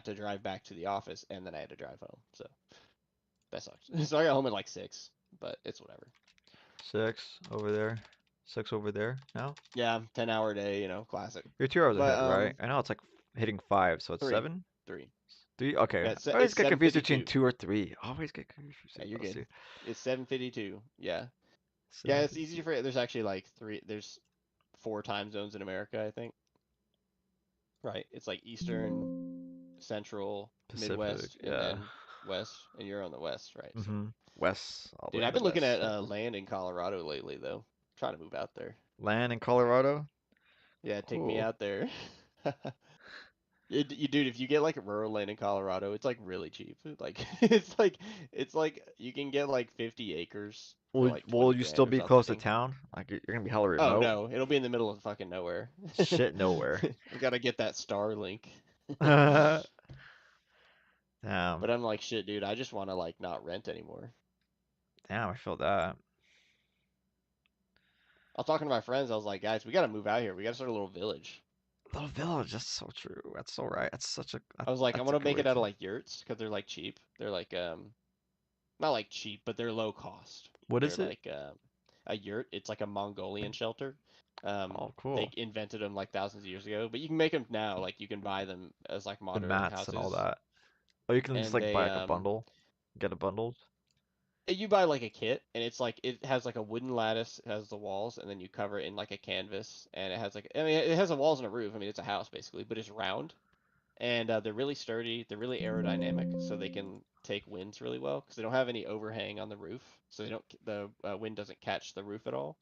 got to drive back to the office, and then I had to drive home. So that sucks. So I got home at like 6, but it's whatever. 6 over there. 6 over there now? Yeah, 10-hour day, you know, classic. You're 2 hours But ahead, right? I know it's like hitting 5, so it's 3, 7? 3. 3? Okay. Yeah, I always it's get confused between 7:52. 2 or 3. Always get confused Yeah, between you're those good. two. It's 7:52. Yeah. Yeah, it's easy 7:52. for there's actually like 3 there's 4 time zones in America, I think. Right. It's like Eastern, Central, Pacific, Midwest, and yeah. then West, and you're on the West, right? So, West, all the dude, way in I've the been looking west. at land in Colorado lately, though. Trying to move out there. Land in Colorado? Yeah, take me Cool. out there. Dude, if you get like rural land in Colorado, it's like really cheap. Like it's like you can get like 50 acres for like Will 20 you still grand or be close to something. town? Like you're gonna be hella Oh remote? no, it'll be in the middle of fucking nowhere. Shit, nowhere. I gotta get that Starlink. Damn. But I'm like, shit, dude, I just want to like not rent anymore. Damn, I feel that. I was talking to my friends. I was like, guys, we gotta move out here. We gotta start a little village. Little village, that's so true. That's so right. That's such a I was like, I that's a want to good make way it out of to. like yurts because they're like cheap. They're like not like cheap, but they're low cost. What They're is it? like a yurt. It's like a Mongolian shelter. Oh, They cool. invented them like thousands of years ago, but you can make them now. Like you can buy them as like The modern mats and all houses, that. Oh, you can just and like buy they like a bundle, get a bundle. you buy like a kit, and it's like it has like a wooden lattice, it has the walls, and then you cover it in like a canvas, and it has like I mean it has the walls and a roof. I mean it's a house basically, but it's round, and they're really sturdy. They're really aerodynamic, so they can take winds really well because they don't have any overhang on the roof, so they don't the wind doesn't catch the roof at all.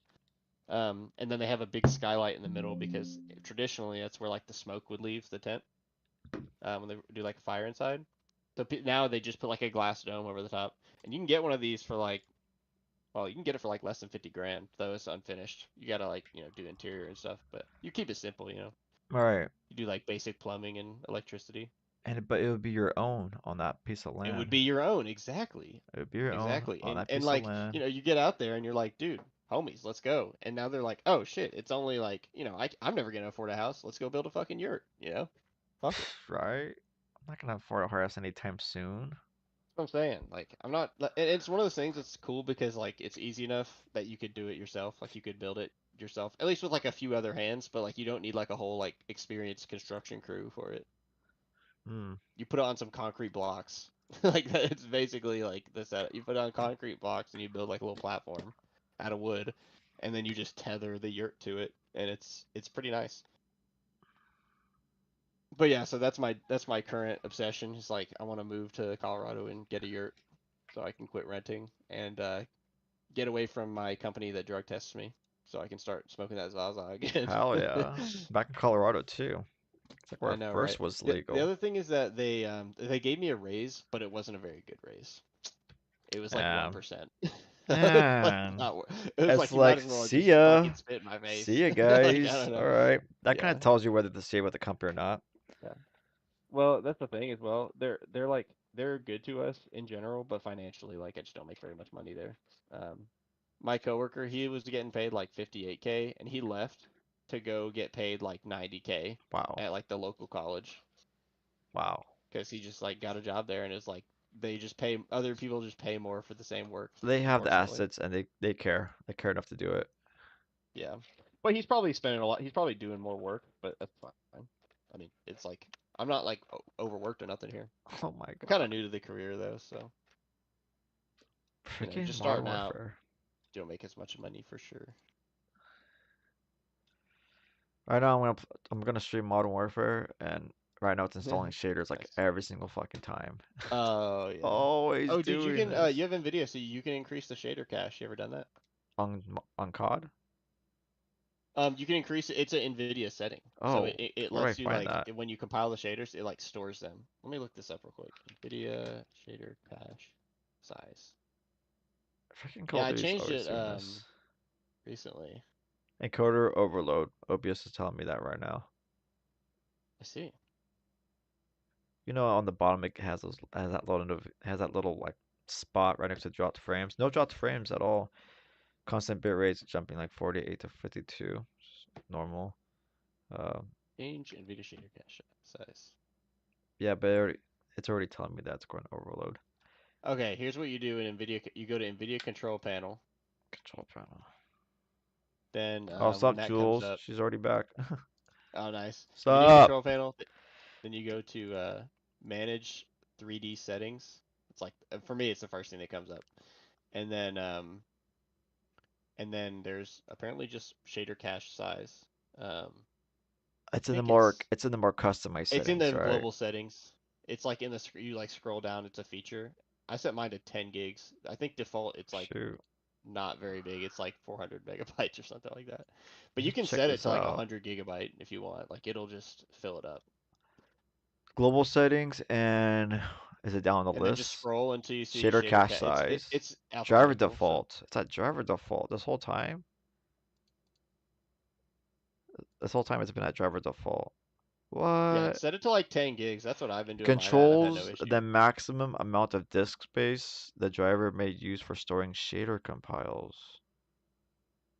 And then they have a big skylight in the middle because traditionally that's where like the smoke would leave the tent when they do like a fire inside. So now they just put like a glass dome over the top, and you can get one of these for like, well, you can get it for like less than 50 grand, though it's unfinished. You gotta like do interior and stuff, but you keep it simple, All right. You do like basic plumbing and electricity. But it would be your own on that piece of It would land. be your own, exactly, It would be your own exactly, on and that and piece of like land. you get out there and you're like, dude, homies, let's go. And now they're like, oh shit, it's only like I'm never gonna afford a house. Let's go build a fucking yurt. Fuck it. Right? I'm not gonna afford a house anytime soon. What I'm saying. Like, I'm not. It's one of those things that's cool because like it's easy enough that you could do it yourself. Like you could build it yourself, at least with like a few other hands. But like you don't need like a whole like experienced construction crew for it. Hmm. You put it on some concrete blocks. Like it's basically like the setup. You put it on concrete blocks and you build like a little platform out of wood, and then you just tether the yurt to it, and it's pretty nice. But yeah, so that's my current obsession. Is like I want to move to Colorado and get a yurt so I can quit renting and get away from my company that drug tests me, so I can start smoking that Zaza again. Hell yeah. Back in Colorado too. It's like where I it know, right? first was The legal. other thing is that they gave me a raise, but it wasn't a very good raise. It was like Damn. 1%. Like Man. not, it was It's like you might like, as well see just ya. fucking spit in my See face. ya, Like I guys. don't know. All right. That kind Yeah. of tells you whether to stay with the company or not. Yeah. Well, that's the thing as well. They're like they're good to us in general, but financially, like I just don't make very much money there. My coworker, he was getting paid like 58K, and he left to go get paid like 90K Wow. at like the local college Wow. because he just like got a job there, and it's like they just pay other people just pay more for the same work, They have the unfortunately. assets and they care. They care enough to do it. Yeah, but he's probably spending a lot. He's probably doing more work, but that's fine. I mean, it's like I'm not like overworked or nothing here. Oh my I'm kind God. of new to the career though, so Freaking just Modern starting out, Warfare. don't make as much money for sure. Right now I'm gonna stream Modern Warfare and right now it's installing shaders like Nice. every single fucking time. Oh yeah. Always Oh, dude, you doing can this. you have NVIDIA, so you can increase the shader cache. You ever done that? On COD? You can increase it. It's an NVIDIA setting, so Oh, it where do I lets you find like that? when you compile the shaders, it like stores them. Let me look this up real quick. NVIDIA shader cache size. Freaking Call Yeah, of I Duty's changed always it doing this. recently. Encoder overload. OBS is telling me that right now. I see. You know, on the bottom it has that little like spot right next to dropped frames. No dropped frames at all. Constant bit rates jumping like 48 to 52. Normal. Uh, Change NVIDIA shader cache size. Yeah, but it's already telling me that it's going to overload. Okay, here's what you do in NVIDIA. You go to NVIDIA Control Panel. Control panel. Then Oh, when sup, that comes Jules? up, She's already back. oh nice. NVIDIA Sup? Control Panel. Then you go to Manage 3D Settings. It's like for me, it's the first thing that comes up. And then there's apparently just shader cache size. Um, I think It's in the more customized it's in settings, the right? global settings. It's like in the you like scroll down. It's a feature. I set mine to 10 gigs. I think default it's like Shoot. not very big. It's like 400 megabytes or something like that. But Let you me can check set it this to like out. 100 gigabyte if you want. Like it'll just fill it up. Global settings and is it down on the And then just list? scroll until you see Shader shader cache cache. size. It's Driver alphabetical. So default. It's at driver default this whole time. This whole time it's been at driver default. yeah, What? set it to like 10 gigs. That's what I've been doing mine at, and I've had no Controls issue. the maximum amount of disk space the driver may use for storing shader compiles.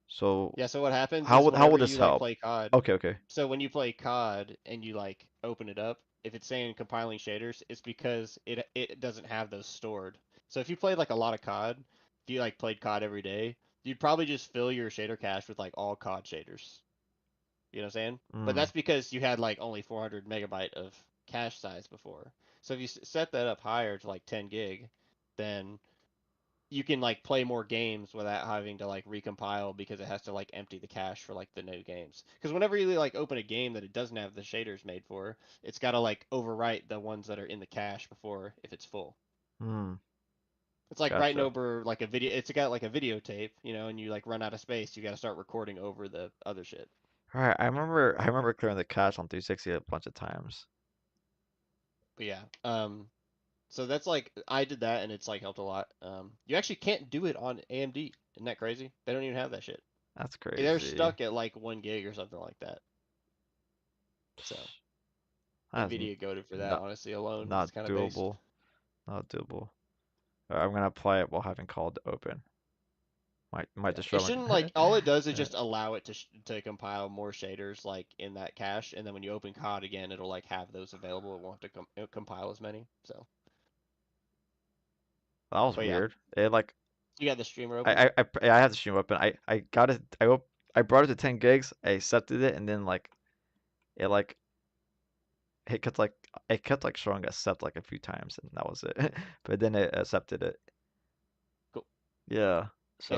So Yeah, so what happens is how whenever would this you like help? play COD, Okay, okay. so when you play COD and you like open it up, if it's saying compiling shaders, it's because it doesn't have those stored. So if you played like a lot of COD, if you like played COD every day, you'd probably just fill your shader cache with like all COD shaders. You know what I'm saying? But Mm, that's because you had like only 400 megabyte of cache size before. So if you set that up higher to like 10 gig, then you can like play more games without having to like recompile because it has to like empty the cache for like the new games. Because whenever you like open a game that it doesn't have the shaders made for, it's got to like overwrite the ones that are in the cache before if it's full. mm, It's like writing gotcha. over like a video. It's got like a videotape, you know, and you like run out of space. You got to start recording over the other shit. Alright, I remember clearing the cache on 360 a bunch of times. But yeah, so that's like I did that and it's like helped a lot. You actually can't do it on AMD. Isn't that crazy? They don't even have that shit. That's They're crazy. stuck at like 1 gig or something like that. So That's NVIDIA goaded for that, not honestly, alone. not It's kind of based. doable. Not doable. I'm gonna apply it while having called open. Might Yeah, it destroy shouldn't my. like all it does is just allow it to to compile more shaders like in that cache, and then when you open COD again, it'll like have those available. It won't have to compile as many. So, That was but yeah, weird. It like you got the streamer open. I have the stream open. I got it. I brought it to 10 gigs. I accepted it, and then like it like it kept like showing accept like a few times, and that was it. But then it accepted it. Cool. Yeah.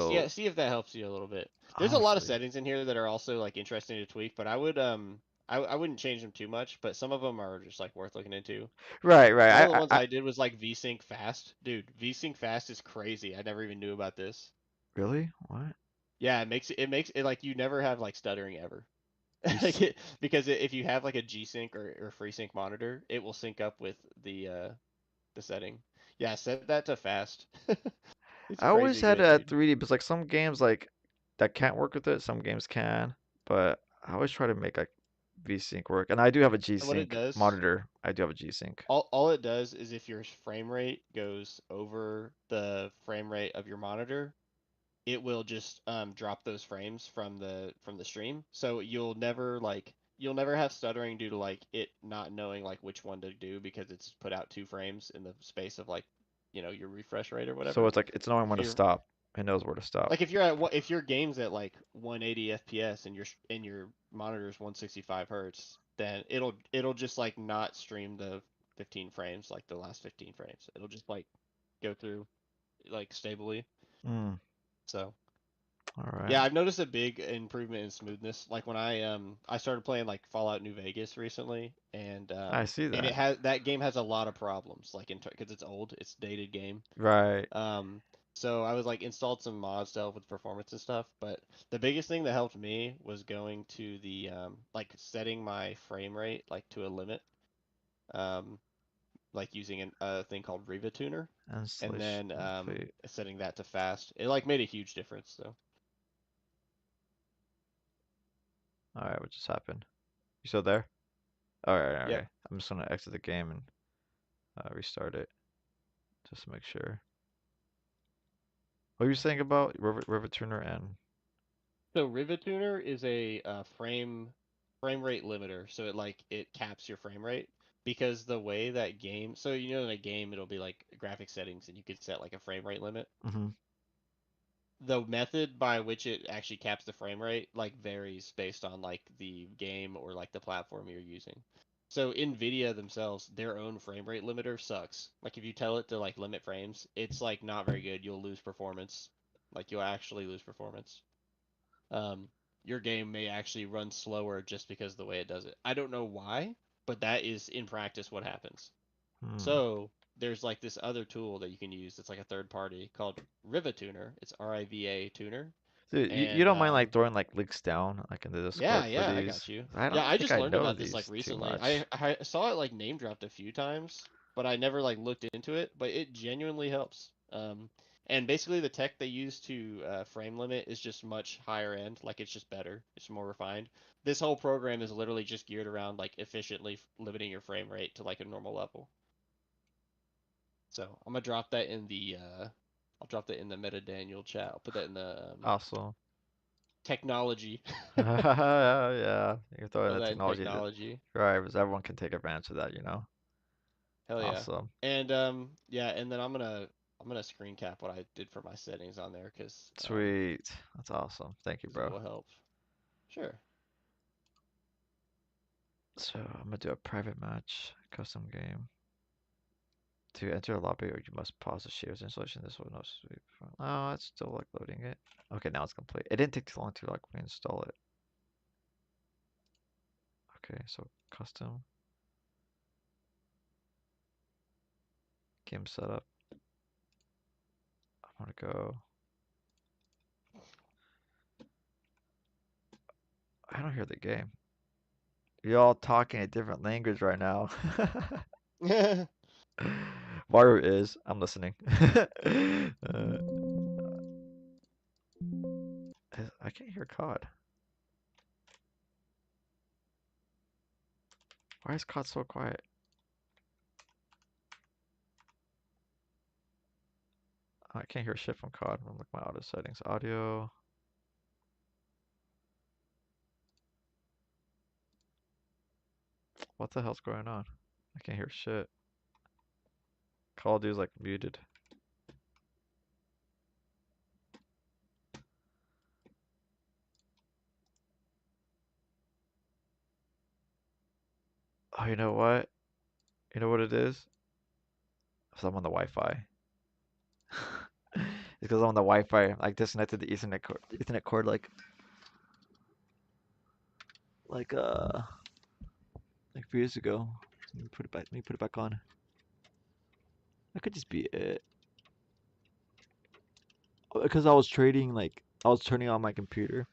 Yeah, So see if that helps you a little bit. There's a lot of honestly, settings in here that are also like interesting to tweak, but I would I wouldn't change them too much, but some of them are just like worth looking into. right, One of right. the ones I did was like VSync fast. Dude, VSync fast is crazy. I never even knew about this. Really? What? Yeah, it makes it like you never have like stuttering ever. These Because if you have like a G-Sync or FreeSync monitor, it will sync up with the setting. Yeah, set that to fast. It's I always crazy had it good, at dude. 3D, but like some games like that can't work with it. Some games can, but I always try to make like VSync work. And I do have a So what it G-Sync does, monitor. I do have a G-Sync. all it does is if your frame rate goes over the frame rate of your monitor, it will just drop those frames from the stream. So you'll never have stuttering due to like it not knowing like which one to do because it's put out 2 frames in the space of like your refresh rate or So whatever. it's like it's knowing If when to you're stop. It knows where to stop. like if your game's at like 180 FPS and your monitor's 165 hertz, then it'll just like not stream the 15 frames like the last 15 frames. It'll just like go through like stably. Mm, So all right. yeah, I've noticed a big improvement in smoothness. Like when I started playing like Fallout New Vegas recently, I see and it that. has that game has a lot of problems like in because it's old, it's dated game. Right. Um, so I was like installed some mods to help with performance and stuff, but the biggest thing that helped me was going to the like setting my frame rate like to a limit, um, like using a thing called Riva Tuner, and Installation then complete. setting that to fast. It like made a huge difference. So All right, what just happened? You still there? All right, yep. okay. I'm just gonna exit the game and restart it just to make sure. What were you saying about Rivet Tuner and? So Riva Tuner is a frame rate limiter. So it like it caps your frame rate. because the way that game, so you know in a game it'll be like graphic settings and you could set like a frame rate limit. Mm-hmm. The method by which it actually caps the frame rate like varies based on like the game or like the platform you're using. So NVIDIA themselves, their own frame rate limiter sucks. Like if you tell it to like limit frames, it's like not very good. You'll lose performance. Like you'll actually lose performance. Um, your game may actually run slower just because of the way it does it. I don't know why, but that is in practice what happens. Hmm. So there's like this other tool that you can use that's like a third party called Riva Tuner. It's RIVA Tuner. Dude, you And don't mind like throwing like links down like in the Discord yeah, for yeah, I these? got you. I Yeah, don't I think just I learned know about this like these too recently. much. I saw it like name dropped a few times, but I never like looked into it, but it genuinely helps. And basically the tech they use to frame limit is just much higher end, like it's just better. It's more refined. This whole program is literally just geared around like efficiently limiting your frame rate to like a normal level. So I'm gonna drop that in the I'll drop that in the Meta Daniel chat. I'll put that in the Awesome. technology. Yeah, you're throwing Put the that in technology technology. drivers. Everyone can take advantage of that, you know? Hell yeah. Awesome. And yeah, and then I'm gonna screen cap what I did for my settings on there Sweet. That's awesome. Thank you, because it bro. will help. Sure. So I'm gonna do a private match, custom game. To enter a lobby, or you must pause the shares installation. This will not sweep. Oh, it's still like loading it. Okay, now it's complete. It didn't take too long to like reinstall it. Okay, so custom game setup. I want to go. I don't hear the game. Y'all talking a different language right now. Mario is. I'm listening. I can't hear COD. Why is COD so quiet? I can't hear shit from COD. I'm look at my audio settings. Audio. What the hell's going on? I can't hear shit. Call of Duty's like muted. Oh, you know what? You know what it is? Because I'm on the Wi-Fi. It's because I'm on the Wi-Fi. I disconnected the Ethernet cord like uh like 3 years ago. Let me put it back. Let me put it back on. That could just be it. Because I was trading, like I was turning on my computer,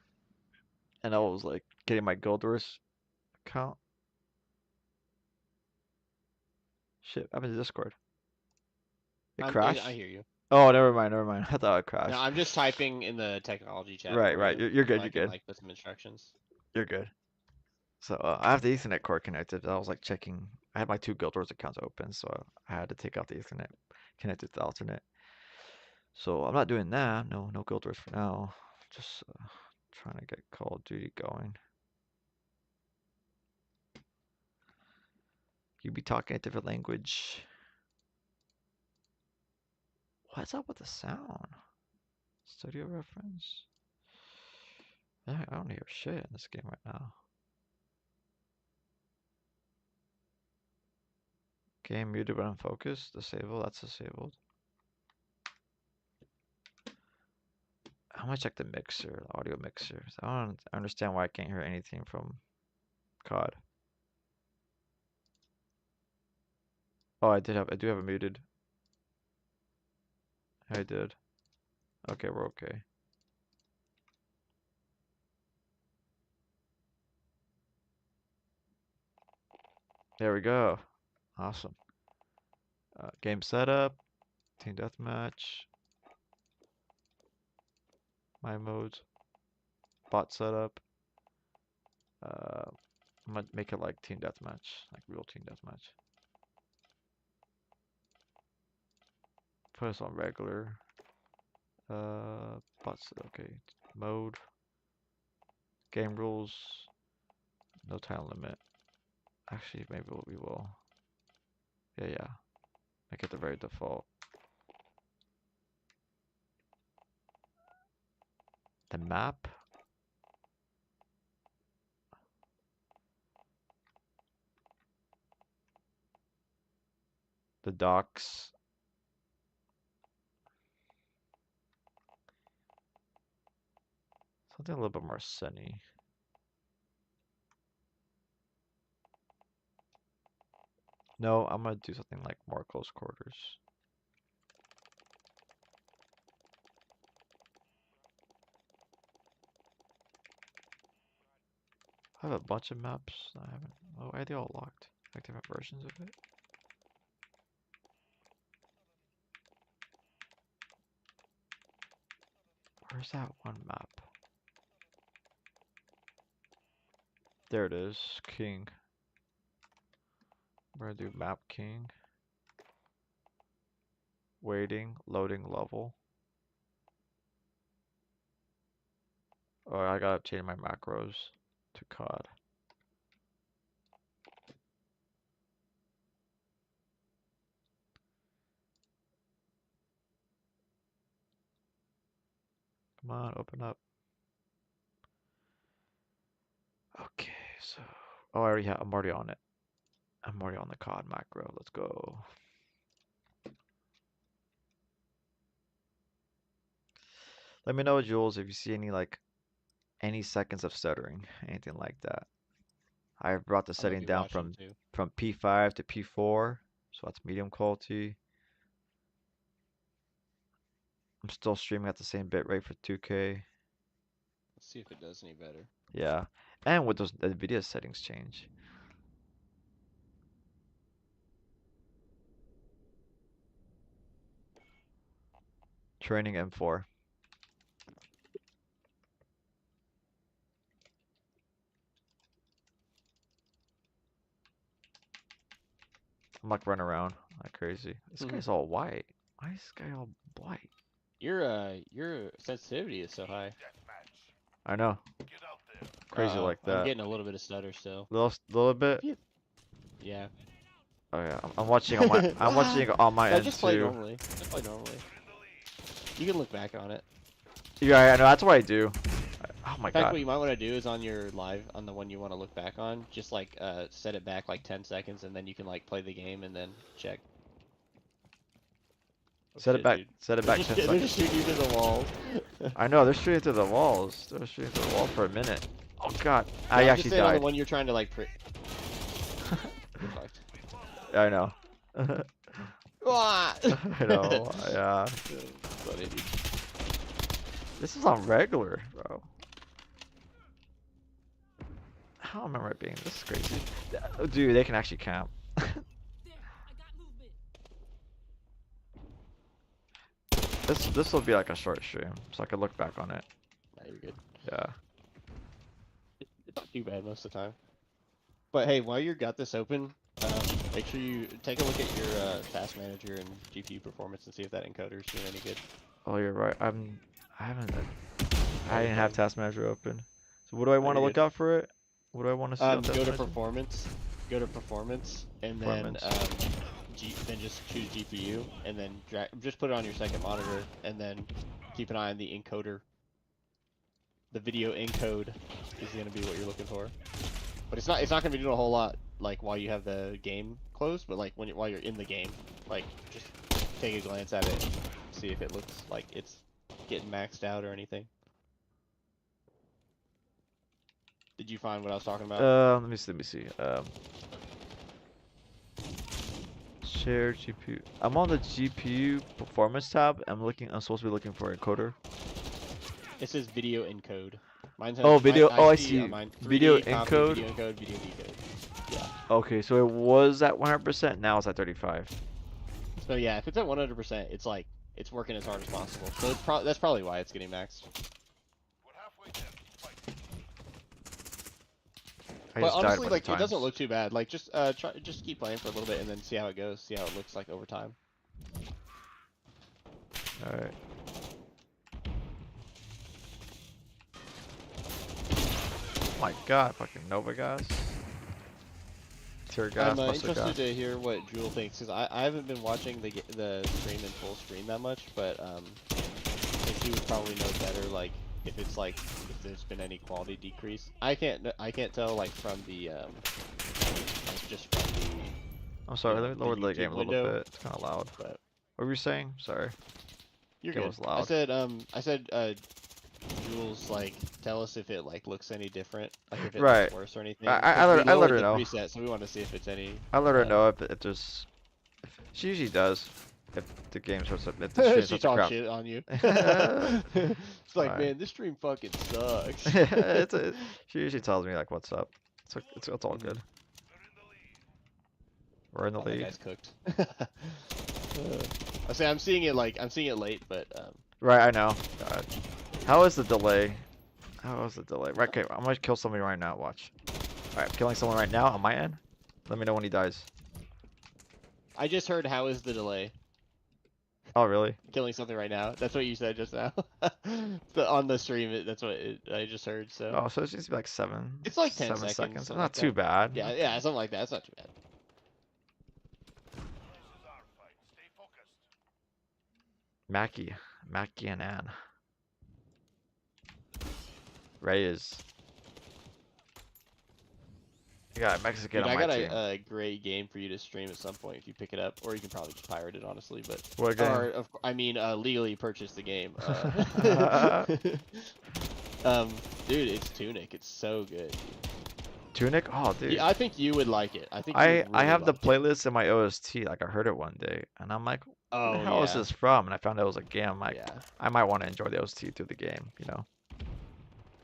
and I was like getting my Guilders account. Shit, I'm in the Discord. It I crashed. hear you. Oh, never mind, never mind. I thought it No, crashed. I'm just typing in the technology chat Right, for right. you You're so good. I You're can good. like put some instructions. You're good. So I have the Ethernet cord connected. I was like checking. I had my two Guilders accounts open, so I had to take out the Ethernet, connect it to the alternate. So I'm not doing that. No, no Guilders for now. Just trying to get Call of Duty going. You be talking a different language. What's up with the sound? Studio reference? I don't hear shit in this game right now. Game muted but unfocused. Disable. That's disabled. I'm gonna check the mixer, the audio mixer. I don't understand why I can't hear anything from COD. Oh, I do have it muted. I did. Okay, we're okay. There we go. Awesome. Game setup, team deathmatch, my modes, bot setup. I'm gonna make it like team deathmatch, like real team deathmatch. Put us on regular. Bots. Okay. Mode. Game rules. No time limit. Actually, maybe we will. Yeah. Make it the very default. The map. The docks. Something a little bit more sunny. No, I'm gonna do something like more close quarters. I have a bunch of maps. I haven't. Oh, are they all locked? Like different versions of it. Where's that one map? There it is, King. We're gonna do map King. Waiting, loading level. Oh, I gotta change my macros to COD. Come on, open up. Okay, so oh, I already have. I'm already on it. I'm already on the COD macro. Let's go. Let me know, Jules, if you see any seconds of stuttering, anything like that. I brought the I might setting be down watching too. from P5 to P4, so that's medium quality. I'm still streaming at the same bitrate for 2K. Let's see if it does any better. Yeah, and with those NVIDIA settings change. Training M4. I'm like running around like crazy. This guy's all white. Why is this guy all white? Your sensitivity is so high. I know. Crazy Uh-oh, like I'm that. getting a little bit of stutter still. Little bit. Yeah. Oh yeah, I'm watching on my I'm watching on my No, end just play too. normally. Just play normally. You can look back on it. Yeah, I know that's what I do. Oh my In fact, god. what you might want to do is on your live, on the one you want to look back on, just like set it back like 10 seconds, and then you can like play the game and then check. Oh, Set it shit, back. dude. Set it back 10 They're seconds. just shooting you through the walls. I know they're shooting through the walls. They're shooting through the wall for a minute. Oh god, No, I I'm actually just saying on the died. one you're trying to like You're fucked. I know. Ah! I know. Yeah. Funny, dude. This is on regular, bro. I don't remember it being this crazy. Dude, they can actually camp. This will be like a short stream, so I can look back on it. Nah, you're good. Yeah. It's not too bad most of the time. But hey, while you got this open, make sure you take a look at your task manager and GPU performance and see if that encoder is doing any good. Oh, you're right. I didn't have Task Manager open. So what do I want to you're look good. out for it? What do I want to see on Task Go to Manager? performance. Go to performance, and then then just choose GPU, and then just put it on your second monitor, and then keep an eye on the encoder. The video encode is going to be what you're looking for. But it's not going to be doing a whole lot like while you have the game closed, but like while you're in the game, like just take a glance at it and see if it looks like it's getting maxed out or anything. Did you find what I was talking about? Let me see. Share GPU. I'm on the GPU performance tab. I'm supposed to be looking for encoder. It says video encode. Mine has, Oh, video. I oh, I see see. on mine. Video 3D copy, encode. video encode, video decode. Yeah. Okay, so it was at 100%. Now it's at 35. So yeah, if it's at 100%, it's like it's working as hard as possible. So that's probably why it's getting maxed. But honestly, like it doesn't look too bad. Like just keep playing for a little bit and then see how it goes. See how it looks like over time. All right. Oh my god, fucking Nova guys. Tear gas, I'm mustard interested gas. to hear what Jewel thinks because I haven't been watching the stream in full screen that much, but like he would probably know better like if it's like if there's been any quality decrease. I can't tell like from the like just from the I'm sorry, you know, let me lower the YouTube game a little window, bit. It's kind of loud. but What were you saying? Sorry. you're Game good. was loud. I said Jules like tell us if it like looks any different, like if it Right. looks worse or anything. I 'Cause we let lowered her the know. preset, so we want to see if it's any. I let her know if there's. She usually does. If the game starts to, if the stream She starts to talks crap. shit on you. It's like, Right. man, this stream fucking sucks. She usually tells me like what's up. It's all good. We're in the Oh, that lead. guy's cooked. I say I'm seeing it late, but Right, I know. God. How is the delay? How is the delay? Right, okay, I'm gonna kill somebody right now. Watch. Alright, I'm killing someone right now on my end. Let me know when he dies. I just heard how is the delay? Oh, really? Killing something right now. That's what you said just now. On the stream, that's what I just heard. So Oh, so it's just like seven. it's like 10 7 seconds. Not like too that. bad. Yeah, something like that. That's not too bad. Mackie and Ann. Ray is. You got a Mexican Dude, on I my got team. a great game for you to stream at some point if you pick it up, or you can probably just pirate it, honestly. But What game? or I mean, legally purchase the game. Dude, it's Tunic. It's so good. Tunic? Oh, dude. Yeah, I think you would like it. I think you I would really have the like it. playlist in my OST. Like I heard it one day, and I'm like, where the Oh hell is yeah, this from? And I found out it was a game. I'm like, yeah, I might want to enjoy the OST through the game. You know?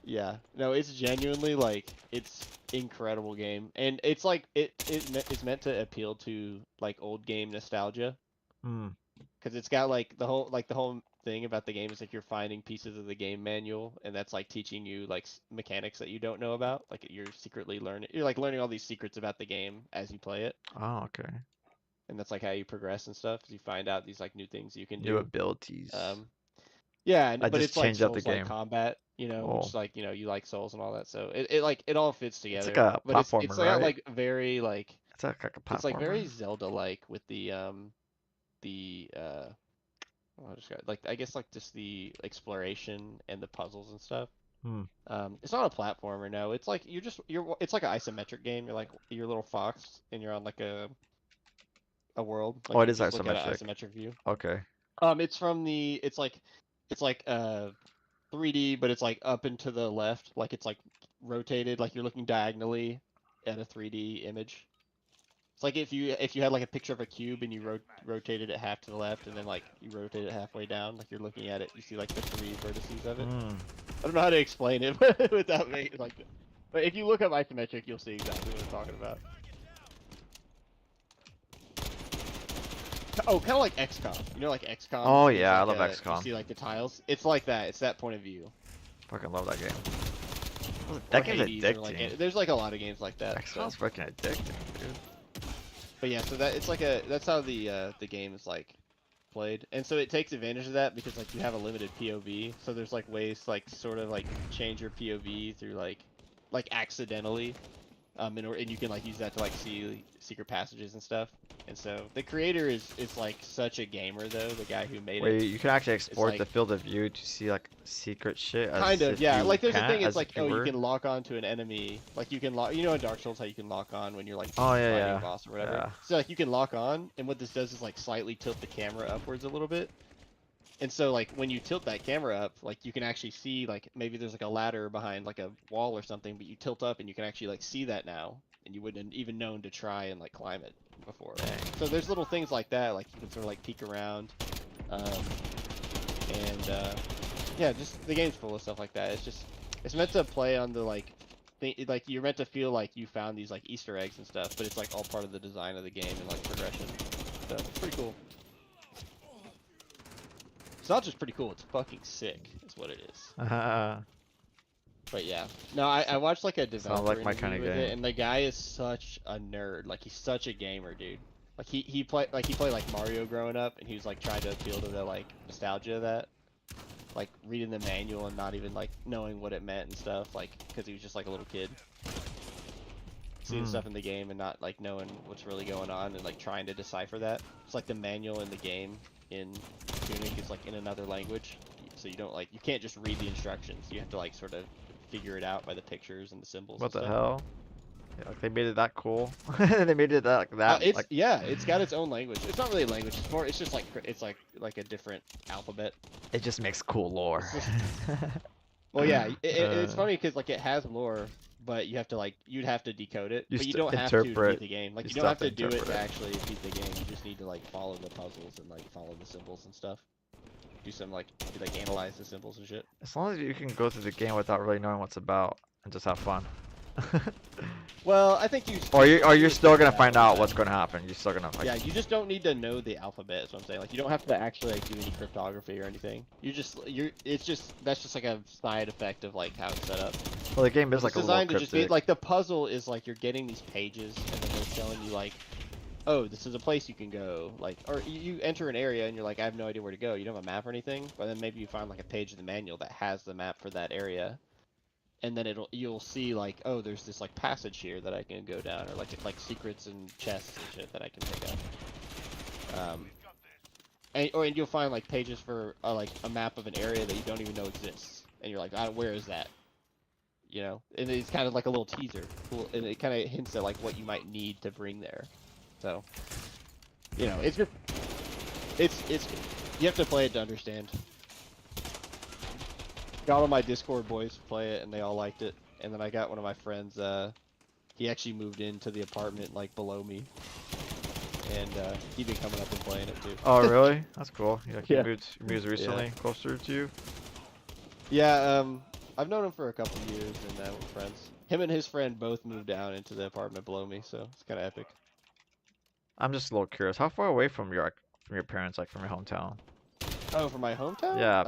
yeah. No, it's genuinely like it's incredible game, and it's like it's meant to appeal to like old game nostalgia. Hmm. Because it's got like the whole thing about the game is like you're finding pieces of the game manual, and that's like teaching you like mechanics that you don't know about. Like you're secretly learning, you're like learning all these secrets about the game as you play it, Oh, okay. and that's like how you progress and stuff. 'Cause you find out these like new things you can New do. abilities. Yeah, I but just it's like changed up the Souls-like game. combat, you know, Oh, which like you know you like Souls and all that, so it all fits it's like together. a But it's platformer, got right? like very like It's like a it's like platformer. very Zelda-like with the well, I just got like I guess like just the exploration and the puzzles and stuff. Hmm. It's not a platformer, no. It's like it's like an isometric game. You're like you're a little fox and you're on like a world. Oh, Like it you is just look at an isometric. isometric view. Okay. It's from the it's like 3D, but it's like up and to the left, like it's like rotated, like you're looking diagonally at a 3D image. It's like if you had like a picture of a cube and you rotated it half to the left and then like you rotate it halfway down, like you're looking at it, you see like the three vertices of it. Hmm. I don't know how to explain it without making it like that. But if you look up isometric, you'll see exactly what I'm talking about. Oh, kind of like XCOM. You know, like XCOM. Oh there's, yeah, I like, love You XCOM. see like the tiles. It's like that. It's that point of view. Fucking love that game. Or That game's Hades, or like addicting. therere's like a lot of games like that. So. XCOM's fucking addicting, dude. But yeah, so it's like that's how the game is like played, and so it takes advantage of that because like you have a limited POV, so there's like ways to, like sort of like change your POV through like accidentally, and you can like use that to like see secret passages and stuff. And so the creator is like such a gamer though, the guy who made Wait, it. you can actually export like- the field of view to see like secret shit. As Kind of, if yeah. you Like there's a can't, thing, as it's like if you oh, you were. can lock on to an enemy, like you can lock, you know, in Dark Souls how you can lock on when you're like Oh fighting yeah, a yeah. boss or whatever. Yeah. So like you can lock on, and what this does is like slightly tilt the camera upwards a little bit. And so like when you tilt that camera up, like you can actually see like maybe there's like a ladder behind like a wall or something, but you tilt up and you can actually like see that now, and you wouldn't have even known to try and like climb it before. Dang. So there's little things like that, like you can sort of like peek around, yeah, just the game's full of stuff like that. It's meant to play on the like you're meant to feel like you found these like Easter eggs and stuff, but it's like all part of the design of the game and like progression. So it's pretty cool. It's not just pretty cool, it's fucking sick, is what it is. But yeah. No, I watched like a developer like my interview kinda with game. it, and the guy is such a nerd. Like he's such a gamer, dude. Like he played like Mario growing up, and he was like trying to appeal to the like nostalgia of that. Like reading the manual and not even like knowing what it meant and stuff, like because he was just like a little kid. seeing stuff in the game and not like knowing what's really going on and like trying to decipher that. It's like the manual in the game in Tunic is like in another language, so you don't like you can't just read the instructions. You have to like sort of figure it out by the pictures and the symbols. What and the stuff. hell? Yeah, like they made it that cool. They made it that It's like yeah, it's got its own language. It's not really a language. It's more. It's just like it's like a different alphabet. it just makes cool lore. Well, yeah, it's funny because like it has lore, but you have to like you'd have to decode it, but you don't have to beat the game. Like you don't have to do it to actually beat the game. You just need to like follow the puzzles and like follow the symbols and stuff. Do some like analyze the symbols and shit. As long as you can go through the game without really knowing what's about and just have fun. Well, I think you. Or you're still gonna find out what's gonna happen. You're still gonna. Like, yeah, you just don't need to know the alphabet. Is what I'm saying. Like you don't have to actually like do any cryptography or anything. It's just that's just like a side effect of like how it's set up. well, the game is like a little designed to cryptic. just be like the puzzle is like you're getting these pages and then they're showing you like, oh, this is a place you can go. Like, or you enter an area and you're like, I have no idea where to go. You don't have a map or anything, but then maybe you find like a page of the manual that has the map for that area. And then you'll see like, oh, there's this like passage here that I can go down, or like secrets and chests and shit that I can pick up. And you'll find like pages for like a map of an area that you don't even know exists, and you're like, where is that? You know, and it's kind of like a little teaser, and it kind of hints at like what you might need to bring there. So, you know, it's just it's you have to play it to understand. Got all my Discord boys to play it, and they all liked it. And then I got one of my friends. He actually moved into the apartment like below me, and he'd been coming up and playing it too. Oh really? That's cool. Yeah. He moved recently closer to you. Yeah. I've known him for a couple of years, and we're friends. Him and his friend both moved down into the apartment below me, so it's kind of epic. I'm just a little curious. How far away from your parents, like from your hometown? Oh, from my hometown? Yeah,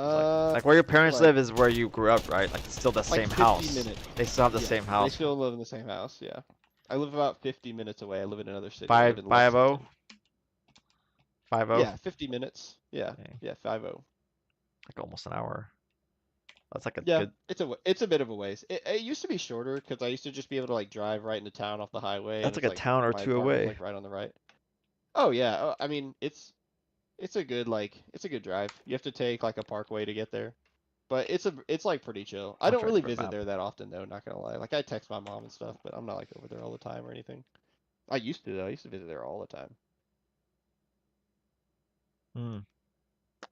like where your parents like- live is where you grew up, right? Like it's still the like same 50 house. minutes. They still have the Yeah, same They house. still live in the same house. Yeah. I live about 50 minutes away. I live in another city. 5-0? I live in Lexington. 5-0? Yeah, 50 minutes. Yeah. Okay. Yeah, 5-0. Like almost an hour. That's like a Yeah, good. it's a bit of a ways. It used to be shorter because I used to just be able to like drive right into town off the highway. That's and like it's, a town or my two apartment was, away. like right on the right. Oh yeah, I mean it's a good drive. You have to take like a parkway to get there, but it's like pretty chill. I I'll don't try really to put a visit map. there that often though. Not gonna lie. Like I text my mom and stuff, but I'm not like over there all the time or anything. I used to though. I used to visit there all the time.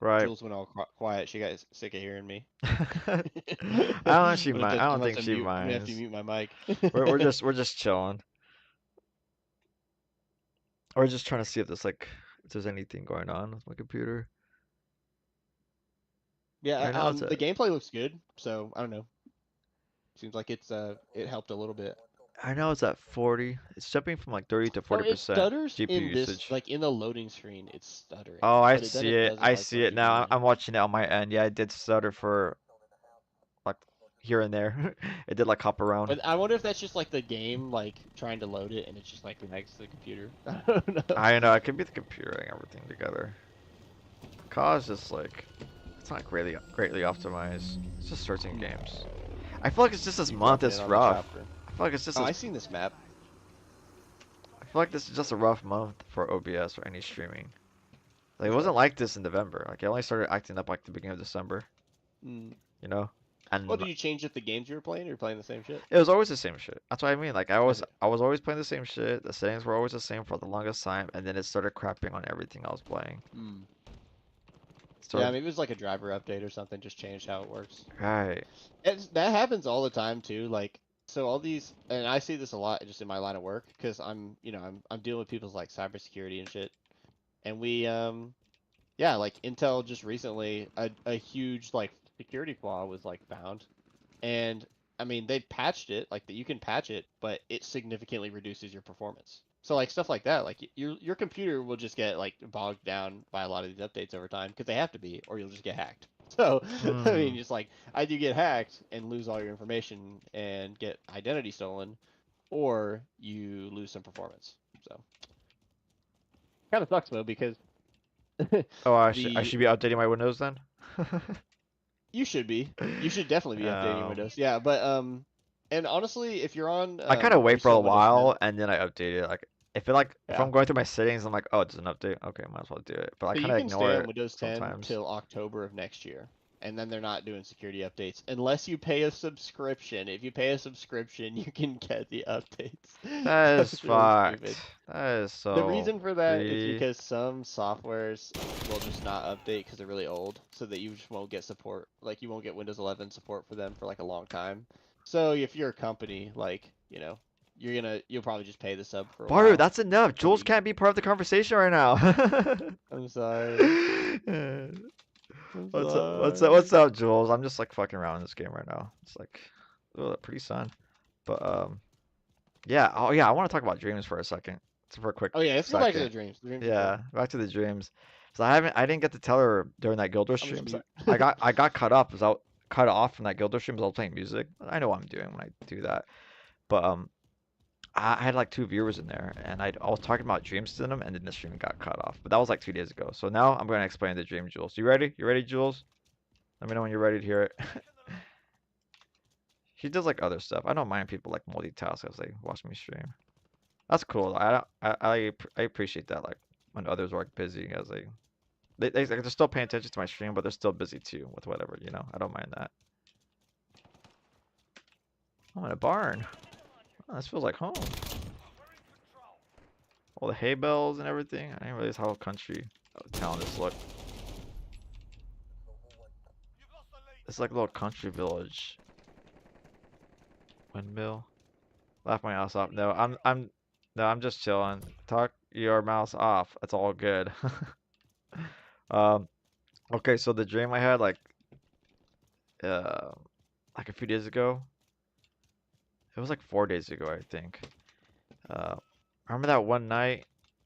Right. Jules went all quiet. She got sick of hearing me. I don't know if she I'm gonna mind. I don't have think to she mute- I'm gonna have minds. to mute my mic. We're just chilling. We're just trying to see if there's anything going on with my computer. Yeah, Right now the gameplay looks good, so I don't know. Seems like it helped a little bit. I know it's at 40. It's jumping from like 30 to 40% it stutters GPU in usage. this, like in the loading screen, it's stuttering. Oh, I but then see it. doesn't, I like, see when it now. you- I'm watching it on my end. Yeah, it did stutter for like here and there. It did like hop around. But I wonder if that's just like the game, like trying to load it, and it's just like next to the computer. I don't know. I know it could be the computer and everything together. Cause just like it's not greatly optimized. It's just certain games. I feel like it's just this month is rough. I feel like it's just. Oh, I seen this map. I feel like this is just a rough month for OBS or any streaming. Like it wasn't like this in November. Like it only started acting up like the beginning of December. Mm. You know. And Well, did you change up the games you were playing, or you're playing the same shit? it was always the same shit. That's what I mean. Like I was Okay. always playing the same shit. The settings were always the same for the longest time, and then it started crapping on everything I was playing. Mm. So Yeah, maybe it was like a driver update or something, just changed how it works. right. That happens all the time too. Like, so all these, and I see this a lot just in my line of work, because I'm dealing with people's like cybersecurity and shit, and we, yeah, like Intel just recently a huge like security flaw was like found, and I mean they patched it, like that you can patch it, but it significantly reduces your performance. So like stuff like that, like your computer will just get like bogged down by a lot of these updates over time because they have to be, or you'll just get hacked. So I mean, just like either you get hacked and lose all your information and get identity stolen, or you lose some performance. So kind of sucks though because Oh, I should be updating my Windows then. you should definitely be updating your Oh. Windows. Yeah, but And honestly, if you're on I kind of wait for a recent Windows 10, while and then I update it. Like if yeah. I'm going through my settings, I'm like, oh, it's an update. Okay, might as well do it. But I So kind you of can ignore stay on it Windows 10 sometimes. till October of next year, and then they're not doing security updates unless you pay a subscription. If you pay a subscription, you can get the updates. That is That's really fucked. stupid. That is The so reason for that is free. because some softwares will just not update because they're really old, so that you just won't get support. Like you won't get Windows 11 support for them for like a long time. So if you're a company, like you'll probably just pay the sub for a Baru, while, that's enough. so that Jules you. can't be part of the conversation right now. I'm sorry. I'm What's sorry. up, Jules? I'm just like fucking around in this game right now. It's like, pretty fun. But yeah. Oh yeah, I want to talk about dreams for a second. For a quick Oh yeah, let's go back to the second. dreams. The dreams are Yeah, cool. back to the dreams. So I didn't get to tell her during that Gilder I'm just stream. So mute. I got cut up. Was out cut off from that Gilder stream. 'Cause I was playing music. I know what I'm doing when I do that. But I had like two viewers in there, and I was talking about dreams to them, and then the stream got cut off. But that was like 2 days ago. So now I'm going to explain the dream, Jules. You ready? You ready, Jules? Let me know when you're ready to hear it. She does like other stuff. I don't mind people like multitask as they watch me stream. That's cool. I appreciate that. Like when others are like busy as they're still paying attention to my stream, but they're still busy too with whatever, you know. I don't mind that. Oh, in a barn. Oh, this feels like home. All the hay bales and everything. I didn't realize how country town this look. It's like a little country village. Windmill. Laugh my ass off. No, I'm just chilling. Talk your mouse off. It's all good. Um, okay, so the dream I had uh like a few days ago. It was like 4 days ago, I think. Uh, remember that one night,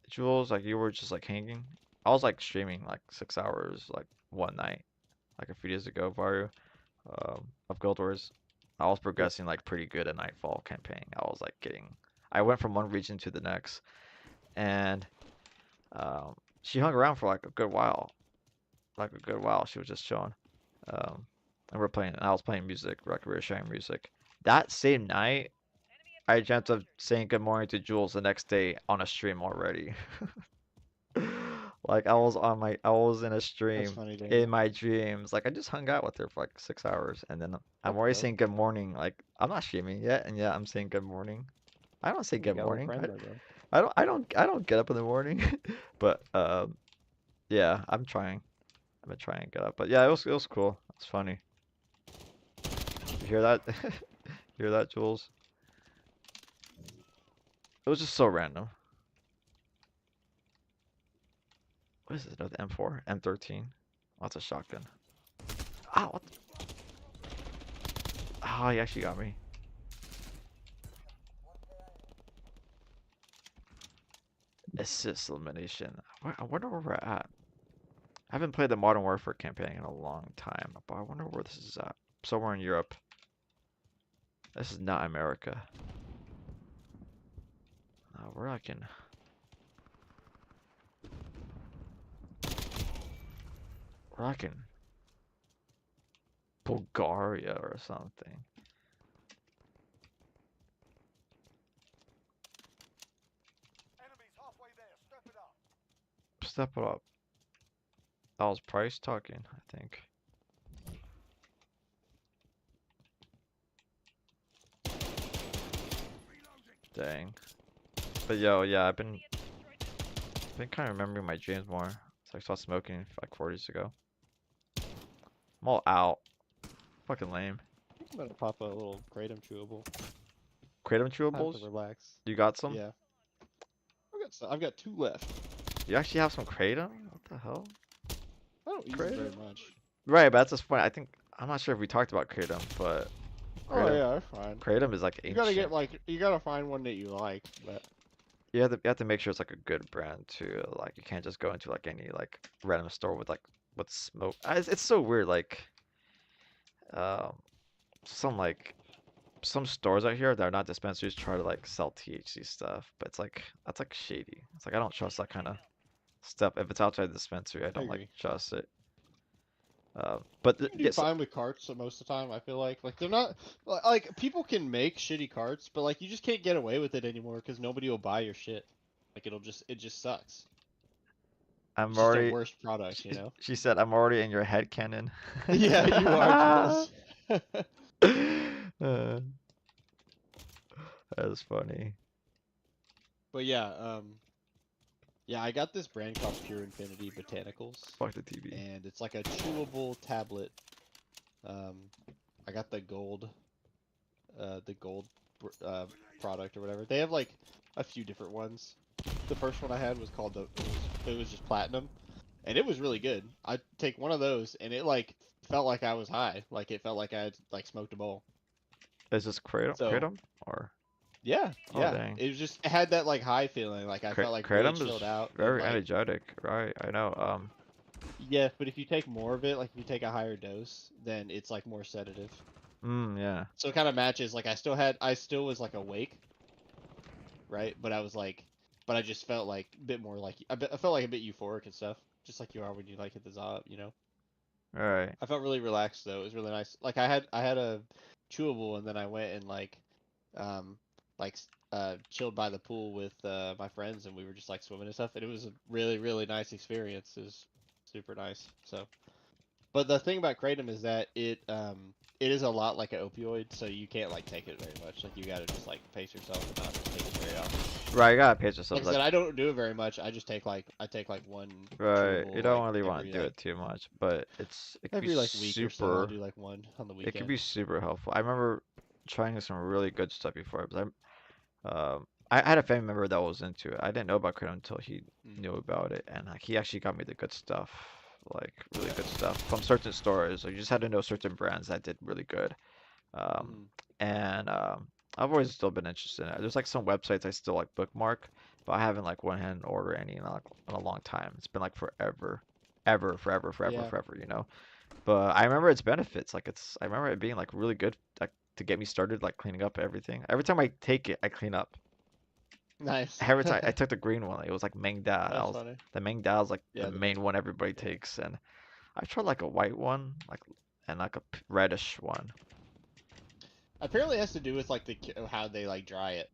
Jules, like you were just like hanging? I was like streaming like 6 hours like one night, like a few days ago, Varu, of Guild Wars. I was Yeah. progressing like pretty good at Nightfall campaign. I went from one region to the next, and she hung around for like a good while, like a good while. She was just chilling, um, and I was playing music, like we were sharing music. That same night, I dreamt of saying good morning to Jules the next day on a stream already. Like I was in a That's stream funny, in Daniel. my dreams. Like I just hung out with her for like 6 hours, and then I'm That's already dope. saying good morning. Like I'm not streaming yet, and yeah, I'm saying good morning. I don't say You good got a little morning. friend there, bro. I don't get up in the morning. But yeah, I'm trying. I'm gonna try and get up. But yeah, it was cool. It's funny. You hear that? Hear that, Jules? It was just so random. What is this? Another M4? M13? Oh, it's a shotgun. Ah, what? Oh, he actually got me. Assist elimination. I wonder where we're at. I haven't played the Modern Warfare campaign in a long time, but I wonder where this is at. Somewhere in Europe. This is not America. Where I can. Where I can. Bulgaria or something. Step it up. That was Price talking, I think. Dang. But yo, yeah, I've been kind of remembering my dreams more. So I stopped smoking like 4 days ago. I'm all out. Fucking lame. I'm gonna pop a little kratom chewable. Kratom Time to chewables? relax. You got some? Yeah. I've got two left. You actually have some kratom? What the hell? I don't use it Kratom? very much. Right, but that's just point. I'm not sure if we talked about kratom, but Oh kratom yeah, that's fine. kratom is like You gotta get ancient. you gotta find one that you like, but You have to make sure it's like a good brand too. Like you can't just go into like any like random store with smoke. It's so weird. Um, some like some stores out here that are not dispensaries try to like sell THC stuff, but it's like that's like shady. It's like I don't trust that kind of stuff. If it's outside the dispensary, I I don't like agree. trust it. But You can do yes, fine with carts most of the time. I feel like they're not like people can make shitty carts, but like you just can't get away with it anymore because nobody will buy your shit. Like it just sucks. I'm It's just a already. worse product, you know? She said, "I'm already in your head cannon." Yeah, you are jealous. uh, that's funny. But yeah, yeah, I got this brand called Pure Infinity Botanicals, Fuck the TV. and it's like a chewable tablet. Um, I got the gold product or whatever. They have like a few different ones. The first one I had was called it was just platinum, and it was really good. I take one of those, and it like felt like I was high. Like it felt like I had like smoked a bowl. Is this kratom? So Kratom or? yeah, Oh yeah, dang. it was just it had that like high feeling. Like I felt like really Kratom is chilled out and very like energetic, right? I know. yeah. But if you take more of it, like if you take a higher dose, then it's like more sedative. Yeah. So it kind of matches. Like I still was like awake, right? But I was like, but I just felt like a bit more like I felt like a bit euphoric and stuff, just like you are when you like hit the zob, you know. All right. I felt really relaxed though. It was really nice. Like I had a chewable, and then I went and um, chilled by the pool with my friends, and we were just like swimming and stuff, and it was a really nice experience. It was super nice. So. But the thing about kratom is that it is a lot like an opioid, so you can't like take it very much. Like you gotta just like pace yourself and not take it very often. Right, you gotta pace Like yourself. I said, I don't do it very much. I just take like one Right, you chewable don't like really want to do it too much, but it could be every like week or so. I'll super. do like one on the It could weekend. be super helpful. I remember trying some really good stuff before, because I had a family member that was into it. I didn't know about kratom until he Mm. knew about it, and like, he actually got me the good stuff, like really good stuff from certain stores. Like, you just had to know certain brands that did really good. Um, Mm-hmm. and I've always still been interested in it. There's like some websites I still like bookmark, but I haven't like went ahead and ordered any in a long time. It's been like forever, Yeah. forever, But I remember its benefits. I remember it being like really good, like to get me started, like cleaning up everything. Every time I take it, I clean up. Nice. Every time I took the green one, it was like Meng Da. That's funny. The Meng Da is like the Yeah, the main main. one everybody Yeah. takes, and I tried like a white one, and like a reddish one. Apparently, it has to do with like how they like dry it.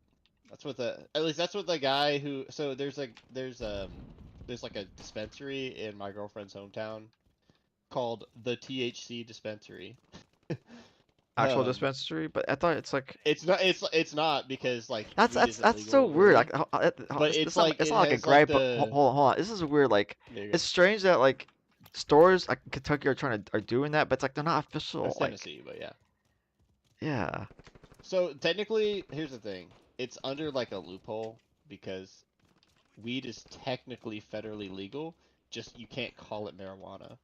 That's what the at least that's what the guy who so there's like a dispensary in my girlfriend's hometown called the THC dispensary. Actual Um, dispensary, but I thought it's like it's not because like that's weed that's isn't that's so legal weird. really, but It's it's not like it's it not like a has like gripe, but the hold on. This is weird. Like, there you go. it's strange that like stores like in Kentucky are doing that, but it's like they're not official. That's Like, Tennessee, but yeah. yeah, So technically, here's the thing: it's under like a loophole because weed is technically federally legal, just you can't call it marijuana.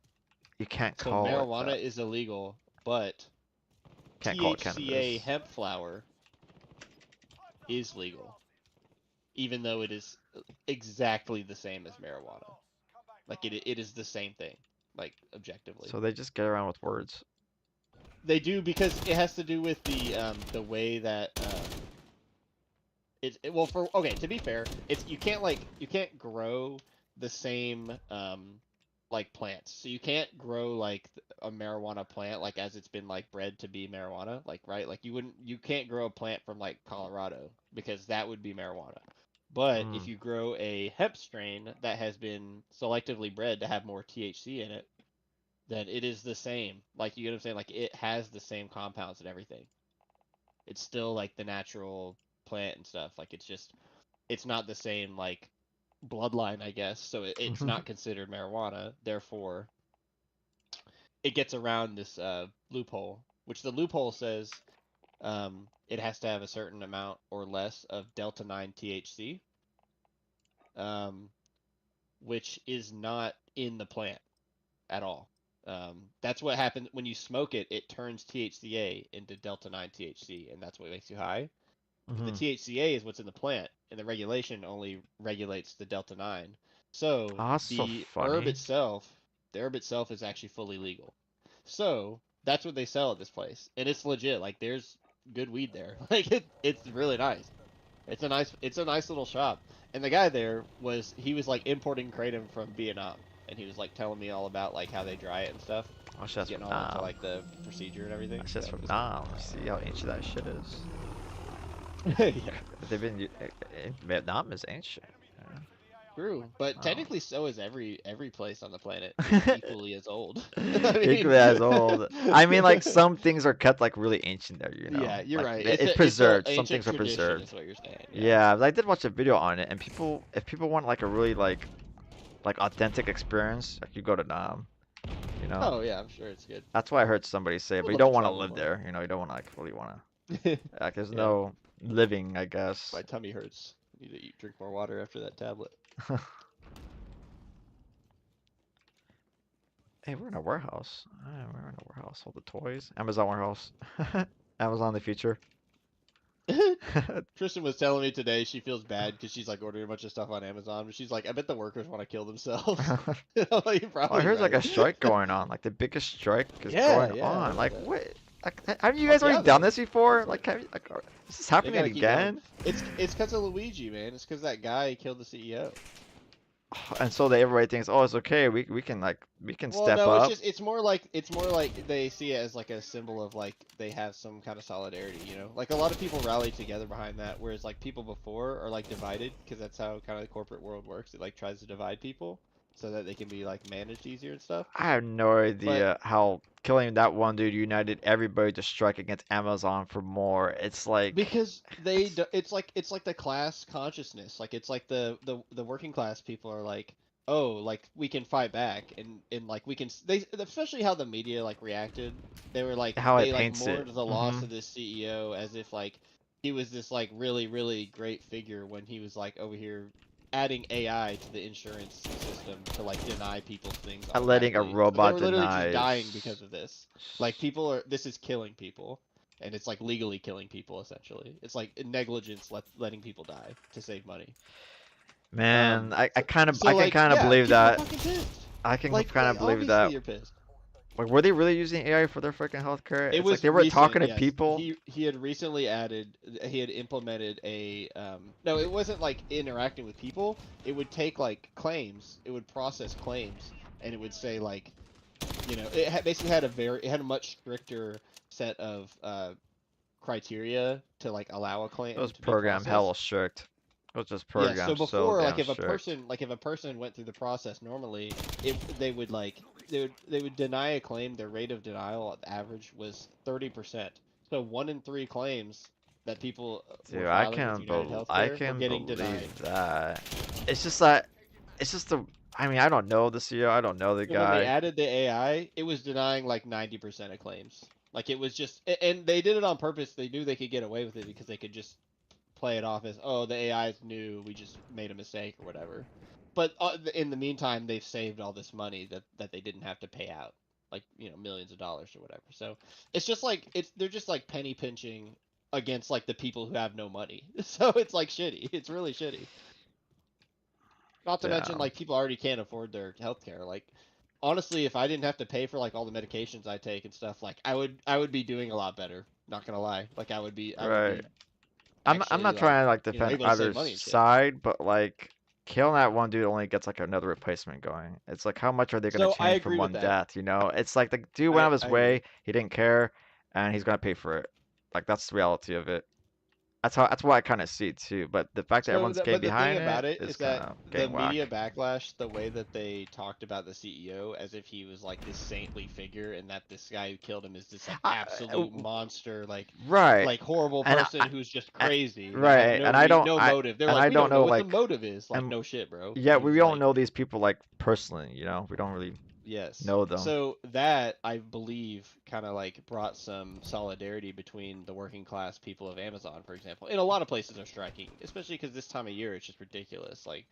you can't So call it that. marijuana is illegal, but Can't call it THCA cannabis. hemp flower is legal, even though it is exactly the same as marijuana. Like it is the same thing, like objectively. So they just get around with words. They do because it has to do with the way that well for okay to be fair it's you can't grow the same like plants, so you can't grow like a marijuana plant like as it's been like bred to be marijuana, like right, like you can't grow a plant from like Colorado because that would be marijuana. But if Mm. you grow a hemp strain that has been selectively bred to have more THC in it, then it is the same, like you get what I'm saying, like it has the same compounds and everything. It's still like the natural plant and stuff. Like it's not the same like bloodline, I guess. So it's not considered marijuana. Therefore, it gets around this loophole, which the loophole says it has to have a certain amount or less of delta 9 THC, um, which is not in the plant at all. That's what happens when you smoke it. It turns THCA into delta 9 THC, and that's what makes you high. But the Hmm. THCA is what's in the plant, and the regulation only regulates the delta 9. So Oh, that's so funny. the herb itself is actually fully legal. So that's what they sell at this place, and it's legit. Like there's good weed there. Like it's really nice. It's a nice little shop. And the guy there he was like importing kratom from Vietnam, and he was like telling me all about like how they dry it and stuff. Oh, shit, Just that's getting from all into Nam. like the procedure and everything. That shit's So from just Nam. You see how ancient that shit is. yeah, They've been Vietnam is ancient. true. But Yeah. technically, so is every place on the planet is Oh. equally as old. I mean, Equally as old. I mean, like some things are kept like really ancient there, you know. yeah, you're Like right. it's It's a preserved. Some ancient things are tradition, preserved. is what you're saying. Yeah. Yeah, I did watch a video on it, and if people want like a really like authentic experience, like you go to Nam, you know. Oh yeah, I'm sure it's good. That's why I heard somebody say, I but would you love to don't want to travel live more. there, you know. You don't want to like really want Yeah, to. Like, there's no living, I guess. my tummy hurts. I need to drink more water after that tablet. Hey, we're in a warehouse. We're in a warehouse. All the toys. Amazon warehouse. Amazon the future. Tristan was telling me today she feels bad because she's like ordering a bunch of stuff on Amazon, but she's like, I bet the workers want to kill themselves. I'm like, you're Oh, probably here's like right. a strike going on. Like the biggest strike is Yeah, going yeah, I on. heard Like that. what? Like, have you Fuck guys already yeah, done man. this before? That's Like, it. is this They happening gotta keep going. again? It's because of Luigi, man. It's because that guy killed the CEO. And so they everybody thinks, oh, it's okay. We can Well, step no, up. it's more like they see it as like a symbol of like they have some kind of solidarity, you know? Like a lot of people rally together behind that, whereas like people before are like divided because that's how kind of the corporate world works. It like tries to divide people so that they can be like managed easier and stuff. I have no But idea how killing that one dude united everybody to strike against Amazon for more. It's like, because it's like the class consciousness, like it's like the working class people are like, oh, like we can fight back and like we can they especially how the media like reacted. They were like how it they like paints it. mourned the loss Hmm. of this CEO as if like he was this like really great figure when he was like over here adding AI to the insurance system to like deny people things And letting a automatically. So they robot were literally just deny. dying because of this. Like people are this is killing people and it's like legally killing people essentially. It's like negligence letting people die to save money. Man, I So can like kind of yeah, believe people are that. fucking pissed. I can kind of Like believe obviously that. you're pissed. Like, were they really using AI for their freaking healthcare? It It's like was they were talking recent, to yes. people. He had recently added he had implemented a no, it wasn't like interacting with people. It would take like claims, it would process claims and it would say like, you know, basically had it had a much stricter set of criteria to like allow a It claim was to be programmed hella processed. strict. It was just Yeah, so programmed so before, damn strict. like if a person went through the process normally, if they would like they would deny a claim, their rate of denial at the average was 30%. So 1 in 3 claims that people were Dude, filing with United I Healthcare were can getting believe denied. that. It's just that it's just the I mean, I don't know the CEO, I don't know the So when they guy. added the AI, it was denying like 90% of claims. Like it was just and they did it on purpose. They knew they could get away with it because they could just play it off as, oh, the AI is new, we just made a mistake or whatever. But in the meantime, they've saved all this money that they didn't have to pay out, like you know, millions of dollars or whatever. So it's just like they're just like penny pinching against like the people who have no money. So it's like shitty. It's really shitty. Not to mention Damn. like people already can't afford their healthcare. Like honestly, if I didn't have to pay for like all the medications I take and stuff, like I would be doing a lot better. Not gonna lie. Like I would Right. be I'm actually not like trying to like you know defend able to either save money and shit. side, but like killing that one dude only gets like another replacement going. It's like how much are they gonna So I change from agree with one that. death, you know? It's like the dude went out of his I way, agree. he didn't care, and he's gonna pay for it. Like that's the reality of it. That's what I kind of see too. But the fact that So everyone's getting but the thing behind about it it is is kind that of the getting media whack. backlash, the way that they talked about the CEO as if he was like this saintly figure, and that this guy who killed him is this like I, absolute monster, right, like horrible and person who's just and crazy that has right, and I don't no motive. They're like, I we don't don't know know what the like motive is. Like and no shit, bro. yeah, He we was don't like, know these people like personally, you know. We don't really yes. know them. So that I believe kind of like brought some solidarity between the working class people of Amazon, for example. And a lot of places are striking, especially because this time of year it's just ridiculous. Like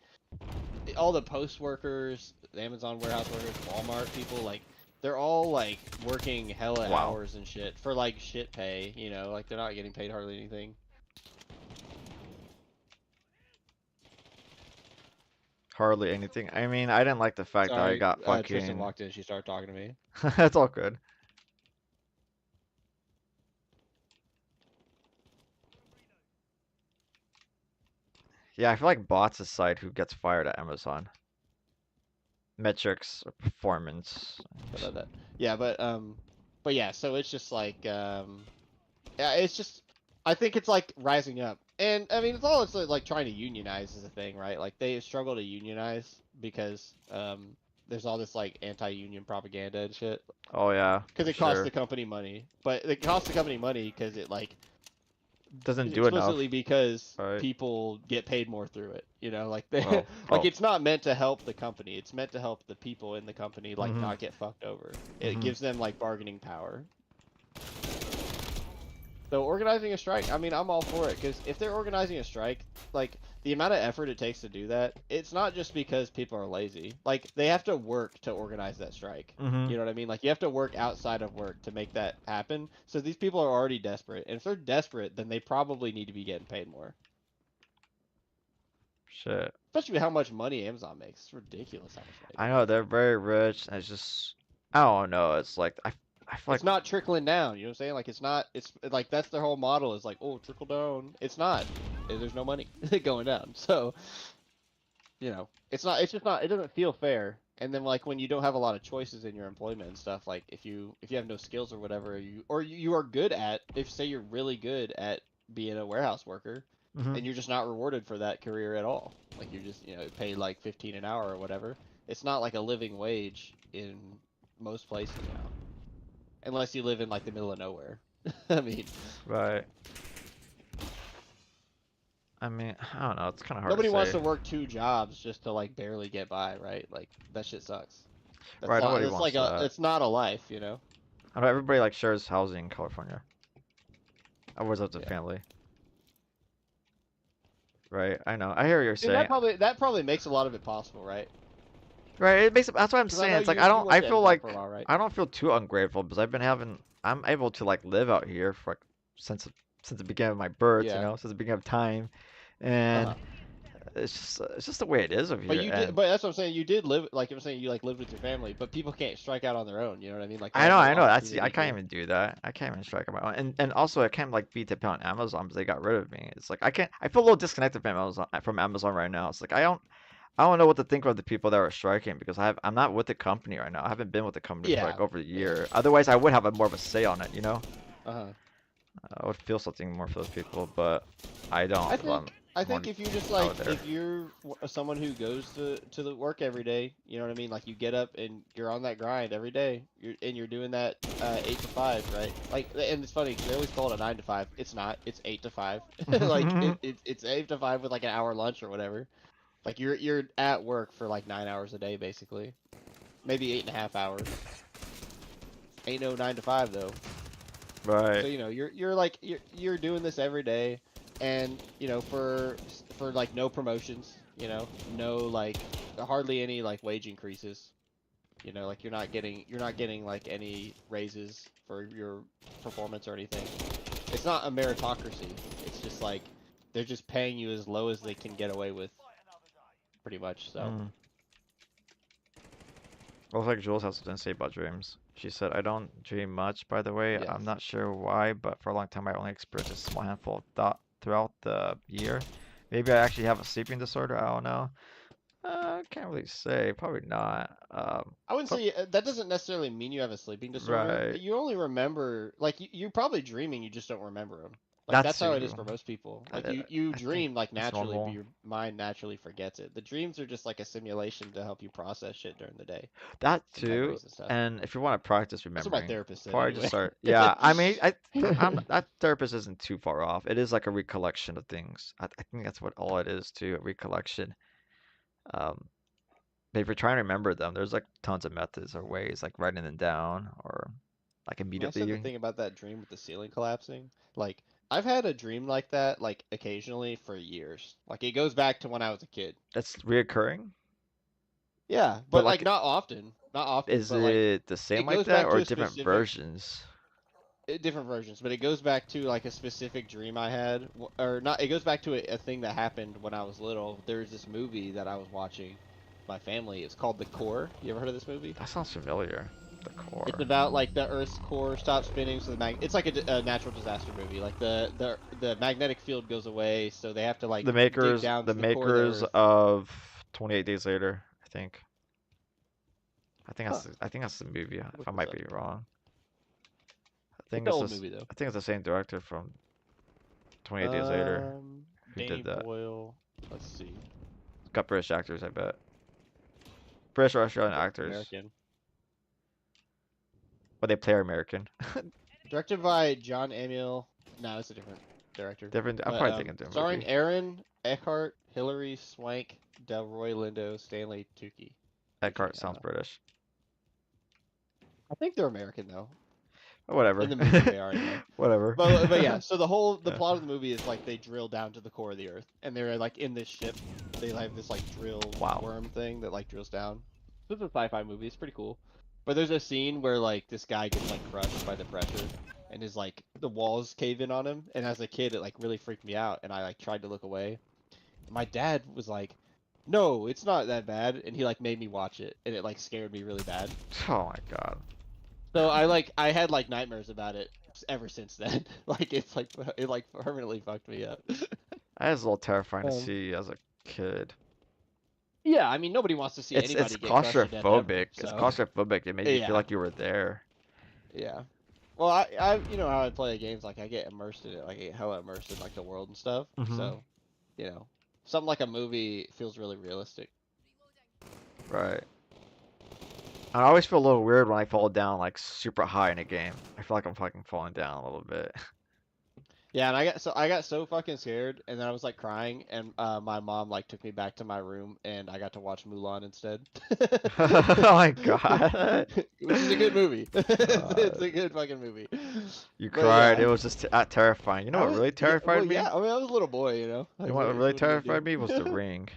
all the post workers, the Amazon warehouse workers, Walmart people, like they're all like working hella Wow. hours and shit for like shit pay, you know, like they're not getting paid hardly anything. Hardly anything. I mean, I didn't like the fact that I Sorry, got Tristan fucking. walked in, she started talking to me. That's all good. Yeah, I feel like bots aside who gets fired at Amazon. metrics or performance. About that. Yeah, but yeah. So it's just like yeah, it's just I think it's like rising up, and I mean it's all it's like trying to unionize is a thing, right? Like they struggle to unionize because there's all this like anti-union propaganda and shit Oh yeah, because for it costs sure. the company money, but it costs the company money because it like Doesn't do explicitly enough, because right? people get paid more through it. You know, like they Well, like oh. it's not meant to help the company. It's meant to help the people in the company like Mhm. not get fucked over. It Mhm. gives them like bargaining power. So organizing a strike, I mean, I'm all for it because if they're organizing a strike, like the amount of effort it takes to do that, it's not just because people are lazy. Like they have to work to organize that strike. Mhm. You know what I mean? Like you have to work outside of work to make that happen. So these people are already desperate, and if they're desperate, then they probably need to be getting paid more. Shit. Especially with how much money Amazon makes. It's ridiculous how much money I they know make. they're very rich, and it's just I don't know. It's like I feel like It's not trickling down. You know what I'm saying? Like it's not. It's like that's their whole model. Is like, oh, trickle down. It's not. There's no money going down. So you know, it's not. It's just not. It doesn't feel fair. And then like when you don't have a lot of choices in your employment and stuff, like if you have no skills or whatever, you are good at. If say you're really good at being a warehouse worker, mhm. and you're just not rewarded for that career at all. Like you're just paid like 15 an hour or whatever. It's not like a living wage in most places now. Unless you live in like the middle of nowhere. I mean, Right. I mean, I don't know. It's kind of hard to nobody wants say. to work two jobs just to like barely get by, right? Like that shit sucks. That's Right. not. Nobody It's wants like a. that. It's not a life, you know. I know everybody like shares housing in California. I was up to Yeah. family. Right. I know. I hear what you're And saying. that probably makes a lot of it possible, right? Right. It makes that's what I'm Because I saying. know It's like you I worked at feel Amazon for a like while, right? I don't feel too ungrateful because I'm able to like live out here for like since since the beginning of my birth, Yeah. since the beginning of time, Uh and huh. it's just the way it is over But here. you did. And But that's what I'm saying. You did live. Like I'm saying, you like lived with your family. But people can't strike out on their own. You know what I mean? Like they have no I know. That's I opportunity can't to. even do that. I can't even strike on my own. And also I can't like be dependent on Amazon because they got rid of me. It's like I can't. I feel a little disconnected from Amazon right now. It's like I don't know what to think of the people that are striking because I'm not with the company right now. I haven't been with the company for Yeah. like over a Yeah. year. Otherwise, I would have a more of a say on it. Uh huh. I would feel something more for those people, but I don't. I 'Cause I'm think I more think if you just out like there. if you're someone who goes to the work every day, you know what I mean? Like you get up and you're on that grind every day. You're doing that 8 to 5, right? Like and it's funny 'cause they always call it a 9 to 5. It's not. It's 8 to 5. Like it's 8 to 5 with like an hour lunch or whatever. Like you're at work for like 9 hours a day basically. Maybe 8.5 hours. Ain't no 9 to 5 though. So Right. you're like you're doing this every day, and for like no promotions, no like hardly any like wage increases. Like you're not getting like any raises for your performance or anything. It's not a meritocracy. It's just like they're just paying you as low as they can get away with, pretty much. So Mm. Looks like Jules has something to say about dreams. She said, I don't dream much, by the way. yes. I'm not sure why, but for a long time I only experienced a small handful of thought throughout the year. Maybe I actually have a sleeping disorder. I don't know. Can't really say. Probably not. I wouldn't But, say that doesn't necessarily mean you have a sleeping disorder. right. You only remember like you're probably dreaming, you just don't remember them. Like That's that's how it is true. for most people. I, Like I you I think dream like that's naturally, but normal. your mind naturally forgets it. The dreams are just like a simulation to help you process shit during the day, That and too. memories and stuff. And if you want to practice That's what my remembering, therapist said probably just anyway. start. Yeah, I mean, that therapist isn't too far off. It is like a recollection of things. I think that's what all it is too, a recollection. Um, but if you're trying to remember them, there's like tons of methods or ways, like writing them down or like When I said the immediately. thing about that dream with the ceiling collapsing, like I've had a dream like that like occasionally for years. Like it goes back to when I was a kid. That's reoccurring. Yeah, But but like like, not often, not often, is but like it the it same like goes that back or to a different specific versions? different versions, but it goes back to like a specific dream I had, or not. It goes back to a thing that happened when I was little. There's this movie that I was watching, with my family. It's called The Core. You ever heard of this movie? That sounds familiar. The It's core. about like the Earth's core stops spinning, so it's like a natural disaster movie. Like the magnetic field goes away, so they have to like dig down The to the core of the makers Earth. of 28 Days Later, I think. Huh. I think that's the movie. If Look I this might up. be wrong. I It's think an it's old this. movie though. I think it's the same director from 28 Days Later who Danny did that. Boyle. Let's see. Got British actors, I bet. British or Australian actors, American. but they play American. Directed by John Amiel. No, it's a different director. Different. I'm But probably thinking of a starring movie. Aaron Eckhart, Hilary Swank, Delroy Lindo, Stanley Tucci. Eckhart sounds British. I think they're American though. But whatever. In the movie they are anyway. Whatever. But yeah, so the Yeah. plot of the movie is like they drill down to the core of the earth, and they're like in this ship. They have this like drill Wow. worm thing that like drills down. This is a sci-fi movie. It's pretty cool. But there's a scene where like this guy gets like crushed by the pressure, and is like the walls cave in on him. And as a kid, it like really freaked me out, and I like tried to look away. My dad was like, "No, it's not that bad," and he like made me watch it, and it like scared me really bad. Oh my god. So I had like nightmares about it ever since then. Like it like permanently fucked me up. That is a little terrifying to Um, see as a kid. Yeah, I mean nobody wants to see It's anybody get crushed to death ever, claustrophobic. It's so claustrophobic. It made you yeah, feel like you were there. yeah. Well, I you know how I play games, like I get immersed in it, like I get hella immersed in like the world and stuff. Mhm. So, you know, something like a movie feels really realistic. Right. I always feel a little weird when I fall down like super high in a game. I feel like I'm fucking falling down a little bit. Yeah, and I got so fucking scared, and then I was like crying, and my mom like took me back to my room, and I got to watch Mulan instead. Oh my god. Which is a good movie. It's Uh, a good fucking movie. You But cried. It yeah, was just terrifying. You know I what was really yeah, well terrified me? yeah. I mean, I was a little boy, you know. You know Like what really what are you terrified gonna me was The do? Ring.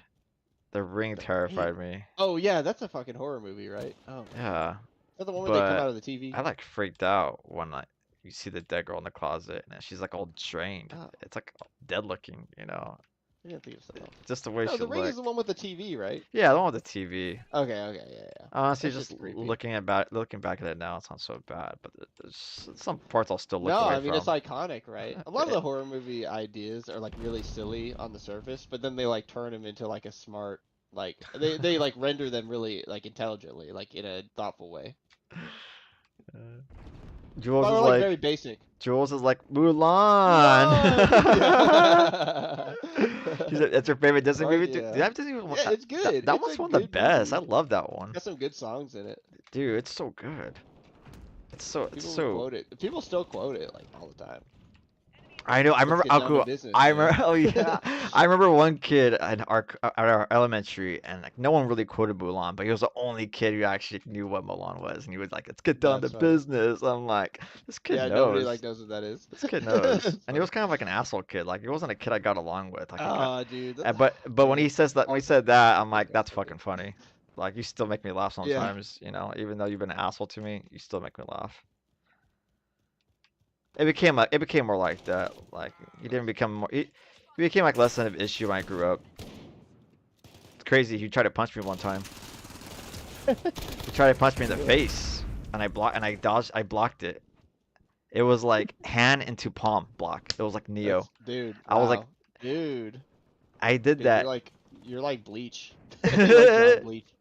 The Ring The Ring. terrified me. Oh yeah, that's a fucking horror movie, right? Oh my god. Yeah, Is that the one where they come but out of the TV? I like freaked out when like you see the dead girl in the closet and she's like all drained. Oh, It's like dead looking, you know. I didn't think of something else. Just the way No, she the Ring is the looked. one with the TV, right? Yeah, the one with the TV. Okay, okay, yeah, yeah. Honestly, That shit's just creepy. looking back at it now, it's not so bad. But there's some parts I'll still look No, away I mean it's from. iconic, right? A lot of the horror movie ideas are like really silly on the surface, but then they like turn them into like a smart, like they like render them really like intelligently, like in a thoughtful way. Uh, Jules But is they're like like very basic. Mulan. Mulan! She's like, that's her favorite Disney Fuck movie. Dude, yeah. that Disney movie, Yeah, it's good. that It's one's a one of the good best. I movie. love that one. Got some good songs in it. Dude, it's so good. It's People so. quote it. People still quote it like all the time. I know. I Let's remember get down to Aku. business, I you know? remember. Oh yeah. I remember one kid at our elementary, and like no one really quoted Mulan, but he was the only kid who actually knew what Mulan was, and he was like, "Let's get down to That's funny. business." I'm like, this kid Yeah, nobody like knows. knows what that is. This kid knows, It's and he funny. was kind of like an asshole kid. Like he wasn't a kid I got along with. Like I kind. Ah, dude. But when he says that, when he said that, I'm like, that's Okay. fucking funny. Like you still make me laugh Yeah. sometimes, you know, even though you've been an asshole to me, you still make me laugh. It became more like that. Like he didn't become more. He became like less of an issue when I grew up. It's crazy. He tried to punch me one time. He tried to punch me in the face, and I dodged. I blocked it. It was like hand into palm block. It was like Neo. Dude. I was like, Wow. Dude. I did Dude, that. you're like Bleach. You're like John Bleach.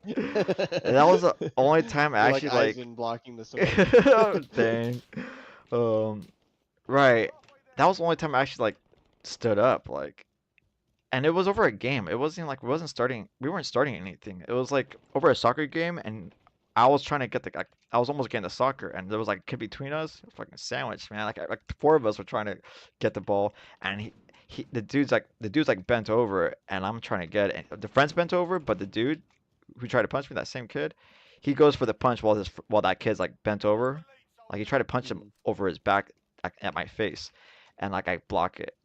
And that was the only time I You're actually like like. Aizen blocking the sword. Dang. Right. That was the only time I actually like stood up, like, and it was over a game. It wasn't like we weren't starting anything. It was like over a soccer game, and I was trying to get like, I was almost getting the soccer, and there was like a kid between us, fucking sandwich, man. Like four of us were trying to get the ball, and the dude's like bent over, and I'm trying to get it. And the friend's bent over, but the dude who tried to punch me, that same kid, he goes for the punch while that kid's like bent over, like he tried to punch him over his back, like, at my face, and like I block it.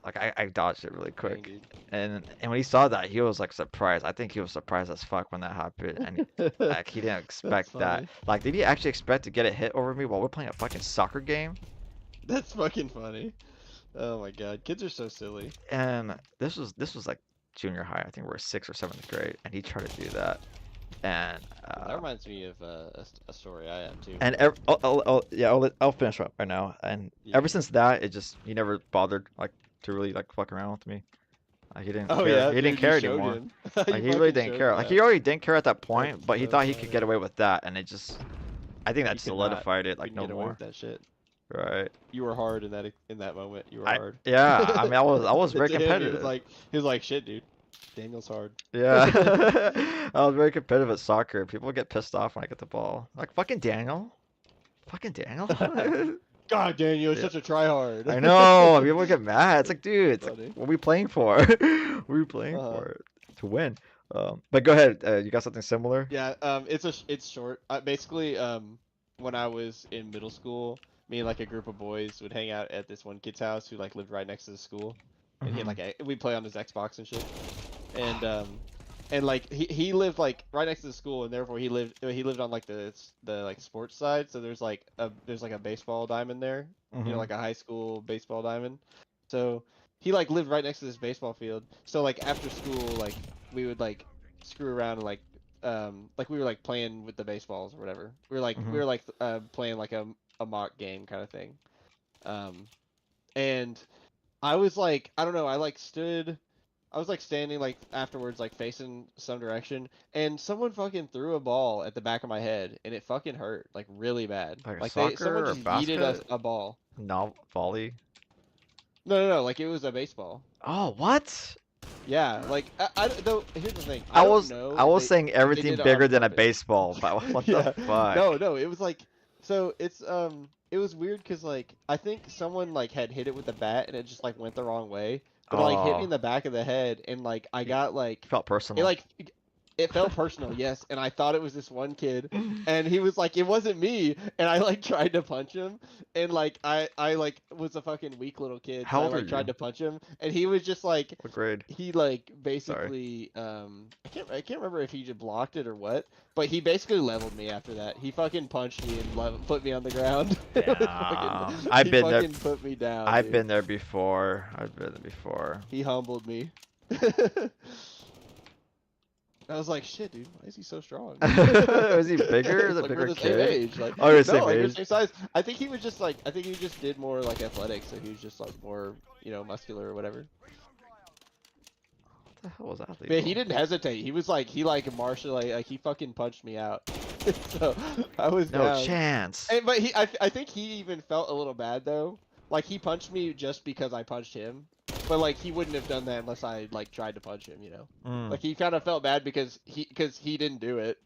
Like I dodged it really Dang, quick, dude. and when he saw that, he was like surprised. I think he was surprised as fuck when that happened, and like he didn't That's expect that. funny. Like, did he actually expect to get a hit over me while we're playing a fucking soccer game? That's fucking funny. Oh my god, kids are so silly. And this was like junior high. I think we were 6th or 7th grade, and he tried to do that, and That reminds me of a story I have too. and I'll finish up right now. And Yeah. ever since that, he never bothered like to really like fuck around with me. Like he didn't Oh care. yeah, He didn't dude, you care showed anymore. him. Like You he really fucking didn't showed care. him Like that. he already didn't care at that That's point, but he so thought he could get funny. away with that, and it just, I think that You could not. solidified it You like couldn't no get away more. with that shit. Right. You were hard in that moment. You were hard. Yeah. I mean, I was But very to him, competitive. he was like, shit, dude. Daniel's hard. Yeah. I was very competitive at soccer. People get pissed off when I get the ball. Like fucking Daniel. Fucking Daniel. God, Daniel, you're Yeah. such a tryhard. I know. People get mad. It's like, dude, it's like, Funny. what are we playing for? What are we playing Uh-huh. for? To win. But go ahead. You got something similar? Yeah, it's short. Basically, when I was in middle school, me and like a group of boys would hang out at this one kid's house who like lived right next to the school, and he had Mhm. like we play on his Xbox and shit, and like he lived like right next to the school, and therefore he lived on like the like sports side, so there's like a baseball diamond there, Mhm. like a high school baseball diamond, so he like lived right next to this baseball field, so like after school like we would like screw around and like we were like playing with the baseballs or whatever. We Mhm. were like playing like a mock game kind of thing. And I was like I don't know, I was like standing like afterwards like facing some direction and someone fucking threw a ball at the back of my head and it fucking hurt like really bad. Like a Like someone soccer or just yeeted basket? a ball. No, volley. No, like it was a baseball. Oh, what? Yeah, like though here's the thing. I I don't was know I was saying if they everything did it on bigger than a purpose. baseball, but what the Yeah. fuck? No, it was like so it was weird because like I think someone like had hit it with a bat and it just like went the wrong way, but it like hit me Oh, in the back of the head and like I it got like felt it personal. like it felt personal, yes, and I thought it was this one kid and he was like it wasn't me and I like tried to punch him and like I like was a fucking weak little kid so How I old are like tried you? to punch him and he was just like What grade? he like Sorry. basically I can't remember if he just blocked it or what, but he basically leveled me after that. He fucking punched me and put me on the ground. It was Damn. he fucking put me down, I've dude. been there before. I've been there before. He humbled me. I was like, shit, dude, why is he so strong? Was he bigger? Is It's a like we're bigger the same kid? age. Like, Oh, you're the no, same like we're the age? same size. I think he was just like, I think he just did more like athletics, so he was just like more, muscular or whatever. What the hell was that But yeah, he lethal? didn't hesitate. He was like, he like martial, like he fucking punched me out. So I was No down. chance. But I think he even felt a little bad though. Like he punched me just because I punched him. But like he wouldn't have done that unless I like tried to punch him, Mm. Like he kind of felt bad because he didn't do it,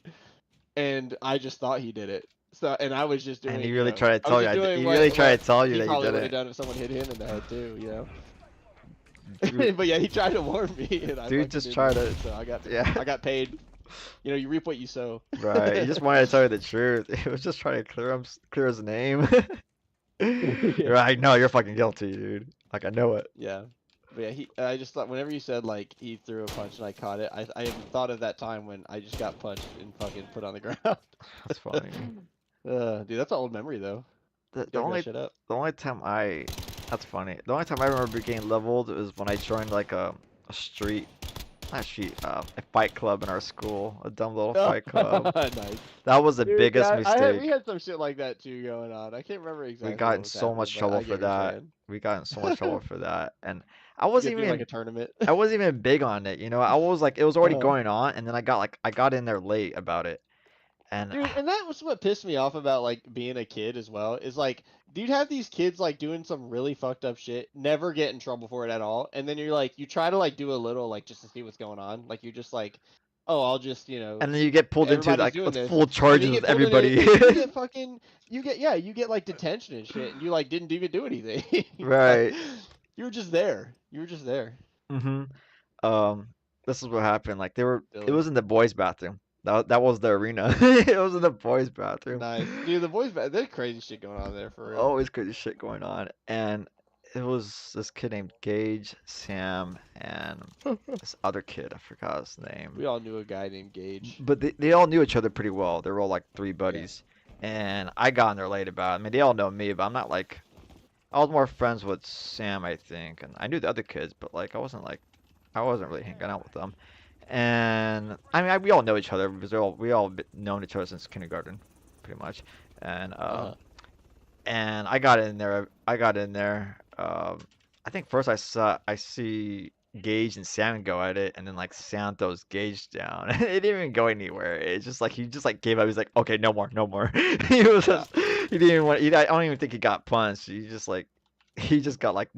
and I just thought he did it. So and I was just And doing, he really tried to I was tell you. just doing He really tried what to tell you he that you probably did would have it. done if someone hit him in the head too. Dude, But yeah, he tried to warn me, and I dude fucking just didn't tried do to. it, so Yeah. I got paid. You reap what you sow. Right. He just wanted to tell you the truth. He was just trying to clear his name. You're Yeah. like, no, you're fucking guilty, dude. Like I know it. Yeah. But yeah, I just thought whenever you said like he threw a punch and I caught it, I thought of that time when I just got punched and fucking put on the ground. That's funny. Dude, that's an old memory though. The, the Dug that only shit up. the only time I that's funny. The only time I remember getting leveled was when I joined like a street not street a fight club in our school, a dumb little Oh, fight club. nice. That was the Dude, biggest yeah, we mistake. had some shit like that too going on. I can't remember We exactly got what in was so happening, much but trouble I for get what you're that. saying. We got in so much trouble for that, and I You wasn't could do like even a tournament. I wasn't even big on it. I was like it was already Uh, going on, and then I got in there late about it, and Dude, and that was what pissed me off about like being a kid as well. Is like, dude, have these kids like doing some really fucked up shit, never get in trouble for it at all, and then you're like, you try to like do a little like just to see what's going on. Like you're just like, oh, I'll just and then you get pulled into everybody's like doing with this, full and you charges get with pulled in it, everybody. and you get fucking, you get like detention and shit, and you like didn't even do anything. Like Right. you were just there. You were just there. Mhm. Um, this is what happened. Like it Silly. was in the boys' bathroom. That was the arena. It was in the boys' bathroom. Nice, dude. The boys, there's crazy shit going on there for real. Always crazy shit going on. And it was this kid named Gage, Sam, and this other kid. I forgot his name. We all knew a guy named Gage. But they all knew each other pretty well. They were all like three Yeah. buddies. And I got in there late about it. I mean, they all know me, but I'm not like I was more friends with Sam, I think, and I knew the other kids, but like I wasn't really hanging out with them. And I mean, we all know each other because we all known each other since kindergarten, pretty much. And Uh-huh. and I got in there. I got in there. I think first I see Gage and Sam go at it, and then like Sam throws Gage down. It didn't even go anywhere. It's just like he just like gave up. He's like, okay, no more, no more. He was Yeah. just, he didn't even want. I don't even think he got punched. He just like, he just got like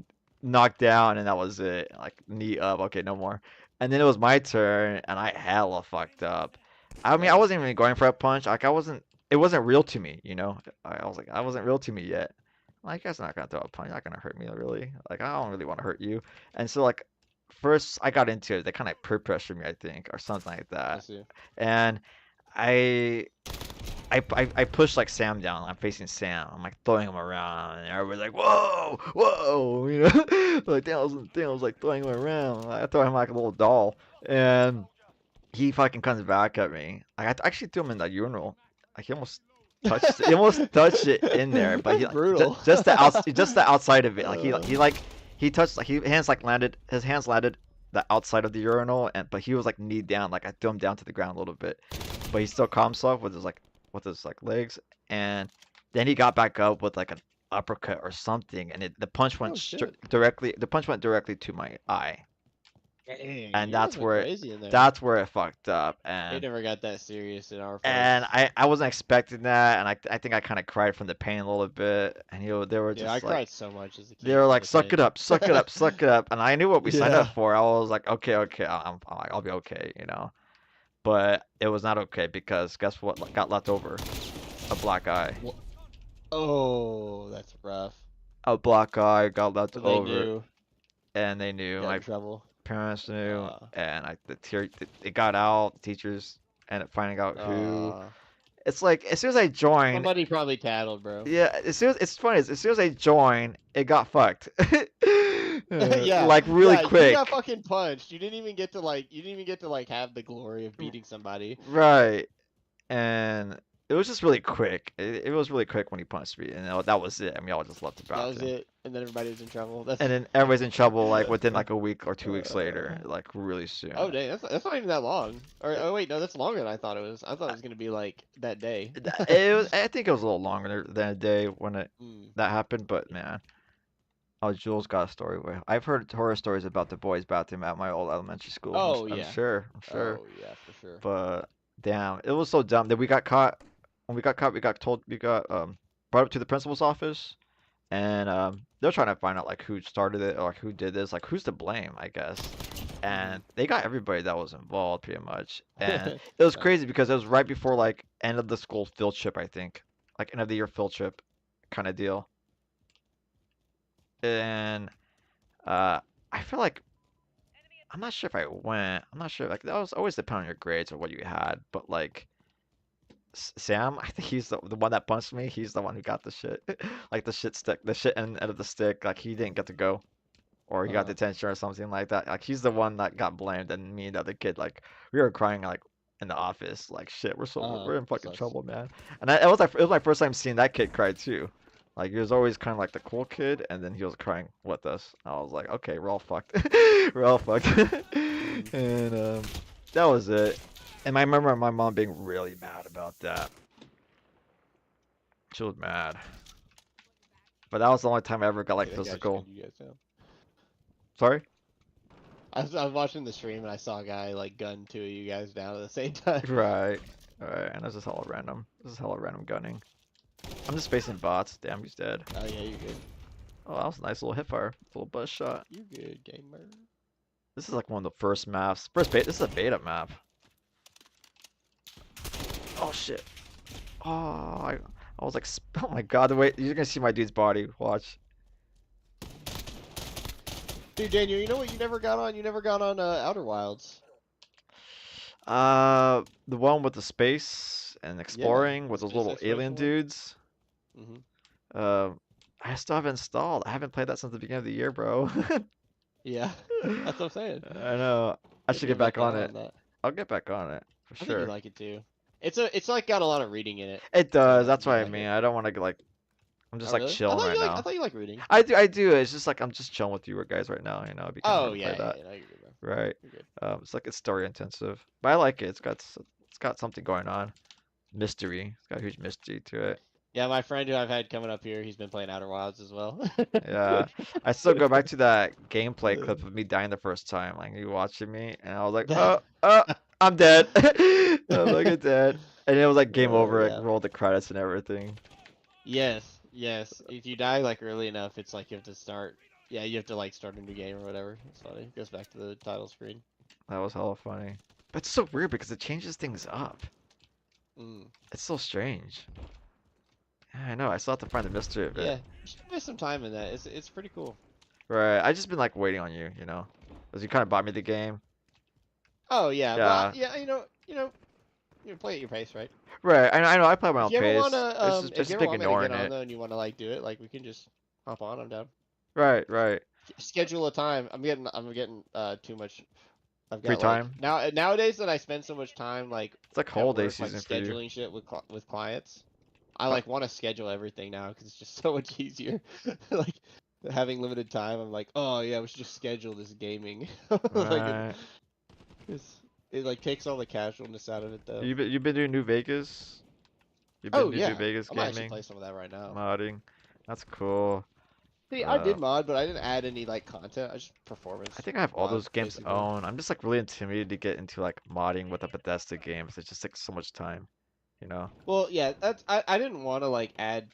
knocked down, and that was it. Like knee up. Okay, no more. And then it was my turn, and I hella fucked up. I mean, I Nice. wasn't even going for a punch. Like I wasn't. It wasn't real to me, you know. I was like, I wasn't real to me yet. Like, that's not gonna throw a punch. Not gonna hurt me, really. Like, I don't really want to hurt you. And so, like, first I got into it, they kind of like peer pressured me, I think, or something like I that. see. And I I pushed like Sam down. I'm facing Sam. I'm like throwing him around, and everybody's like, "Whoa, whoa!" You know, like Daniel's like throwing him around. I throw him like a little doll, and he fucking comes back at me. I actually threw him in the urinal. Like he almost touched it in there, but That's he brutal. just the outside of it. Like Uh, he touched like his hands landed the outside of the urinal, and but he was like knee down. Like I threw him down to the ground a little bit, but he still caught himself with his like legs, and then he got back up with like an uppercut or something, and the punch oh went shit. directly to my eye, Dang, and you guys went crazy in there. that's where it fucked up, It never got that serious in our and fights. I wasn't expecting that, and I think I kind of cried from the pain a little bit, and they were Yeah, I just like cried so much as a they kid were from like, the suck it pain. up, suck it up, suck it up, and I knew what we signed up Yeah. for. I was like, okay, okay, I'll be okay, you know. But it was not okay because guess what got left over? A black eye. Wha- Oh, that's rough. A black eye got left So they over, knew and they you knew. got in My trouble. parents knew, Uh, and it got out. Teachers ended up finding out who. uh, It's like as soon as I joined, somebody probably tattled, bro. yeah, it's funny. As soon as I joined, it got fucked. Yeah, Like really yeah, you got quick. fucking punched. You didn't even get to like have the glory of beating somebody. Right. And it was just really quick. It was really quick when he punched me, and that was it. I mean, I just left the That was bathroom. it, and then everybody was in trouble. That's And then everybody's in trouble like within uh, like a week or 2 weeks later, like really oh soon. dang, that's not even that long. Or oh wait, no, that's longer than I thought it was. I thought it was gonna be like that day. I think it was a little longer than a day when Mm. that happened, but man, oh, Jules got a story. I've heard horror stories about the boys' bathroom at my old elementary school. Oh I'm yeah. sure, I'm sure. Oh yeah, for sure. But damn, it was so dumb that we got caught. When we got caught, we got brought up to the principal's office, and they're trying to find out like who started it or like who did this, like who's to blame, I guess. Hmm. And they got everybody that was involved pretty much. And it was Nice. crazy because it was right before like end of the school field trip, I think, like end of the year field trip kind of deal. And uh, I feel like I'm not sure if I went. I'm not sure. Like that was always depend on your grades or what you had, but like. Sam, I think he's the one that punched me. He's the one who got the shit, like the shit stick, the shit end of the stick. Like he didn't get to go, or he got Uh, detention or something like that. Like he's the one that got blamed, and me and the other kid, like we were crying like in the office, like shit, we're in fucking sucks. trouble, man. And it was my first time seeing that kid cry too. Like he was always kind of like the cool kid, and then he was crying with us. I was like, okay, we're all fucked, we're all fucked, Hmm. and that was it. And I remember my mom being really mad about that. She was mad. But that was the only time I ever got like Yeah, that guy just physical. gunned you guys down. Sorry? I was watching the stream and I saw a guy like gun two of you guys down at the same time. Right. Alright, and this is hella random. This is hella random gunning. I'm just facing bots. Damn, he's dead. Oh yeah, you're good. Oh, that was a nice little hipfire. Little buzz shot. You good, gamer. This is like one of the first maps. First beta. This is a beta map. Oh shit. Oh, I was like, oh my god, the way you're gonna see my dude's body. Watch. Dude, Daniel, you know what you never got on? You never got on Outer Wilds. The one with the space and Yeah, exploring the with those space little alien exploration one. dudes. Hmm. I still haven't installed. I haven't played that since the beginning of the year, bro. Yeah, that's what I'm saying. I know. I Maybe should you'll get back get on on it. that. I'll get back on it for I think you sure. like it too. It's like got a lot of reading in it, It does. so I think That's what you'd I like mean. it. I don't want to like. I'm just Oh like really? chilling right I now. thought you like reading. I do. It's just like I'm just chilling with you guys right now. You know, it'd be kind of hard Oh to yeah, play yeah, that. yeah. No, you're good, bro. Right. You're good. It's like it's story intensive, but I like it. It's got something going on. Mystery. It's got a huge mystery to it. Yeah, my friend who I've had coming up here, he's been playing Outer Wilds as well. Yeah, I still go back to that gameplay clip of me dying the first time, like you watching me, and I was like, I'm dead. I'm like, I'm dead. And it was like game over, like Yeah. roll the credits and everything. Yes, yes. If you die like early enough, it's like you have to start. Yeah, you have to like start a new game or whatever. It's funny. It goes back to the title screen. That was hella funny. But it's so weird because it changes things up. Mm. It's so strange. Yeah, I know. I still have to find the mystery of it. Yeah, you should invest some time in that. It's pretty cool. Right. I just been like waiting on you, you know, because you kind of bought me the game. Oh yeah, well Yeah. yeah, you play at your pace, right? Right. I know. I play at my If own you ever pace. wanna It's if you just ever been want me to ignoring get on it. though and you wanna like do it, like we can just hop on. I'm down. Right. Right. Schedule a time. I'm getting too much. I've Free got like time. nowadays that I spend so much time like It's like at holiday work like season for you. scheduling shit with clients. I Uh, like want to schedule everything now because it's just so much easier. Like having limited time, I'm like, oh yeah, we should just schedule this gaming. Like Right. it like takes all the casualness out of it though. You been doing New Vegas? You've been Oh doing New yeah, Vegas I might actually gaming, play some of that right now. modding. That's cool. See, I Uh, did mod, but I didn't add any like content. I just I performance think I have all mod those games basically. owned. I'm just like really intimidated to get into like modding with the Bethesda games. It just takes so much time, you know? Well, yeah, I didn't want to like add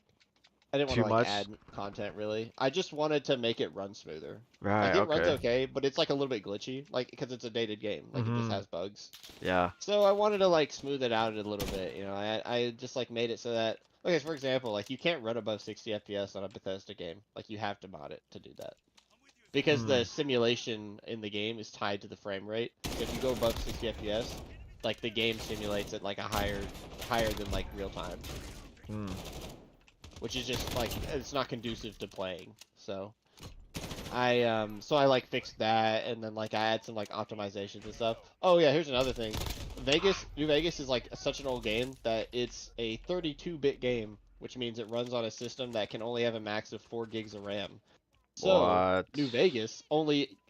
I didn't want to Too like much? add content really. I just wanted to make it run smoother. Right, Like it runs okay. okay, but it's like a little bit glitchy, like because it's a dated game. Like it just Mm-hmm. has bugs. Yeah. So I wanted to like smooth it out a little bit. You know, I just like made it so that okay, for example, like you can't run above 60 FPS on a Bethesda game. Like you have to mod it to do that because Hmm. the simulation in the game is tied to the frame rate. So if you go above 60 FPS, like the game simulates at like a higher than like real time, Hmm. which is just like it's not conducive to playing. So I like fixed that and then like I add some like optimizations and stuff. Oh yeah, here's another thing. New Vegas is like such an old game that it's a 32-bit game, which means it runs on a system that can only have a max of 4 gigs of RAM. So What? New Vegas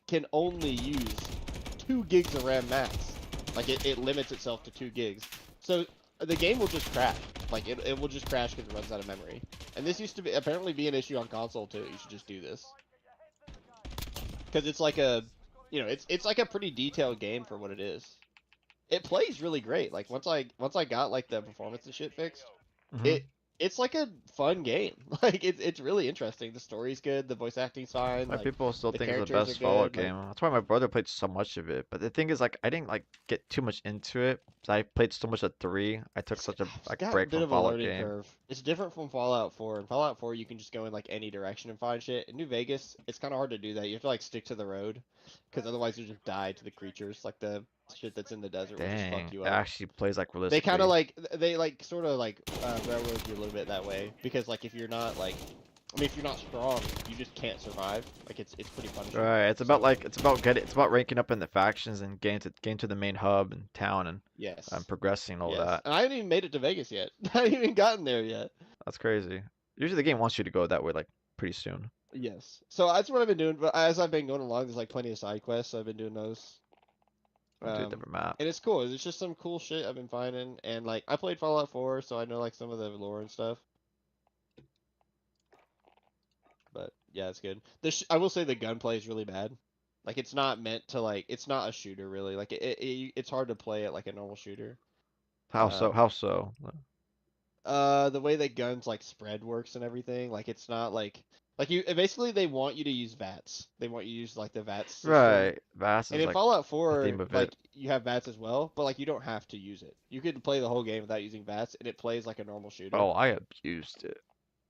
can only use 2 gigs of RAM max. Like it limits itself to 2 gigs. So the game will just crash. Like it will just crash because it runs out of memory. And this used to be apparently be an issue on console too. You should just do this because it's like a, it's like a pretty detailed game for what it is. It plays really great. Like once I got like the performance and shit fixed, Mm-hmm. it's like a fun game. Like it's really interesting. The story's good. The voice acting's fine. Why Like people still the think it's the characters are best Fallout good. Like game. That's why my brother played so much of it. But the thing is, like, I didn't like get too much into it. So I played so much at 3. I took such a it's like got a break bit from of a Fallout learning game. curve. It's different from Fallout 4. In Fallout 4, you can just go in like any direction and find shit. In New Vegas, it's kind of hard to do that. You have to like stick to the road, because otherwise you just die to the creatures. Like the shit that's in the desert will just fuck Dang, you it up. actually plays like They kind of realistically. like they like sort of like railroad you a little bit that way, because like if you're not like, I mean, if you're not strong, you just can't survive. Like it's pretty punishing. Right, it's about So like it's about ranking up in the factions and getting to the main hub and town and yes, progressing and all yes, that. and I haven't even made it to Vegas yet. I haven't even gotten there yet. That's crazy. Usually the game wants you to go that way like pretty soon. Yes, so that's what I've been doing. But as I've been going along, there's like plenty of side quests. So I've been doing those. I'll do a different map. And it's cool. It's just some cool shit I've been finding, and like I played Fallout 4, so I know like some of the lore and stuff. But yeah, it's good. I will say the gunplay is really bad. Like it's not meant to like it's not a shooter really. Like it's hard to play it like a normal shooter. How so? Um, How so? the way that guns like spread works and everything, like it's not like you basically they want you to use VATS. They want you to use like the VATS system. Right, Bass And is in like Fallout the 4, theme of it. like you have VATS as well, but like you don't have to use it. You could play the whole game without using VATS, and it plays like a normal shooter. Oh, I abused it.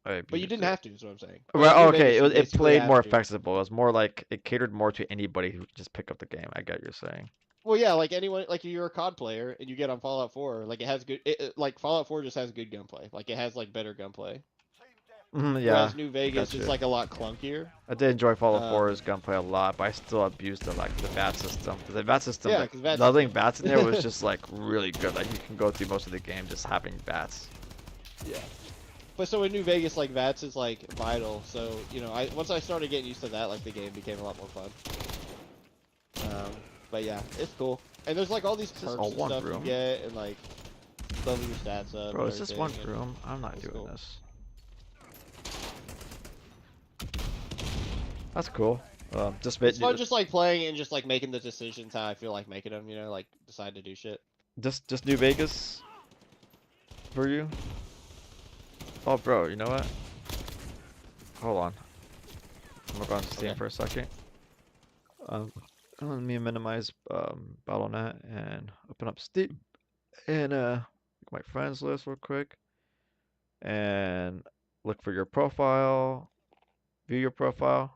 I But you abused didn't it. have to, is what I'm saying. But in Well, New okay, Vegas, you it basically played have more to. accessible. It was more like it catered more to anybody who just pick up the game. I get what you're saying. Well, yeah, like anyone, like if you're a COD player and you get on Fallout 4, like it has good, like Fallout 4 just has good gunplay. Like it has like better gunplay. Yeah, Whereas New I Vegas got is you. like a lot clunkier. I did enjoy Fallout Um, 4's gunplay a lot, but I still abused the bat system. 'Cause the bat system, yeah, like because VATS is leveling good. bats in there was just like really good. Like you can go through most of the game just having bats. Yeah. But so in New Vegas, like VATS is like vital. So once I started getting used to that, like the game became a lot more fun. But yeah, it's cool. And there's like all these Is this perks all and one stuff you room? get, and like level your stats up. Bro, And is this one everything, and room? I'm not it's doing cool. this. That's cool. It's fun just like playing and just like making the decisions how I feel like making them. You know, like decide to do shit. just New Vegas for you. Oh, bro, you know what? Hold on. I'm gonna go on Steam Okay. for a second. Um, let me minimize BattleNet and open up Steam and my friends list real quick and look for your profile, view your profile.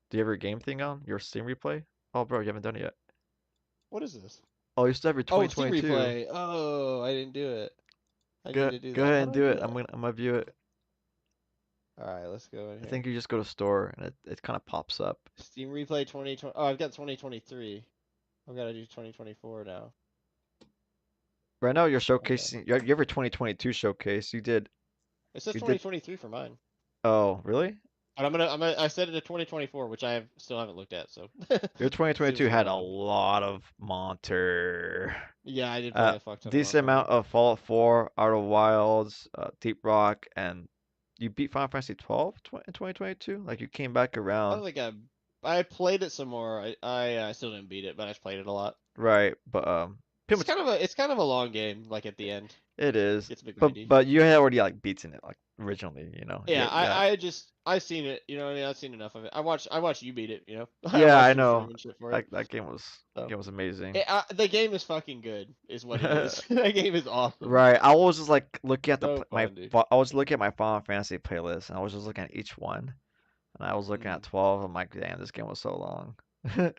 Do you have your game thing on? Your Steam replay? Oh, bro, you haven't done it yet. What is this? Oh, you still have your Oh, Steam 2022. replay. Oh, I didn't do it. I need Go to do go that. ahead How and do I do do it. that? I'm gonna view it. All right, let's go in I here. think you just go to store and it kind of pops up. Steam replay 2020. Oh, I've got 2023. I've got to do 2024 now. Right now you're Okay. showcasing you have your 2022 showcase. It says You did 2023 for mine. Oh, really? But I set it to 2024, which still haven't looked at. So Your see 2022 what's going had a on. lot of monitor. Yeah, I did play a fuck ton of Decent Monster. amount of Fallout 4, Outer Wilds, Deep Rock, and you beat Final Fantasy 12 in 2022? Like you came back I around, don't think I played it some more. I still didn't beat it, but I just played it a lot. right? But pretty much It's kind of a long game. Like at the end, it is. gets a bit But grindy. but you had already like beaten it like originally, you know. Yeah, Yeah, yeah. I seen it. You know what I mean? I've seen enough of it. I watched you beat it. You know, I Yeah, watched I you stream know. and shit for it. That So game was amazing. the game is fucking good, is what it is. That game is awesome. Right. I was just like looking at So fun, dude. I was looking at my Final Fantasy playlist and I was just looking at each one. And I was looking Mm. at 12. I'm like, damn, this game was so long. It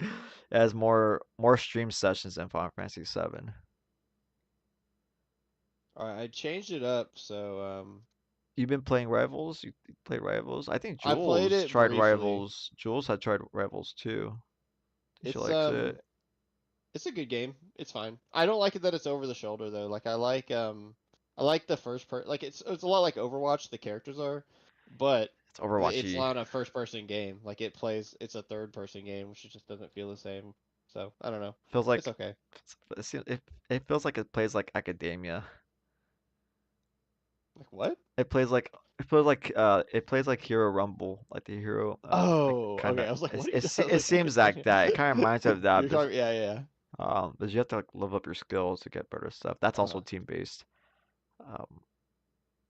has more stream sessions than Final Fantasy 7. All right, I changed it up. So You've been playing Rivals? You played Rivals? I think I played Jules it tried briefly. Rivals. Jules had tried Rivals too. She It's likes it. it's a good game. It's fine. I don't like it that it's over the shoulder though. Like I like the first part. Like it's a lot like Overwatch. The characters are, but It's it's Overwatchy. not a first person game. Like it's a third person game, which just doesn't feel the same. So I don't know. Feels It's like okay. it feels like it plays like Academia. Like what? It plays like Hero Rumble, like the Hero like Oh, kind okay. of I was like, what? I was it like, seems like that. It kind of reminds me of that, you're talking. Yeah, yeah. but you have to like level up your skills to get better stuff. That's also Uh, team based. Um,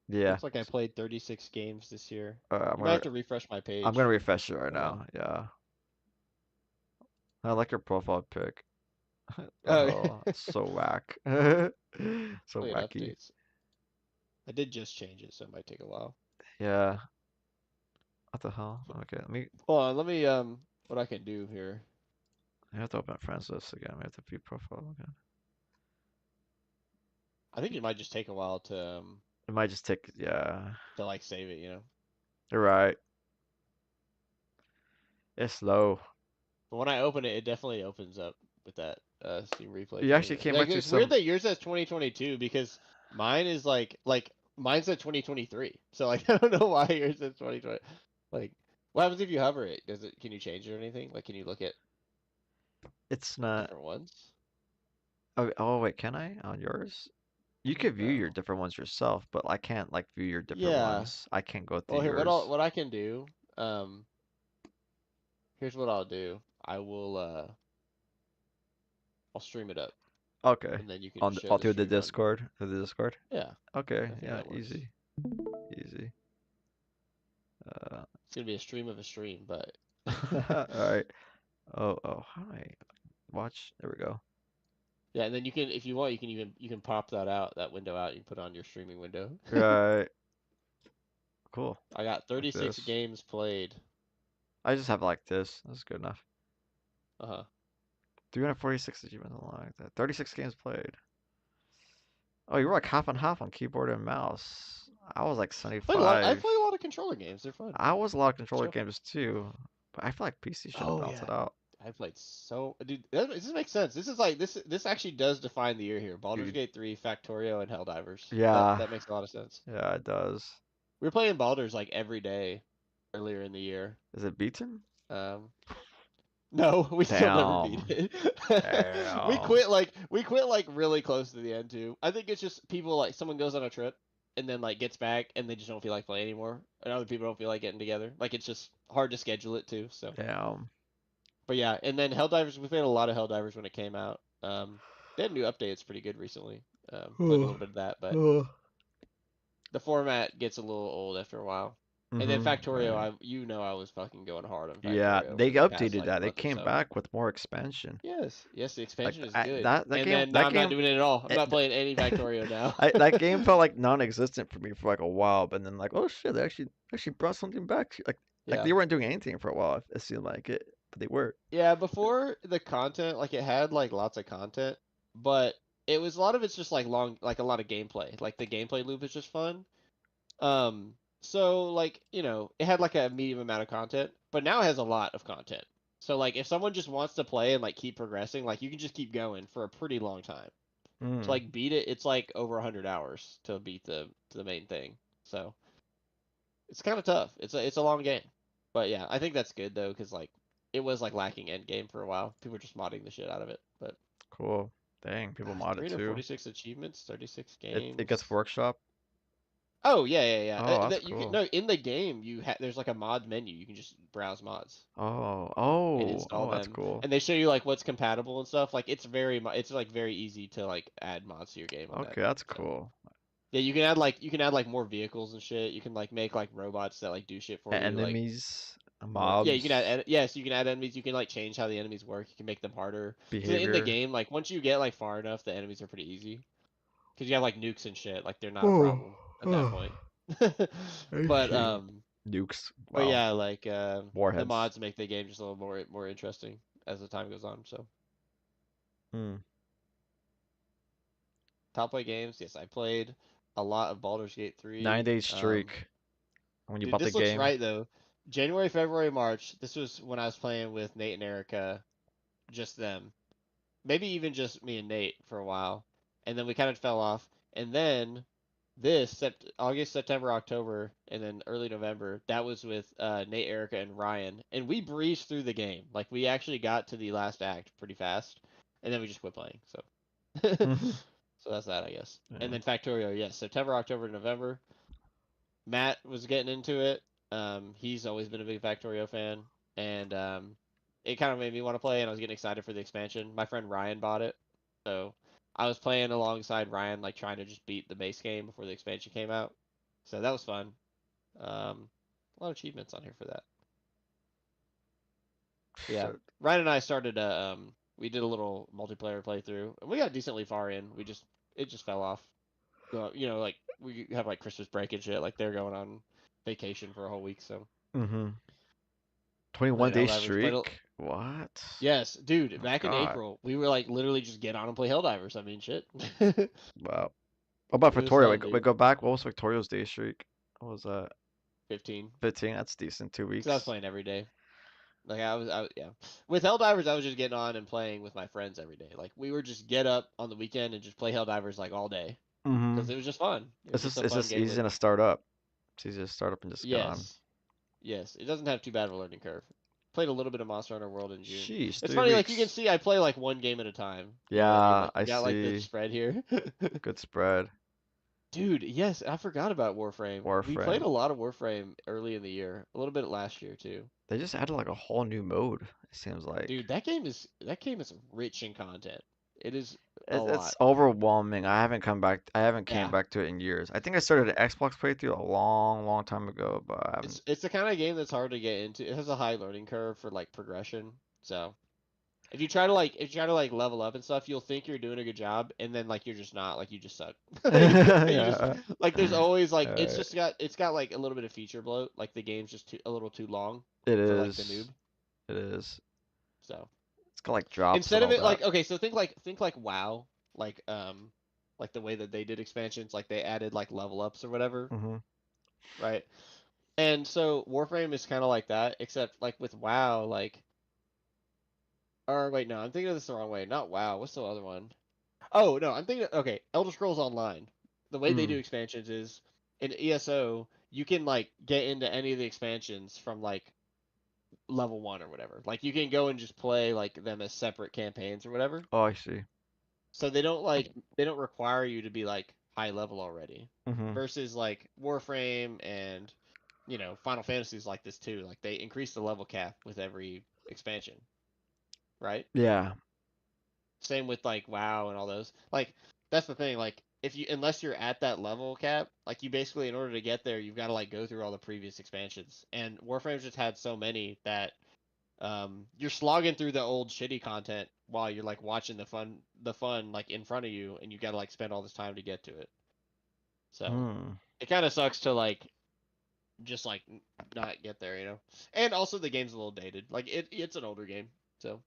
yeah. looks like I played 36 games this year. Uh, I'm You might have gonna to refresh my I'm page. gonna refresh it right Hold on. now. Yeah. I like your profile pic. Oh, Oh, it's so whack. So wait, wacky. updates. I did just change it, so it might take a while. Yeah. What the hell? Okay, let me. Hold on, let me what I can do here. I have to open a friends list again. I have to view profile again. I think it might just take a while It might just take. Yeah. to like save it, you know. You're right. It's slow. But when I open it, it definitely opens up with that Steam replay You thing. actually came Like back to it's weird some. that yours says 2022 because mine is like mine said 2023. So like I don't know why yours says 2020. Like what happens if you hover it? Can you change it or anything? Like can you look at It's not. different ones? Oh wait, can I on yours? You could view your No. different ones yourself, but I can't like view your different Yeah. ones. I can't go through Well, here yours. what I can do. Here's what I'll do. I'll stream it up, Okay. and then you can share All the through the stream on. Discord. Through the Discord. Yeah, Okay. I think Yeah. that works. Easy. Easy. Uh. It's gonna be a stream of a stream, but All right. Oh. How do I watch? There we go. yeah, and then you can, if you want, you can pop that window out. You can put it on your streaming window. Right. Cool. I got Like 36 this. games played. I just have it like this. That's good enough. Uh-huh. 346 achievements unlocked. 36 games played. Oh, you were like half and half on keyboard and mouse. I was like I 75. play a lot of controller games. They're fun. I was a lot of controller So fun. games too, but I feel like PC should have Oh balanced yeah, it out. I played so dude. This makes sense. This is like this actually does define the year here. Baldur's Dude, Gate 3, Factorio, and Helldivers. yeah, That makes a lot of sense. yeah, it does. We were playing Baldur's like every day earlier in the year. Is it beaten? Um, no, we still never beat Damn. it. Damn. We quit like really close to the end too. I think it's just people like someone goes on a trip and then like gets back and they just don't feel like playing anymore, and other people don't feel like getting together. Like it's just hard to schedule it too. So, Damn. but yeah, and then Helldivers, we played a lot of Helldivers when it came out. They had new updates pretty good recently. Played a little bit of that, but the format gets a little old after a while. And then Factorio, Right. I was fucking going hard on Yeah, Factorio they for the past updated like that. They month or came so. back with more expansion. Yes, the Like expansion is I, good. that And game then now that I'm not game doing it at all. I'm it, not playing any Factorio now. that game felt like non-existent for me for like a while, but then like, oh shit, they actually brought something back. Like Yeah. they weren't doing anything for a while. It seemed like it, but they were. Yeah, before the content, like it had like lots of content, but it was a lot of it's just like long, like a lot of gameplay. Like the gameplay loop is just fun. So like, it had like a medium amount of content, but now it has a lot of content. So like if someone just wants to play and like keep progressing, like you can just keep going for a pretty long time. To Mm, like beat it, it's like over 100 hours to beat the main thing. So it's kind of tough. It's a long game. But yeah, I think that's good though, because like it was like lacking end game for a while. People were just modding the shit out of it. But cool. Dang, people mod it too. 346 achievements, 36 It gets games. workshop. Oh yeah. Oh, that's That you can cool. no in the game there's like a mod menu. You can just browse mods and install That's them, cool. and they show you like what's compatible and stuff. Like it's like very easy to like add mods to your game on that. Okay, that's So cool. yeah, you can add like more vehicles and shit. You can like make like robots that like do shit for you. Like Enemies, yeah, you can mobs, add yes, you can add enemies. You can like change how the enemies work. You can make them harder. So in the behavior. game, like once you get like far enough, the enemies are pretty easy because you have like nukes and shit. Like they're not a Oh, problem at that point. I But see. Nukes. but Wow. yeah, like the Warheads. mods make the game just a little more interesting as the time goes on. So Hmm. top play games, yes, I played a lot of Baldur's Gate 3. 9 day streak. When you Dude, bought the this looks game. right though. January, February, March. This was when I was playing with Nate and Erica, just them. Maybe even just me and Nate for a while, and then we kind of fell off. And then August, September, October, and then early November, that was with Nate, Erica, and Ryan, and we breezed through the game. Like we actually got to the last act pretty fast, and then we just quit playing. So, Hmm. so that's that, I guess. And Yeah. then Factorio, yes, September, October, November. Matt was getting into it. He's always been a big Factorio fan, and it kind of made me want to play, and I was getting excited for the expansion. My friend Ryan bought it, so I was playing alongside Ryan, like trying to just beat the base game before the expansion came out. So that was fun. A lot of achievements on here for that. But yeah, Shit. Ryan and I started we did a little multiplayer playthrough, and we got decently far in. It just fell off. Like we have like Christmas break and shit. Like they're going on vacation for a whole week, so Mm-hmm. played 21-day Helldivers. streak? What? Yes, dude. Oh my Back in god. April, we were like literally just get on and play Helldivers. I mean, shit. Wow. What about It was Victoria? fun, We dude. go back. What was Victoria's day streak? What was that? 15. 15? That's decent. Two Because I was weeks. playing every day. Like yeah. With Helldivers, I was just getting on and playing with my friends every day. Like we would just get up on the weekend and just play Helldivers like all day Mm-hmm. because it was just fun. It was just a It's fun just game easy loop. to start up. It's easy to start up and just get on. Yes. Yes, it doesn't have too bad of a learning curve. Played a little bit of Monster Hunter World in June. Sheesh, It's three funny, like you can weeks. see I play like one game at a time. You know what I mean? Yeah, Like I you got like the see. spread here. Good spread. Dude, yes, I forgot about Warframe. We played Warframe. a lot of Warframe early in the year, a little bit last year too. They just added like a whole new mode, it seems like. Dude, that game is rich in content. It is a It's lot. overwhelming. I haven't came Yeah. back to it in years. I think I started an Xbox playthrough a long time ago, but I haven't. It's the kind of game that's hard to get into. It has a high learning curve for like progression. So if you try to like level up and stuff, you'll think you're doing a good job, and then like you're just not, like you just suck. You just Yeah. like there's always like Alright. it's got like a little bit of feature bloat. Like the game's just a little too long It for like the noob. is. It is. So It's got like drops and instead of all it that. like okay, so think like WoW, like the way that they did expansions, like they added like level ups or whatever, Hmm. right? And so Warframe is kind of like that, except like with WoW, like or wait, no, I'm thinking of this the wrong way. Not WoW. What's the other one? Oh no, I'm thinking. Okay, Elder Scrolls Online. The way they do Mm. expansions is in ESO, you can like get into any of the expansions from like level 1 or whatever. Like you can go and just play like them as separate campaigns or whatever. Oh, I see. So they don't require you to be like high level already. Mhm. Versus like Warframe and Final Fantasy's like this too. Like they increase the level cap with every expansion, right? Yeah. Same with like WoW and all those. Like that's the thing. Like if you unless you're at that level cap, like you basically in order to get there, you've got to like go through all the previous expansions. And Warframe's just had so many that you're slogging through the old shitty content while you're like watching the fun like in front of you, and you got to like spend all this time to get to it. So Hmm. it kind of sucks to like just like not get there. And also the game's a little dated. Like it's an older game, so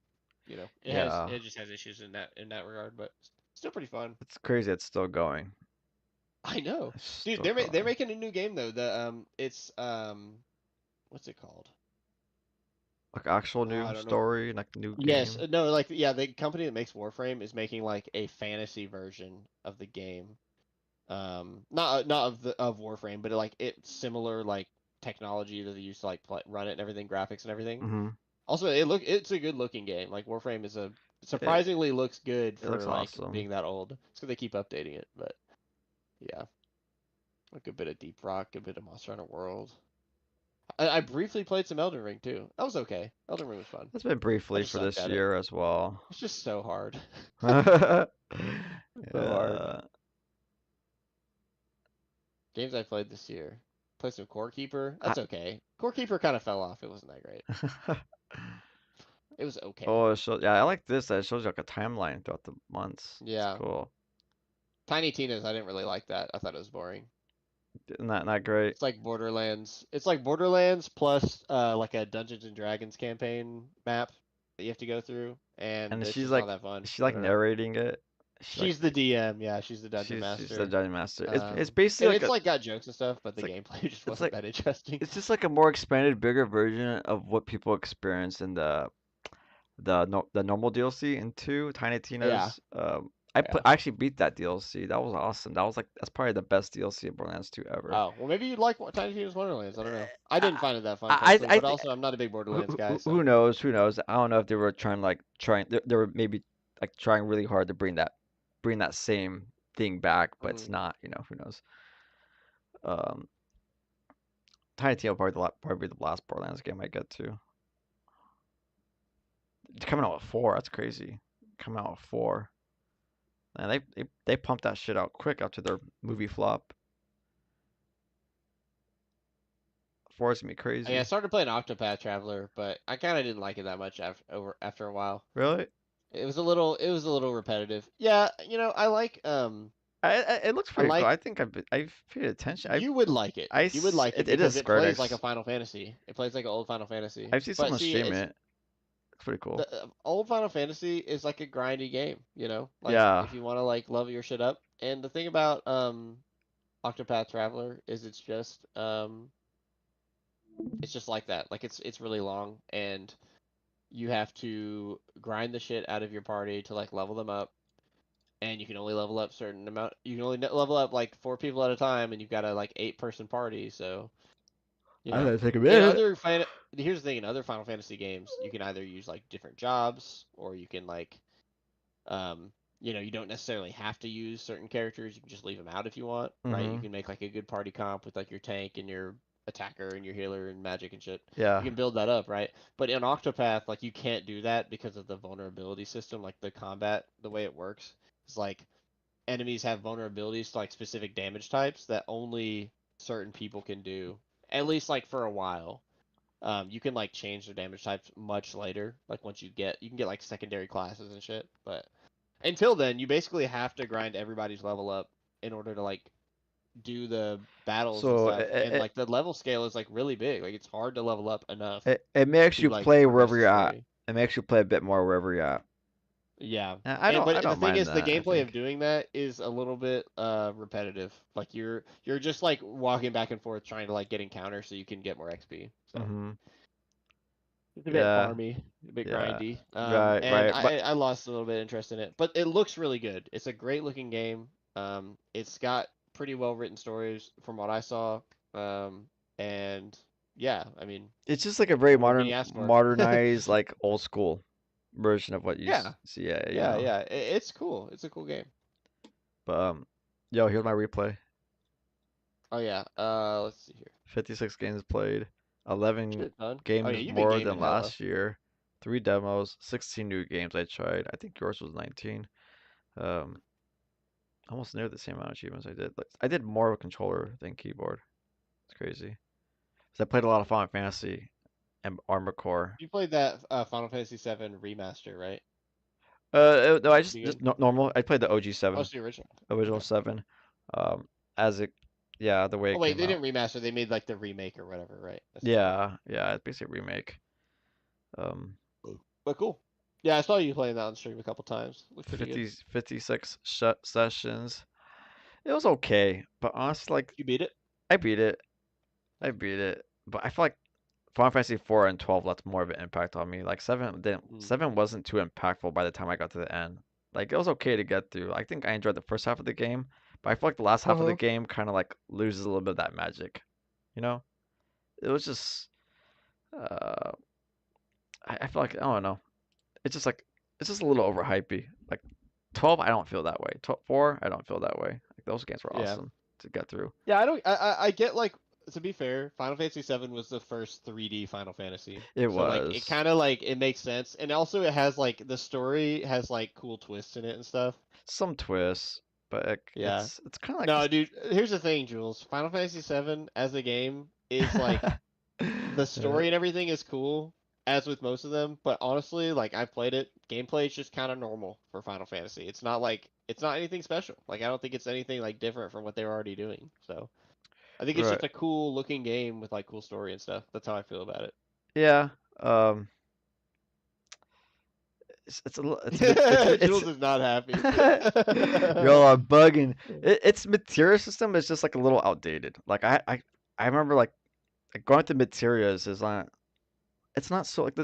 Yeah. it just has issues in that regard, but still pretty fun. It's crazy it's still going. I know, It's dude. still They're going. making a new game though. It's what's it called? Like actual Oh, new I don't know. story, like new Yes, game. no, like yeah, the company that makes Warframe is making like a fantasy version of the game. Not of Warframe, but like it's similar like technology that they use to like run it and everything, graphics and everything. Mhm. Also, it's a good looking game. Like Warframe is a It surprisingly looks good it looks for like awesome. being that old. It's because they keep updating it, but yeah, a good bit of Deep Rock, a bit of Monster Hunter World. I briefly played some Elden Ring too. That was okay. Elden Ring was fun. That's been I briefly just for sucked this at it. year as well. It's just so hard. So hard. Yeah. Games I played this year. Played some Core Keeper. I, That's okay. Core Keeper kind of fell off. It wasn't that great. It was okay. oh, yeah, I like this. It shows you like a timeline throughout the months. It's Yeah. cool. Tiny Tina's, I didn't really like that. I thought it was boring. Not great. It's like Borderlands. It's like Borderlands plus like a Dungeons and Dragons campaign map that you have to go through, and And it's she's just not like that fun. she's I like don't know. narrating it. She's like She's the DM, yeah, she's the dungeon she's the master. dungeon master. It's basically And like it's a like got jokes and stuff, but it's the like gameplay just it's wasn't like that interesting. it's just like a more expanded, bigger version of what people experience in the normal DLC into Tiny Yeah, Tina's. yeah. I actually beat that DLC. That was awesome. That's probably the best DLC of Borderlands 2 ever. Oh, well, maybe you'd like Tiny Tina's Wonderlands. I don't know. I I didn't find it that fun I personally, I but think also I'm not a big Borderlands guy, who so. knows? Who knows? I don't know if they were trying they were maybe like trying really hard to bring that same thing back, but it's Mhm. not. Who knows? Um, Tiny Tina will probably be the last Borderlands game I get to. It's coming out with four. That's crazy. Coming out with four. And they pumped that shit out quick after their movie flop. Four is gonna be Yeah, I crazy. started playing Octopath Traveler, but I kind of didn't like it that much after a while. Really? It was a little repetitive. Yeah, I like It looks I pretty cool. like I think I've paid attention. you would like it. You would like it It is because it Square plays like a Enix. Final Fantasy. It plays like an old Final Fantasy. I've seen But someone see, stream it's it. It's pretty cool. the old Final Fantasy is like a grindy game. Like Yeah. if you want to like level your shit up. And the thing about Octopath Traveler is it's just like that. Like it's really long and you have to grind the shit out of your party to like level them up, and you can only level up certain amount. You can only level up like 4 people at a time, and you've got a like 8-person party. So you I know, gotta take a in minute. other here's the thing: in other Final Fantasy games, you can either use like different jobs, or you can like um, you don't necessarily have to use certain characters. You can just leave them out if you want, right? You Mm-hmm. can make like a good party comp with like your tank and your attacker and your healer and magic and shit. Yeah. You can build that up, right? But in Octopath, like you can't do that because of the vulnerability system, like the combat, the way it works. It's like enemies have vulnerabilities to like specific damage types that only certain people can do, at least like for a while. You can like change their damage types much later, like once you can get like secondary classes and shit, but until then, you basically have to grind everybody's level up in order to like do the battles and So stuff. And like the level scale is like really big. Like it's hard to level up enough it makes to you like play progress wherever the you're at. story. It makes you play a bit more wherever you're at. Yeah. And And I but the don't thing mind is the that, I gameplay of think. doing that is a little bit repetitive. Like you're just like walking back and forth trying to like get encounters so you can get more XP. So Mm-hmm. it's a bit Yeah. farmy, a bit Yeah. grindy. Right, And right. I lost a little bit of interest in it, but it looks really good. It's a great looking game. It's got pretty well written stories from what I saw. And yeah, I mean, It's just like a very what more can you ask for? modernized, like old school version of what you Yeah, see. Yeah, yeah, yeah. It's cool. It's a cool game. But Yo, here's my replay. Oh yeah. Let's see here. 56 games played, 11 Shit, son. Oh yeah, games you've been more than gaming hella. last year, 3 demos, 16 new games I tried. I think yours was 19. Um, almost near the same amount of achievements I did. Like, I did more with controller than keyboard. It's crazy. So I played a lot of Final Fantasy and Armored Core. You played that Final Fantasy VII remaster, right? No, I Pretty just good. normal. I played the OG Oh, it's 7, the original. original Okay. 7. Um, as it, yeah, the way Oh it wait, came they out. didn't remaster. They made like the remake or whatever, right? That's different. Yeah, yeah, it's basically a remake. Um, But cool. Yeah, I saw you playing that on stream a couple times. Looked pretty good. 56 sessions. It was okay, but honestly, like You beat it? I beat it. I beat it, but I feel like Final Fantasy 4 and 12 left more of an impact on me. Like 7 didn't. Mm. 7 wasn't too impactful by the time I got to the end. Like it was okay to get through. I think I enjoyed the first half of the game, but I feel like the last half of the Uh-huh. game kind of like loses a little bit of that magic. You know? It was just. Uh, I feel like I don't know. It's just like it's just a little overhypey. Like 12, I don't feel that way. 4, I don't feel that way. Like those games were Yeah. awesome to get through. Yeah, I don't. I get like, to be fair, Final Fantasy VII was the first 3D Final Fantasy, It so like it was kind of like it makes sense, and also it has like the story has like cool twists in it and stuff. some twists, but Yeah. it's kind of like No, dude. Here's the thing, Jules. Final Fantasy VII as a game is like the story and everything is cool, as with most of them. But honestly, like I've played it, gameplay is just kind of normal for Final Fantasy. It's not like it's not anything special. Like I don't think it's anything like different from what they were already doing. So I think it's right. just a cool looking game with like cool story and stuff. That's how I feel about Yeah. It's a it's a bit it. Jules is not happy. y'all are bugging. Its material system is just like a little outdated. Like I remember like going to materials is not it's not so like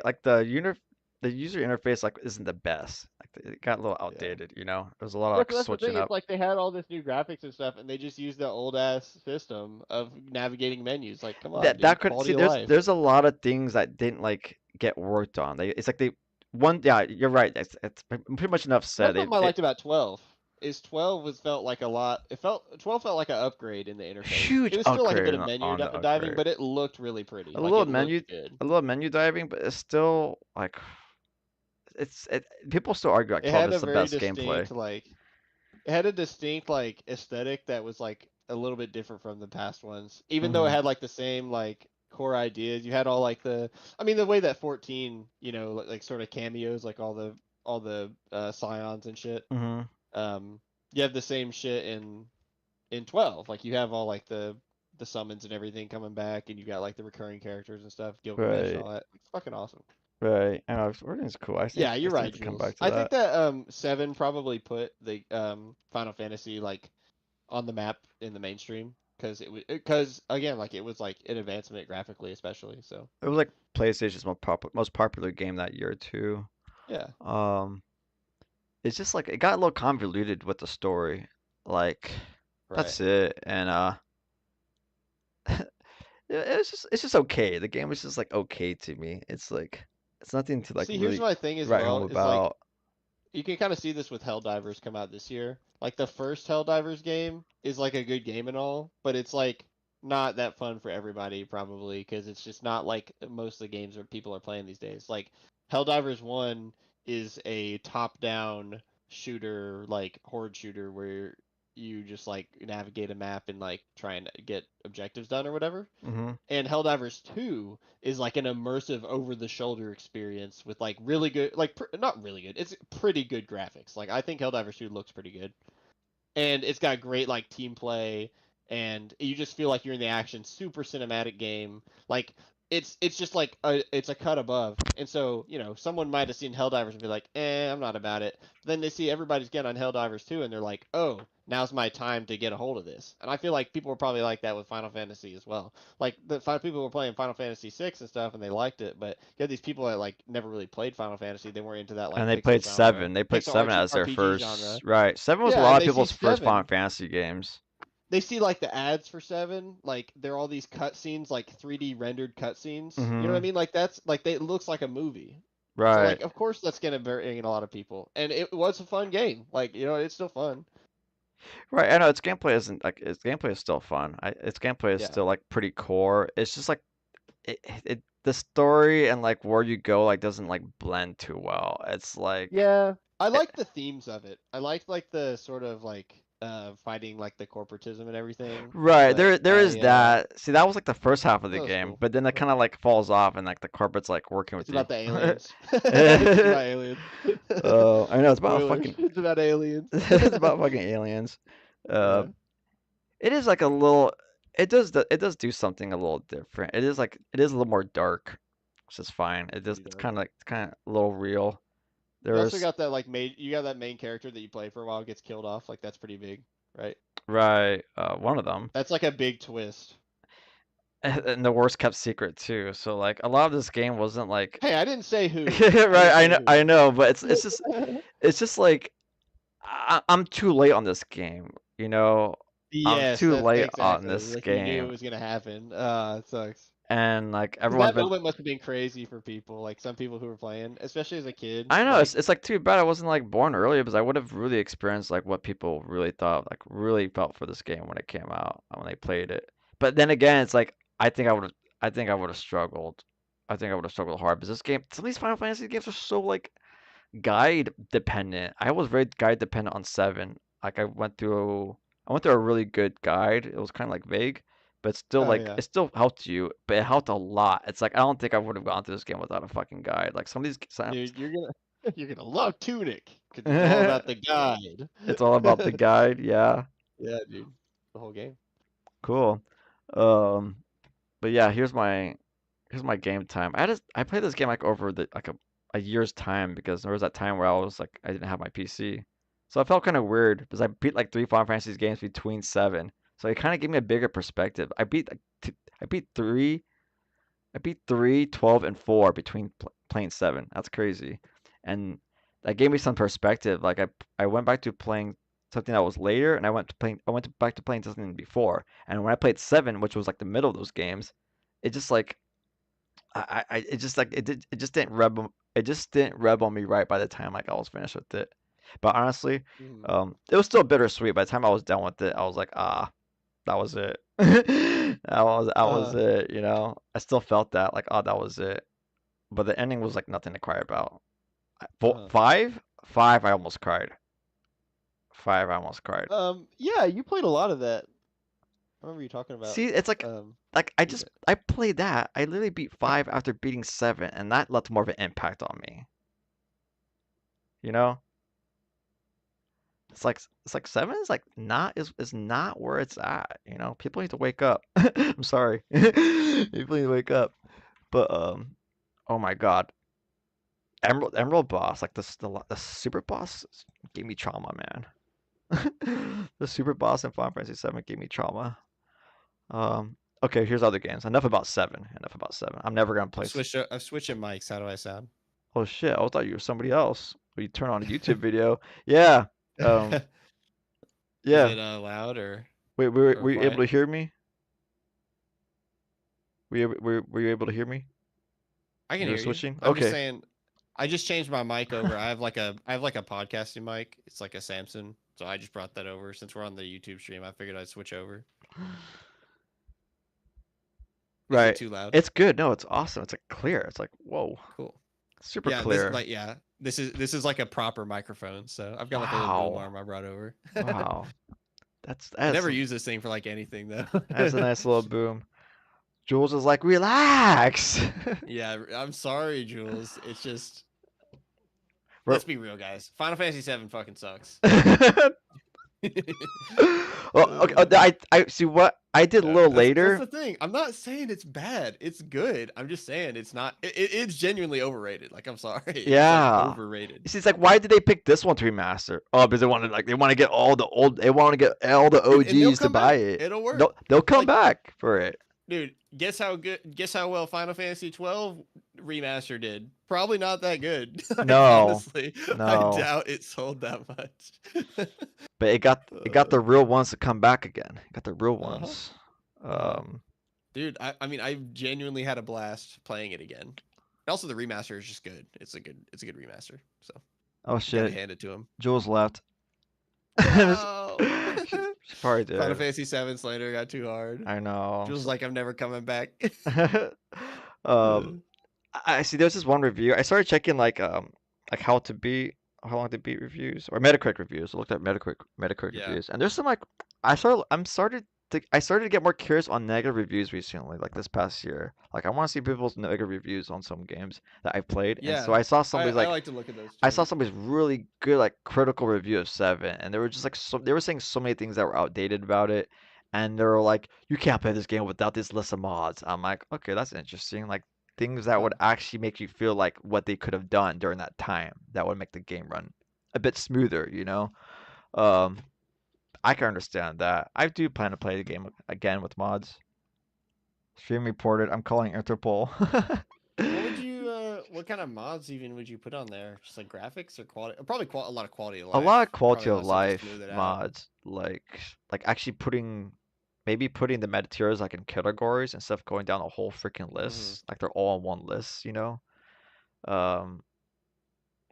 like the user interface like isn't the best. Like it got a little Yeah. outdated, you know. There's a lot of Well, like that's the switching thing. It's up. like they had all this new graphics and stuff, and they just used the old ass system of navigating menus. Like, come on, That dude. could Quality see of life. there's a lot of things that didn't like get worked on. It's like they one yeah, you're right. It's pretty much enough said. That's something I liked about 12. Is 12 was felt like a lot. It felt 12 felt like an upgrade in the interface. It Huge was still like a upgrade bit of menu on the diving, upgrade. but it looked really pretty. A Like little it looked menu good. a little menu diving, but it's still like people still argue like It 12 had is a the very best gameplay. distinct like it had a distinct like aesthetic that was like a little bit different from the past ones. Even though it Hmm. had like the same like core ideas, you had all like the I mean the way that 14, like sort of cameos like all the scions and shit. Hmm. Um you have the same shit in 12. Like you have all like the summons and everything coming back, and you got like the recurring characters and stuff, Gilgamesh and Right. all that. It's fucking awesome. Right. I know everything's cool. Yeah, I you're still right, need to come Jules. back to I think that. that 7 probably put the Final Fantasy like on the map in the mainstream because again like it was like an advancement graphically especially. So It was like PlayStation's most popular game that year too. yeah, Um, it's just like it got a little convoluted with the story. Like right. that's it. And it's just okay. The game was just like okay to me. It's like it's nothing to like See, here's really my thing as write home well is like about. you can kind of see this with Helldivers come out this year. Like the first Helldivers game is like a good game and all, but it's like not that fun for everybody probably because it's just not like most of the games that people are playing these days. Like Helldivers 1 is a top-down shooter, like horde shooter where you just like navigate a map and like try and get objectives done or whatever. Hmm. And Helldivers 2 is like an immersive over the shoulder experience with like really good like not really good. It's pretty good graphics. Like I think Helldivers 2 looks pretty good. And it's got great like team play and you just feel like you're in the action, super cinematic game. Like it's just like it's a cut above. And so, someone might have seen Helldivers and be like, I'm not about it. Then they see everybody's getting on Helldivers 2 and they're like, oh, now's my time to get a hold of this. And I feel like people were probably like that with Final Fantasy as well. Like the five people were playing Final Fantasy 6 and stuff and they liked it, but you had these people that like never really played Final Fantasy. They weren't into that And like they pixel played genre, 7. They played pixel 7 as their RPG genre. first. Right. 7 was a Yeah, lot and of they see people's first Final 7, Fantasy games. they see like the ads for 7, like they're all these cutscenes, like 3D rendered cutscenes. You know what I Hmm. mean? Like that's like it looks like a movie. So Right. like of course that's gonna bring in a lot of people, and it was a fun game. Like it's still fun. Right, I know its gameplay isn't like its gameplay is still fun. Its gameplay is Yeah. still like pretty core. It's just like the story and like where you go like doesn't like blend too well. It's like Yeah, I it, like the themes of it. I like the sort of like fighting like the corporatism and everything. right, But there is that. See, that was like the first half of the that was game, cool. but then it kind of like falls off and like the corporate's like working It's with you. about the aliens. It's about aliens. I know it's about Spoilers. fucking It's about aliens. it's about fucking aliens. Uh, Yeah. it is like a little. It does do something a little different. It is like it is a little more dark, which is fine. Pretty It's dark. kind of like it's kind of a little real. You also There's got that like you got that main character that you play for a while gets killed off. Like that's pretty big, right? right one of them. That's like a big twist. And the worst kept secret too. So like a lot of this game wasn't like Hey, I didn't say who. right. I didn't say I know, but who. it's just like I'm too late on this game. You know, I'm Yes, too that's late on exactly. this Like you knew it game, was gonna happen. It sucks. and like 'Cause everyone's that been. moment must have been crazy for people. Like some people who were playing, especially as a kid. I know Like, it's like too bad I wasn't like born earlier because I would have really experienced like what people really thought like really felt for this game when it came out when they played it. But then again, it's like I think I would have struggled. I think I would have struggled hard because this game some of these Final Fantasy games are so like guide dependent. I was very guide dependent on 7. Like I went through a really good guide. It was kind of like vague, but still oh like yeah, it still helped you, but it helped a lot. It's like I don't think I would have gone through this game without a fucking guide. Like some of these dude, you're gonna you're gonna love Tunic because it's all about the it's all about the guide. guide. Yeah, Yeah, dude, the whole game. cool. Um, but yeah, here's my game time. I played this game like over a year's time because there was that time where I was like I didn't have my PC, so I felt kind of weird because I beat like 3 Final Fantasy games between 7, so it kind of gave me a bigger perspective. I beat 3, I beat 3, 12, and 4 between playing 7. That's crazy, and that gave me some perspective. Like I went back to playing something that was later, and back to playing something before, and when I played 7, which was like the middle of those games, it just like it just like it just didn't it just didn't rub on me right by the time like I was finished with it. But honestly, Mhm. it was still bittersweet. By the time I was done with it, I was like, ah, that was it. That was Uh, it. You know, I still felt that like, oh, that was it. But the ending was like nothing to cry about. uh. 5, I almost cried. 5, I almost cried. Yeah, you played a lot of that. I remember you talking about. See, it's like Beating it. I played that. I literally beat 5 after beating 7, and that left more of an impact on me. You know? It's like 7 is like not is not where it's at, you know? People need to wake up. I'm sorry. People need to wake up. But oh my God. Emerald boss, like the super boss gave me trauma, man. The super boss in Final Fantasy 7 gave me trauma. Okay, here's other games. Enough about 7. Enough about 7. I'm never gonna play. I've switched your mics. How do I sound? Oh shit, I thought you were somebody else. When you turn on a YouTube video. Yeah. Um Is yeah. it loud Wait, or were you able quiet? to hear me? Were you able to hear me? I can You were hear you. switching? I'm just Okay. saying. I just changed my mic over. I have like a podcasting mic. It's like a Samsung. So I just brought that over since we're on the YouTube stream. I figured I'd switch over. Is it Right. too loud? It's good. No, it's awesome. It's like clear. It's like, whoa. Cool. Super Yeah, clear. this is like a proper microphone. So I've got like a little boom Wow. arm I brought over. Wow. I That's never use this thing for like anything though. that's a nice little boom. Jules is like, relax. Yeah, I'm sorry, Jules. It's just We're- let's be real, guys. Final Fantasy VII fucking sucks. Well, okay, I see what I did a little That's later. the thing. I'm not saying it's bad. It's good. I'm just saying it's not. It's genuinely overrated. Like I'm sorry. It's like Yeah. overrated. See, it's like, why did they pick this one to remaster? Oh, because they want to get all the old, they want to get all the And they'll OGs to come buy back. it. It'll work. They'll come Like, back for it. dude, guess how well Final Fantasy 12 remaster did. Probably not that good. Like, No, honestly, no. I doubt it sold that much. But it got the real ones to come back again. It got the real ones. Dude, I mean, I genuinely had a blast playing it again. Also, the remaster is just good. It's a good remaster. So Oh gotta shit, hand it to him. Jules left. No. She probably Final did. Fantasy VII Slater got too hard. I know. Feels like I'm never coming back. um, I see. There's this one review. I started checking like how long to beat reviews or Metacritic reviews. I looked at Metacritic Yeah. reviews, and there's some like I started to get more curious on negative reviews recently, like this past year. Like I want to see people's negative reviews on some games that I've played, and so Yeah. I saw I, somebody's I like like to look at those I too. saw somebody's really good like critical review of Seven, and they were just like they were saying so many things that were outdated about it, and they were like, you can't play this game without this list of mods. I'm like, okay, that's interesting. Like things that Yeah. would actually make you feel like what they could have done during that time that would make the game run a bit smoother, you know? Um, I can understand that. I do plan to play the game again with mods. Stream reported. I'm calling Interpol. What would you what kind of mods even would you put on there? Just like graphics or quality? Probably a lot of quality of A life. lot of quality Probably a lot of of stuff to life smooth it out. mods, like actually maybe putting the materials like in categories instead of going down a whole freaking Mhm. list. Like they're all on one list, you know? Um,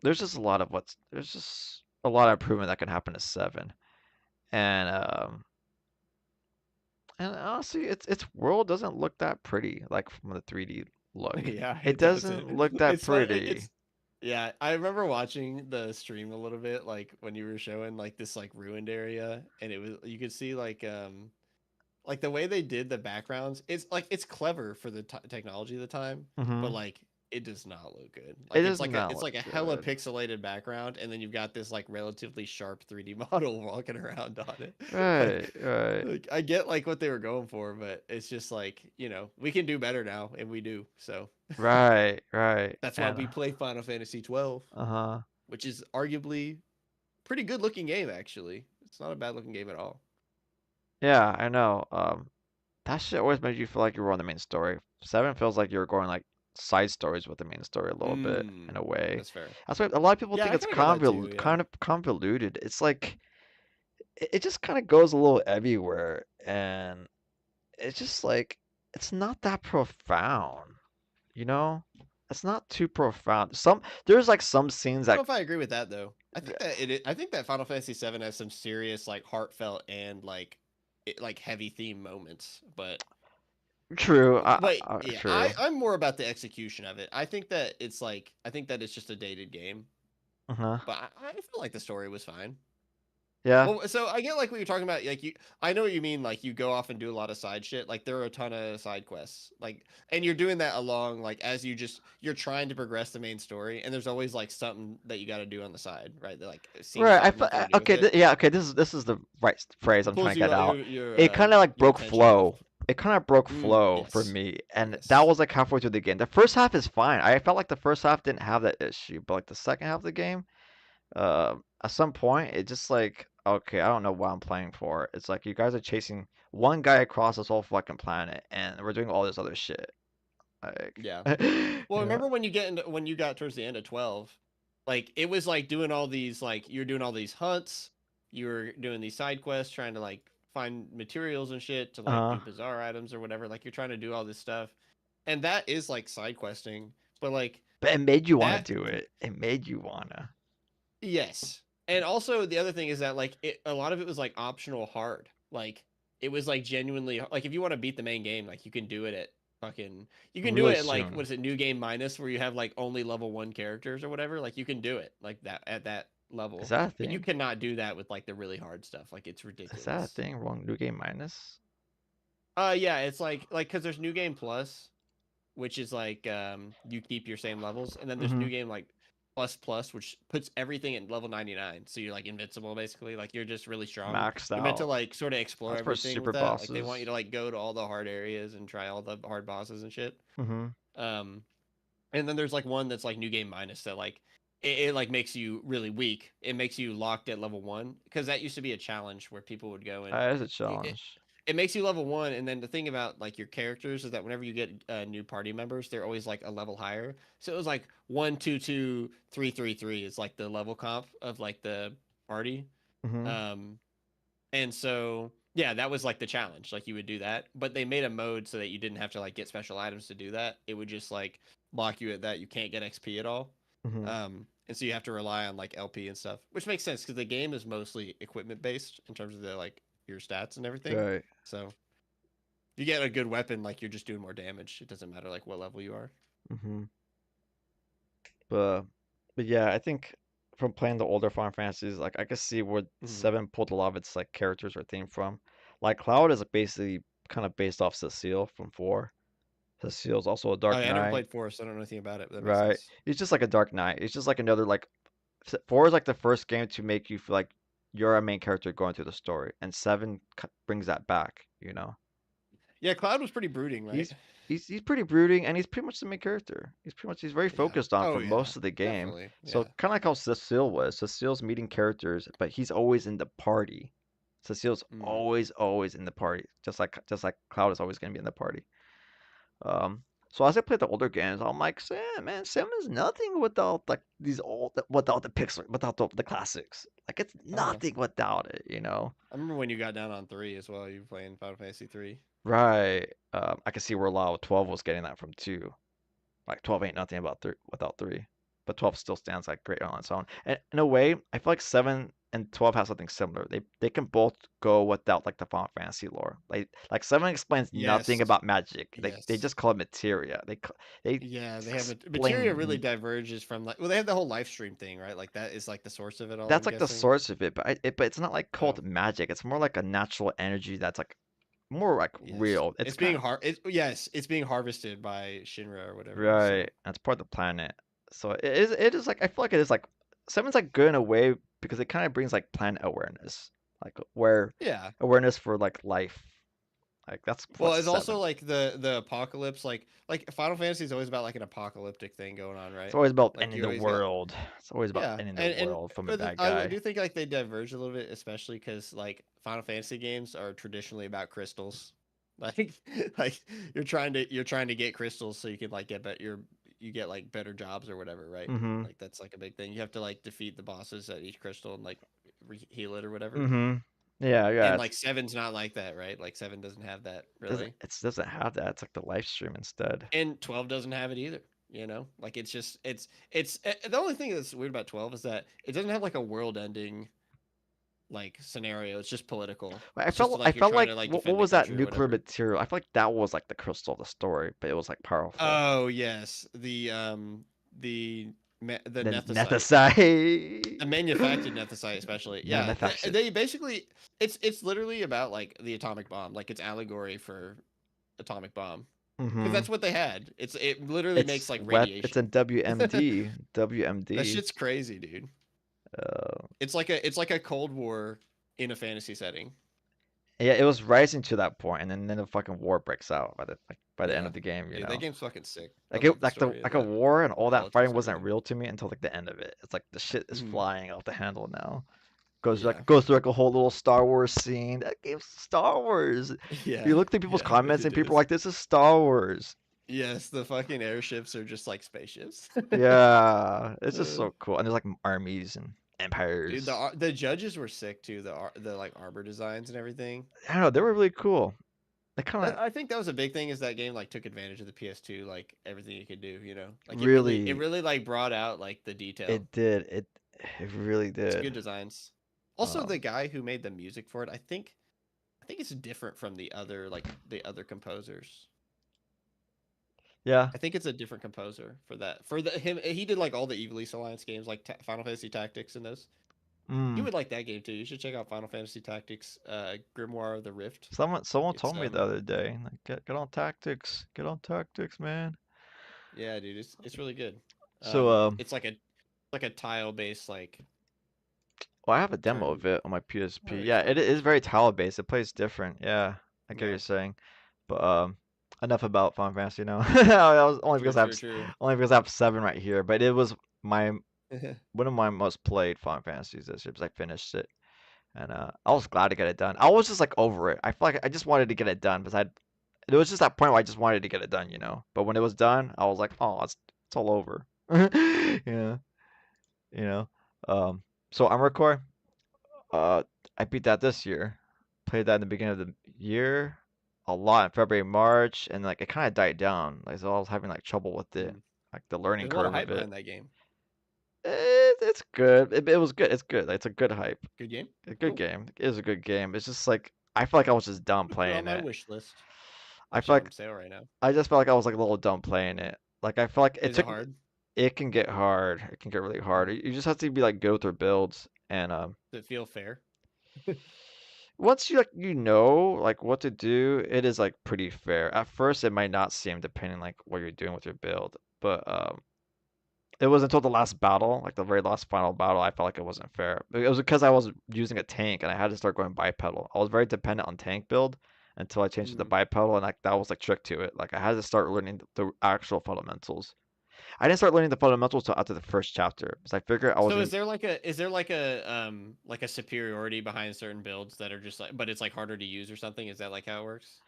there's just a lot of improvement that can happen to Seven. And and honestly, its world doesn't look that pretty, like from the 3D look. Yeah, It it doesn't. doesn't look that It's fun. pretty. Yeah, I remember watching the stream a little bit, like when you were showing like this like ruined area, and it was you could see like the way they did the backgrounds. It's like it's clever for the technology of the time, but Hmm. like it does not look good. It Like does not it's look like a hella good. pixelated background, and then you've got this like relatively sharp 3D model walking around on it. Like, Right, right, like I get like what they were going for, but it's just like we can do better now, and we do. So right, right. that's why And we play Final Fantasy 12, uh-huh. which is arguably pretty good looking game actually. It's not a bad looking game at all. Yeah, I know. That shit always made you feel like you were on the main story. Seven feels like you're going like side stories with the main story a little bit in a way. That's fair. That's why a lot of people Yeah, think I it's kind of got that too. Yeah. kind of convoluted. It's like it just kind of goes a little everywhere, and it's just like it's not that profound, you know? It's not too profound. There's like some scenes I don't that know if I agree with that though. I think that Final Fantasy VII has some serious like heartfelt and like heavy theme moments, but true. yeah, True. I'm more about the execution of it. I think that it's just a dated game, Uh-huh. but I feel like the story was fine. Yeah. Well, so I get like what you're talking about. Like I know what you mean. Like you go off and do a lot of side shit. Like there are a ton of side quests. Like, and you're doing that along like as you're trying to progress the main story. And there's always like something that you got to do on the side, right? That like seems Right. to have nothing to do with Okay. it. Yeah. Okay. This is the right phrase It I'm trying pulls to get out. It kind of like your broke attention off. flow. It kind of broke flow for Yes. me, and that Yes. was like halfway through the game. The first half is fine. I felt like the first half didn't have that issue, but like the second half of the game, at some point, it just like, okay, I don't know what I'm playing for. It's like you guys are chasing one guy across this whole fucking planet, and we're doing all this other shit. Like, Yeah. you Well, know? remember when you got towards the end of 12, like it was like doing all these like you're doing all these hunts, you were doing these side quests trying to like find materials and shit to like do Uh, bizarre items or whatever. Like you're trying to do all this stuff. And that is like side questing, but like but it made you want that to do it. It made you wanna. yes. And also the other thing is that like a lot of it was like optional hard. Like it was like genuinely like if you want to beat the main game, like you can do it at you can do Really it at like soon. what is it, new game minus where you have like only level 1 characters or whatever. Like you can do it like that at that Is level. that a But you thing? cannot do that with like the really hard stuff. Like it's Is that a ridiculous. thing? Wrong new game minus? Yeah, it's like cuz there's new game plus, which is like you keep your same levels, and then there's Mm-hmm. new game like plus plus, which puts everything at level 99, so you're like invincible basically, like you're just really strong. Maxed You're meant to out. like sort of explore That's for everything super with that, like they want you bosses. to like go to all the hard areas and try all the hard bosses and shit. Mm-hmm. um and then there's like one that's like new game minus that like it like makes you really weak. It makes you locked at level 1 because that used to be a challenge where people would go and That is a it, challenge. it makes you level 1, and then the thing about like your characters is that whenever you get new party members, they're always like a level higher. So it was like 1 2 2 3 3 3 is like the level comp of like the party. Mm-hmm. um and so yeah, that was like the challenge, like you would do that, but they made a mode so that you didn't have to like get special items to do that. It would just like lock you at that. You can't get XP at all. Mm-hmm. and so you have to rely on like LP and stuff, which makes sense because the game is mostly equipment based in terms of the like your stats and everything. Right. So if you get a good weapon, like you're just doing more damage. It doesn't matter like what level you are. Mm-hmm. But yeah, I think from playing the older Final Fantasies, like I can see where Mhm. 7 pulled a lot of its like characters or theme from. Like Cloud is basically kind of based off Cecile from 4. Cecile's also a Oh Dark yeah, I never Knight, played 4, so I don't know anything about it. But that makes right? sense. He's just like a Dark Knight. It's just like another like 4 is like the first game to make you feel like you're a main character going through the story, and 7 brings that back, you know. Yeah, Cloud was pretty brooding, right? He's pretty brooding, and he's pretty much the main character. He's very Yeah. focused on Oh for yeah, most of the game. definitely. So Yeah. kind of like how Cecile was. Cecile's meeting characters, but he's always in the party. Cecile's Mm. always in the party, just like Cloud is always gonna be in the party. So as I played the older games, I'm like, Sam is nothing without like these old without the pixel without the classics. Like it's Uh-huh. nothing without it, you know. I remember when you got down on 3 as well. You were playing Final Fantasy 3. Right. I can see where a lot of 12 was getting that from too. Like 12 ain't nothing without 3, but 12 still stands like great on its own. And in a way, I feel like 7 and 12 have something similar. They can both go without like the Final Fantasy lore. Like 7 explains nothing Yes. about magic. They Yes. just call it materia. They Yeah, they have materia really explain. diverges from like they have the whole live stream thing, right? Like that is like the source of it all. That's I'm like the guessing. source of it, but but it's not like Oh, called magic. It's more like a natural energy that's like more like yes. real. It's It's being kind yes, it's being harvested by Shinra or whatever. right. So That's part of the planet. So it is like I feel like it is like 7's like good in a way because it kind of brings like planet awareness. Like where yeah. awareness for like life. Like that's Well, what it's also 7. like the apocalypse, like Final Fantasy is always about like an apocalyptic thing going on, It's right? always about Like ending you the always got world. It's always about yeah, ending the and world from a but bad I guy. do think like they diverge a little bit, especially because like Final Fantasy games are traditionally about crystals. Like like you're trying to get crystals so you can like you get like better jobs or whatever, right? Mm-hmm. Like that's like a big thing. You have to like defeat the bosses at each crystal and like heal it or whatever. Mm-hmm. Yeah, And like seven's not like that, right? Like 7 doesn't have that really. it doesn't have that. It's like the live stream instead. And 12 doesn't have it either. Like it's just the only thing that's weird about 12 is that it doesn't have like a world ending like scenario. It's just political. I It's just felt I like you're felt trying like to like what defend the was that country or nuclear whatever. material? I feel like that was like the crystal of the story, but it was like powerful. Oh yes, the The nethicite, the nethicite. manufactured nethicite especially. Yeah, Manufactured. they basically it's literally about like the atomic bomb. Like it's allegory for atomic bomb because Mm-hmm. that's what they had. It literally makes like It's a radiation. WMD. That WMD. shit's crazy, dude. Uh, It's like a Cold War in a fantasy setting. yeah, it was rising to that point, and then the fucking war breaks out by the end Yeah. of the game, you Dude, that know. game's fucking sick. I Like it love the story of like a that. war and The all that politics fighting and wasn't everything. real to me until like the end of it. It's like the shit is Mhm. flying off the handle now. Yeah. Goes through like a whole little Star Wars scene. That game's Star Wars. Yeah. You look through people's Yeah, comments and it people are is. like, "This is Star Wars." Yes, the fucking airships are just like spaceships. Yeah, it's just Uh, so cool. And there's like armies and Dude, empires. the judges were sick too. The like armor designs and everything. I don't know, they were really cool. They kind of I think that was a big thing is that game like took advantage of the PS2 like everything you could do, Like it really really like brought out like the detail. it did. It really It's did. good designs. Also, the Um, guy who made the music for it, I think it's different from the other composers. yeah. I think it's a different composer for that. For him, he did like all the Evil East Alliance games, like Final Fantasy Tactics and those. You Mm. would like that game too. You should check out Final Fantasy Tactics, Grimoire of the Rift. Someone It's told me the other day, like, get on tactics. Get on tactics, man. yeah, dude, it's really good. So It's like a tile based like well, I have a demo turn. of it on my Oh, PSP. you Yeah, fun. it is very tile based. It plays different. Yeah, I get what Yeah, you're saying. But enough about Final Fantasy now. I was only true, because I have true, true. only because I have 7 right here. But it was my one of my most played Final Fantasies this year because I finished it, and I was glad to get it done. I was just like over it. I feel like I just wanted to get it done because it was just that point where I just wanted to get it done, you know. But when it was done, I was like, oh, it's all over. Yeah, you know. So Armored Core, I beat that this year. Played that in the beginning of the year, a lot in February, March, and like it kind of died down. Like so I was having like trouble with it, Mm. like the learning There's a lot of curve hype of it. behind that game. it's good. It was good. It's good. It's a good hype. Good game. A good Cool. game. It is a good game. It's just like I feel like I was just dumb Put it on playing my it. wish list. I feel Actually, on like sale right now. I just felt like I was like a little dumb playing it. Like I feel like it Is it took. hard? It can get hard. It can get really hard. You just have to be like good with your builds and Does it feel fair? once you like like what to do, it is like pretty fair. At first it might not seem depending like what you're doing with your build, but it was until the last battle, like the very last final battle, I felt like it wasn't fair. It was because I was using a tank and I had to start going bipedal. I was very dependent on tank build until I changed to the bipedal, and like that was like trick to it. Like I had to start learning the actual fundamentals. I didn't start learning the fundamentals till after the first chapter because I figured I was. So is there like a superiority behind certain builds that are just like, but it's like harder to use or something? Is that like how it works?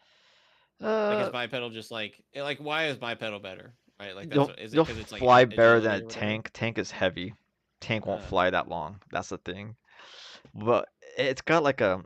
Like is bipedal just like why is bipedal better? Right? Like that's what is it you'll because it's like fly better than agility a or whatever? tank. Tank is heavy. Tank won't fly that long. That's the thing. But it's got like a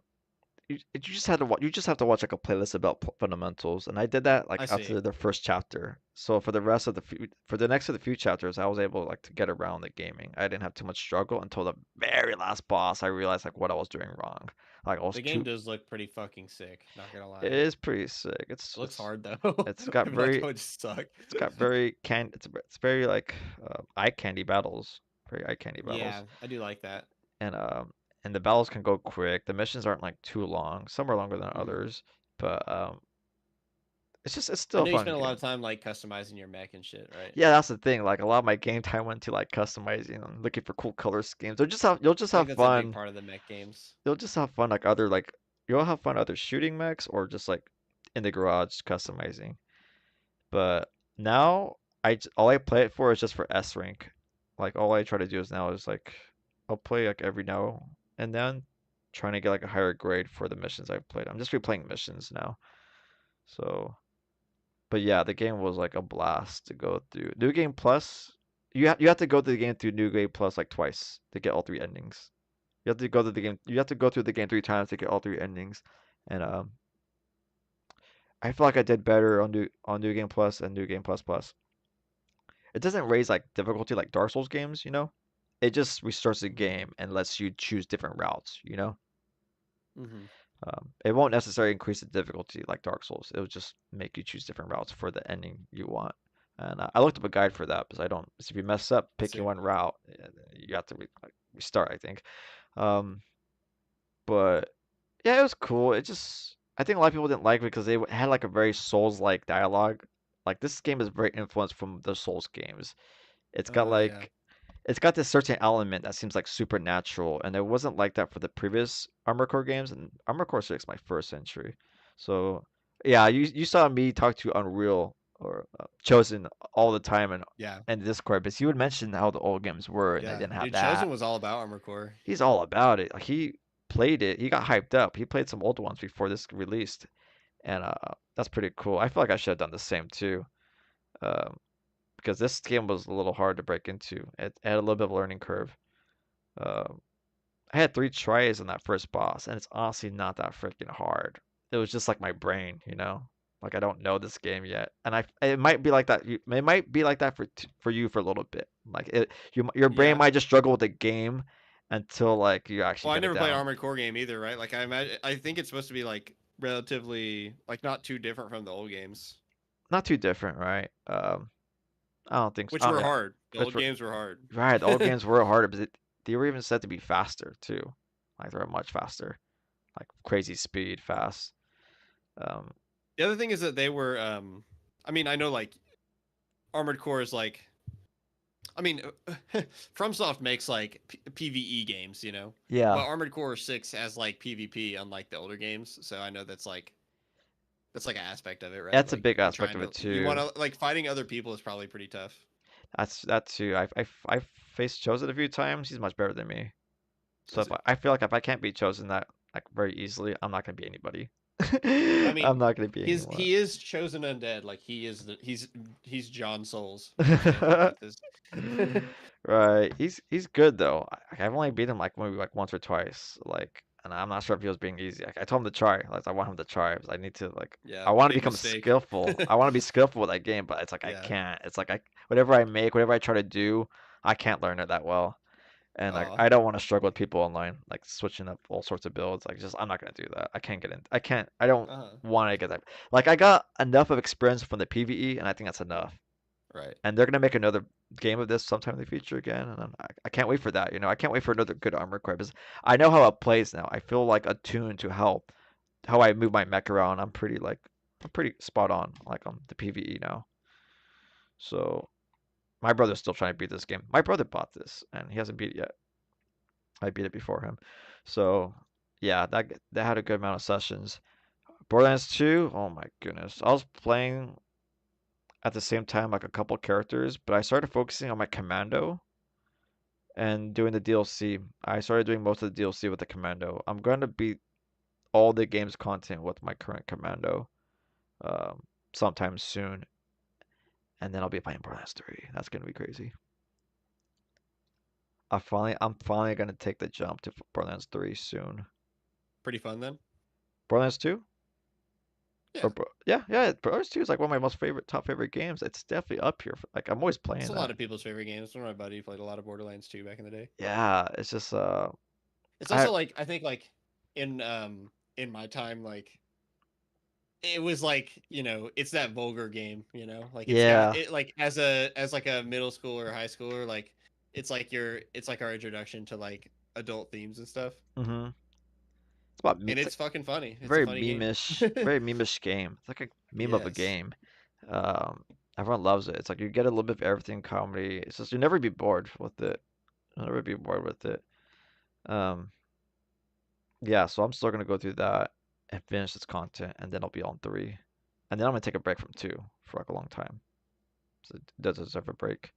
you just had to watch. You just have to watch like a playlist about fundamentals, and I did that like I see. after the first chapter. So for the rest of for the next of the few chapters, I was able like to get around the gaming. I didn't have too much struggle until the very last boss. I realized like what I was doing wrong. Like I was The game does look pretty fucking sick. Not gonna lie. It is pretty sick. It looks hard though. It's I got feel like very that would suck. it's got very it's very like eye candy battles. Very eye candy battles. Yeah, I do like that. And the battles can go quick. The missions aren't like too long. Some are longer than others, but it's I still know a you fun spent a game. lot of time like customizing your mech and shit, right? Yeah, that's the thing. Like a lot of my game time went to like customizing and looking for cool color schemes. You'll just I have think that's a big fun. part of the mech games. You'll just have fun like other like you'll have fun either shooting mechs or just like in the garage customizing. But now all I play it for is just for S rank. Like all I try to do is now is like I'll play like every now and then trying to get like a higher grade for the missions I've played. I'm just replaying missions now. So, but yeah, the game was like a blast to go through. New Game Plus, you have to go through the game through New Game Plus like twice to get all three endings. You have to go through the game. You have to go through the game 3 times to get all three endings. And I feel like I did better on New Game Plus and New Game Plus Plus. It doesn't raise like difficulty like Dark Souls games, you know? It just restarts the game and lets you choose different routes, you know? It won't necessarily increase the difficulty like Dark Souls. It will just make you choose different routes for the ending you want. And I looked up a guide for that because I don't. If you mess up picking one route, you have to restart, I think. But yeah, it was cool. I think a lot of people didn't like it because they had like a very Souls-like dialogue. Like this game is very influenced from the Souls games. It's got like it's got this certain element that seems like supernatural, and it wasn't like that for the previous Armored Core games. And Armored Core 6 my first entry, so yeah, you saw me talk to Unreal or Chosen all the time and Discord, but he would mention how the old games were, and I didn't have dude, that. Chosen was all about Armored Core. He's all about it. Like he played it. He got hyped up. He played some old ones before this released, and that's pretty cool. I feel like I should have done the same too. Because this game was a little hard to break into. It had a little bit of a learning curve. I had 3 tries on that first boss, and it's honestly not that freaking hard. It was just like my brain, you know? Like I don't know this game yet, and it might be like that. It might be like that for you for a little bit. Like your brain might just struggle with the game until like you actually. Well, I get never it played down. Armored Core game either, right? Like I think it's supposed to be like relatively like not too different from the old games. Not too different, right? I don't think so. Which were hard. The old games were hard. Right, the old games were harder, but they were even said to be faster too. Like they were much faster, like crazy speed, fast. The other thing is that they were. I mean, I know like Armored Core is like. I mean, FromSoft makes like PvE games, you know. Yeah. But Armored Core 6 has like PvP, unlike the older games. So I know that's like an aspect of it, right? That's like, a big aspect of it too. You want to like fighting other people is probably pretty tough. That too. I've faced Chosen a few times. He's much better than me. So I feel like if I can't beat Chosen that like very easily, I'm not gonna be anybody. I mean, I'm not gonna be anyone. He is Chosen Undead. Like he's John Souls. Right. He's good though. I've only beat him like maybe like once or twice. Like, and I'm not sure if he was being easy. I told him to try. Like, I want him to try. Because I need to like. Yeah, I want to become skillful. I want to be skillful with that game, but it's like I can't. It's like whatever I make, whatever I try to do, I can't learn it that well. And like Aw. I don't want to struggle with people online, like switching up all sorts of builds. Like just I'm not gonna do that. I can't get in. I can't. I don't Uh-huh. want to get that. Like I got enough of experience from the PvE, and I think that's enough. Right. And they're gonna make another game of this sometime in the future again, and I can't wait for that. You know, I can't wait for another good armor core because I know how it plays now. I feel like attuned to how I move my mech around. I'm pretty spot on like on the PvE now. So my brother's still trying to beat this game. My brother bought this and he hasn't beat it yet. I beat it before him. So yeah, that had a good amount of sessions. Borderlands 2, oh my goodness. I was playing at the same time like a couple characters, but I started focusing on my commando and doing the DLC. I started doing most of the DLC with the commando. I'm going to beat all the game's content with my current commando sometime soon, and then I'll be playing Borderlands 3. That's going to be crazy. I'm finally going to take the jump to Borderlands 3 soon. Pretty fun then. Borderlands 2? Yeah. Yeah. Borderlands 2 is like one of my top favorite games. It's definitely up here. Like I'm always playing It's a that. lot of people's favorite games. One of my buddy played a lot of Borderlands 2 back in the day. Yeah, it's just It's also like I think like in my time like it was like, it's that vulgar game, like it's yeah. got it like as like a middle schooler or high schooler, like it's like our introduction to like adult themes and stuff. Mhm. It's about And it's it's fucking funny. It's a very funny game. very meme-ish game. It's like a meme of a Yes. game. Um, Everyone loves it. It's like you get a little bit of everything comedy. It's just you never be bored with it. You'll never be bored with it. Um, yeah, so I'm still gonna go through that and finish its content, and then I'll be on 3, and then I'm gonna take a break from 2 for like a long time. So it does deserve a break.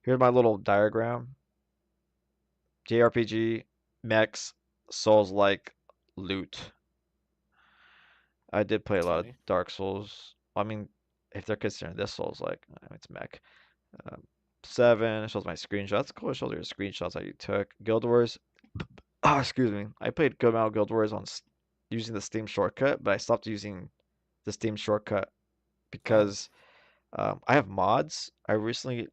Here's my little diagram. JRPG, mechs, Souls-like, loot. I did play a That's lot of funny. Dark Souls. I mean, if they're considering this Souls like, it's mech. Um, 7 it shows my screenshots. Cool. It shows your screenshots that you took. Guild Wars. Oh, excuse me. I played good amount of Guild Wars on using the Steam shortcut, but I stopped using the Steam shortcut because I have mods. I recently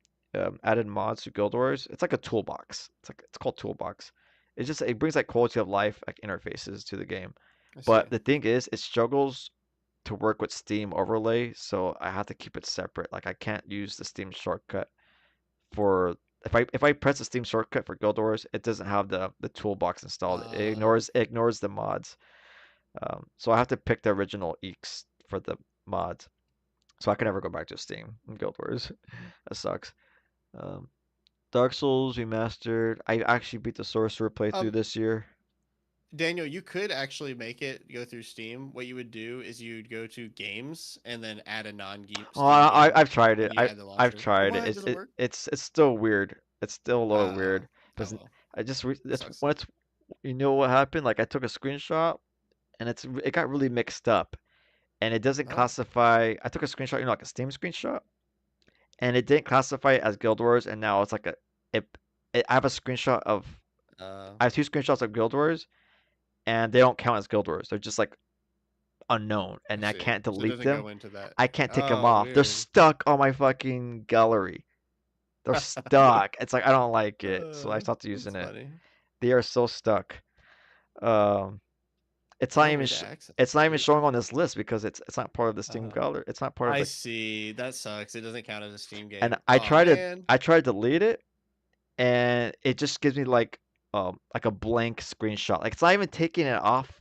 added mods to Guild Wars. It's like a toolbox. It's called Toolbox. It brings like quality of life like interfaces to the game. I see. But the thing is, it struggles to work with Steam overlay, so I have to keep it separate. Like I can't use the Steam shortcut for if I press the Steam shortcut for Guild Wars, it doesn't have the toolbox installed. It ignores the mods. So I have to pick the original eeks for the mods. So I can never go back to Steam in Guild Wars. That sucks. Um, Dark Souls Remastered. I actually beat the Sorcerer playthrough Um, this year. Daniel, you could actually make it go through Steam. What you would do is you'd go to games and then add a non-Steam Oh, game. I've tried it. And you add the I've launcher. tried it. What? Does it work? It's still weird. It's still a little Oh, weird oh because well. I just That it's sucks. when it's you know what happened? Like I took a screenshot and it got really mixed up and it doesn't Oh. classify. I took a screenshot, like a Steam screenshot, and it didn't classify it as Guild Wars, and now it's like it, I have a screenshot of Uh, I have 2 screenshots of Guild Wars and they don't count as Guild Wars. They're just like unknown I and I see. can't So it delete doesn't them. go into that. I can't take them Oh, off. They're weird. stuck on my fucking gallery. They're stuck. It's like I don't like it, so I stopped That's using it. funny. They are so stuck. Um, it's There's not no even way to access it's it not even too. showing on this list because it's not part of the Steam Uh, gallery. It's not part of I the see. That sucks. It doesn't count as a Steam and game. Oh man. I tried to delete it and it just gives me like a blank screenshot. Like it's not even taking it off.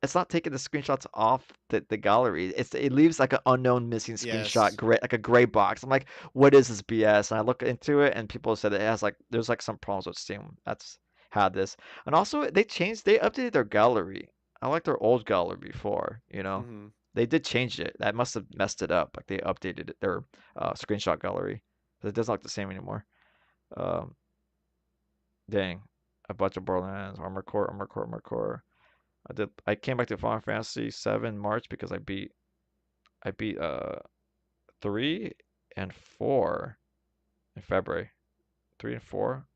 It's not taking the screenshots off the gallery. It leaves like an unknown missing screenshot, Yes. gray like a gray box. I'm like, what is this BS? And I look into it, and people said it has like there's like some problems with Steam that's had this. And also they updated their gallery. I liked their old gallery before, you know. Mm-hmm. They did change it. That must have messed it up. Like they updated their screenshot gallery, but it doesn't look the same anymore. Um, Dang, a bunch of Borderlands, Armor Core, Armor Core, Armor Core. I came back to Final Fantasy 7 March because I beat 3 and 4 in February. 3 and 4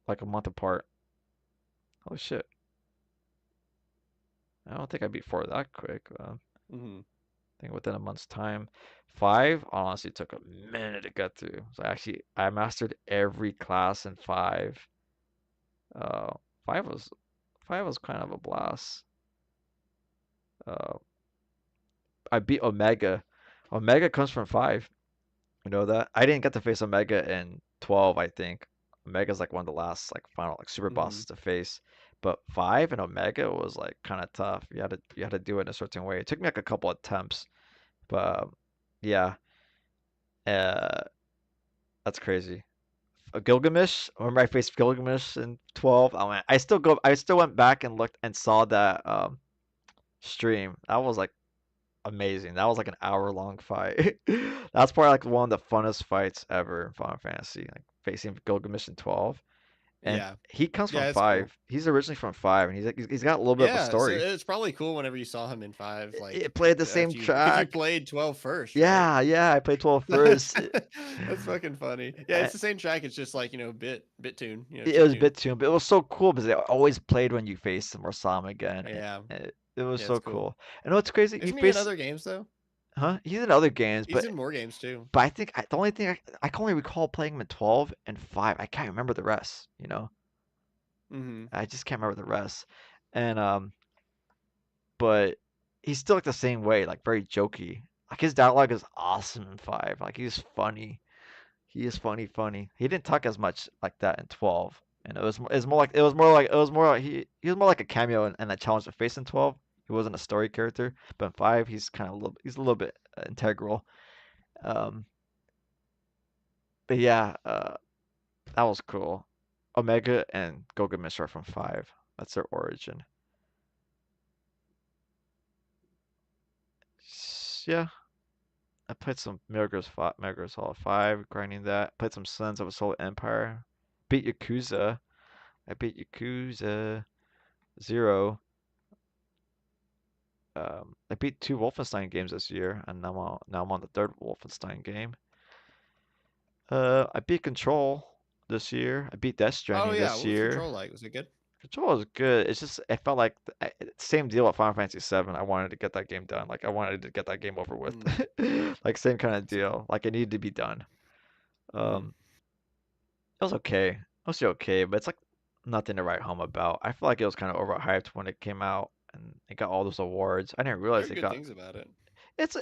like a month apart. Holy shit. I don't think I beat 4 that quick. Mm-hmm. I think within a month's time. 5 honestly took a minute to get through. So I mastered every class in 5 Uh, five was kind of a blast. Uh, I beat Omega. Omega comes from 5. You know that? I didn't get to face Omega in 12, I think. Omega's like one of the last like final like super Mm-hmm. bosses to face. But 5 and Omega was like kind of tough. You had to do it in a certain way. It took me like a couple attempts, but yeah, uh, that's crazy. Gilgamesh. Remember I faced Gilgamesh in 12. Oh man, I still went back and looked and saw that stream. That was like amazing. That was like an hour-long fight. That's probably like one of the funnest fights ever in Final Fantasy, like facing Gilgamesh in 12. And Yeah. he comes from Yeah, it's cool. 5. He's originally from 5, and he's got a little bit of a Yeah, so story. it's probably cool whenever you saw him in 5, like It played the same after you because you track. played 12 first, right? Yeah, yeah, I played 12 That's first. that's fucking funny. Yeah, it's the same track. It's just like bit tune, It was chip a tune. bit too, but it was so cool because it always played when you faced him or saw him again. Yeah, It was yeah, so it's cool. cool. And what's crazy, he Isn't he in faced, other games though? huh? He's in other games, He's in more games too. but I think the only thing I can only recall playing him in 12 and 5. I can't remember the rest, you know? Mm-hmm. I just can't remember the rest. And but he's still like the same way, like very jokey. Like his dialogue is awesome in 5. Like he's funny. He is funny. He didn't talk as much like that in 12. And it was more like he was more like a cameo and a challenge to face in 12. He wasn't a story character, but in 5 he's a little bit integral. Um, but yeah, that was cool. Omega and Gilgamesh are from 5. That's their origin. Yeah, I played some Metal Gear Solid 5, grinding that. Played some Sons of a Solar Empire. Beat Yakuza. I beat Yakuza 0. I beat 2 Wolfenstein games this year, and now I'm on the 3rd Wolfenstein game. I beat Control this year. I beat Death Oh Stranding yeah, this what was year. Control like? Was it good? Control was good. It's just it felt like same deal with Final Fantasy VII. I wanted to get that game done. Like I wanted to get that game over with. Mm, Like same kind of that's fair. deal. Like it needed to be done. Mm-hmm. Um, it was okay. Mostly okay, but it's like nothing to write home about. I feel like it was kind of overhyped when it came out and it got all those awards. I didn't I realize heard it good got things about it. it's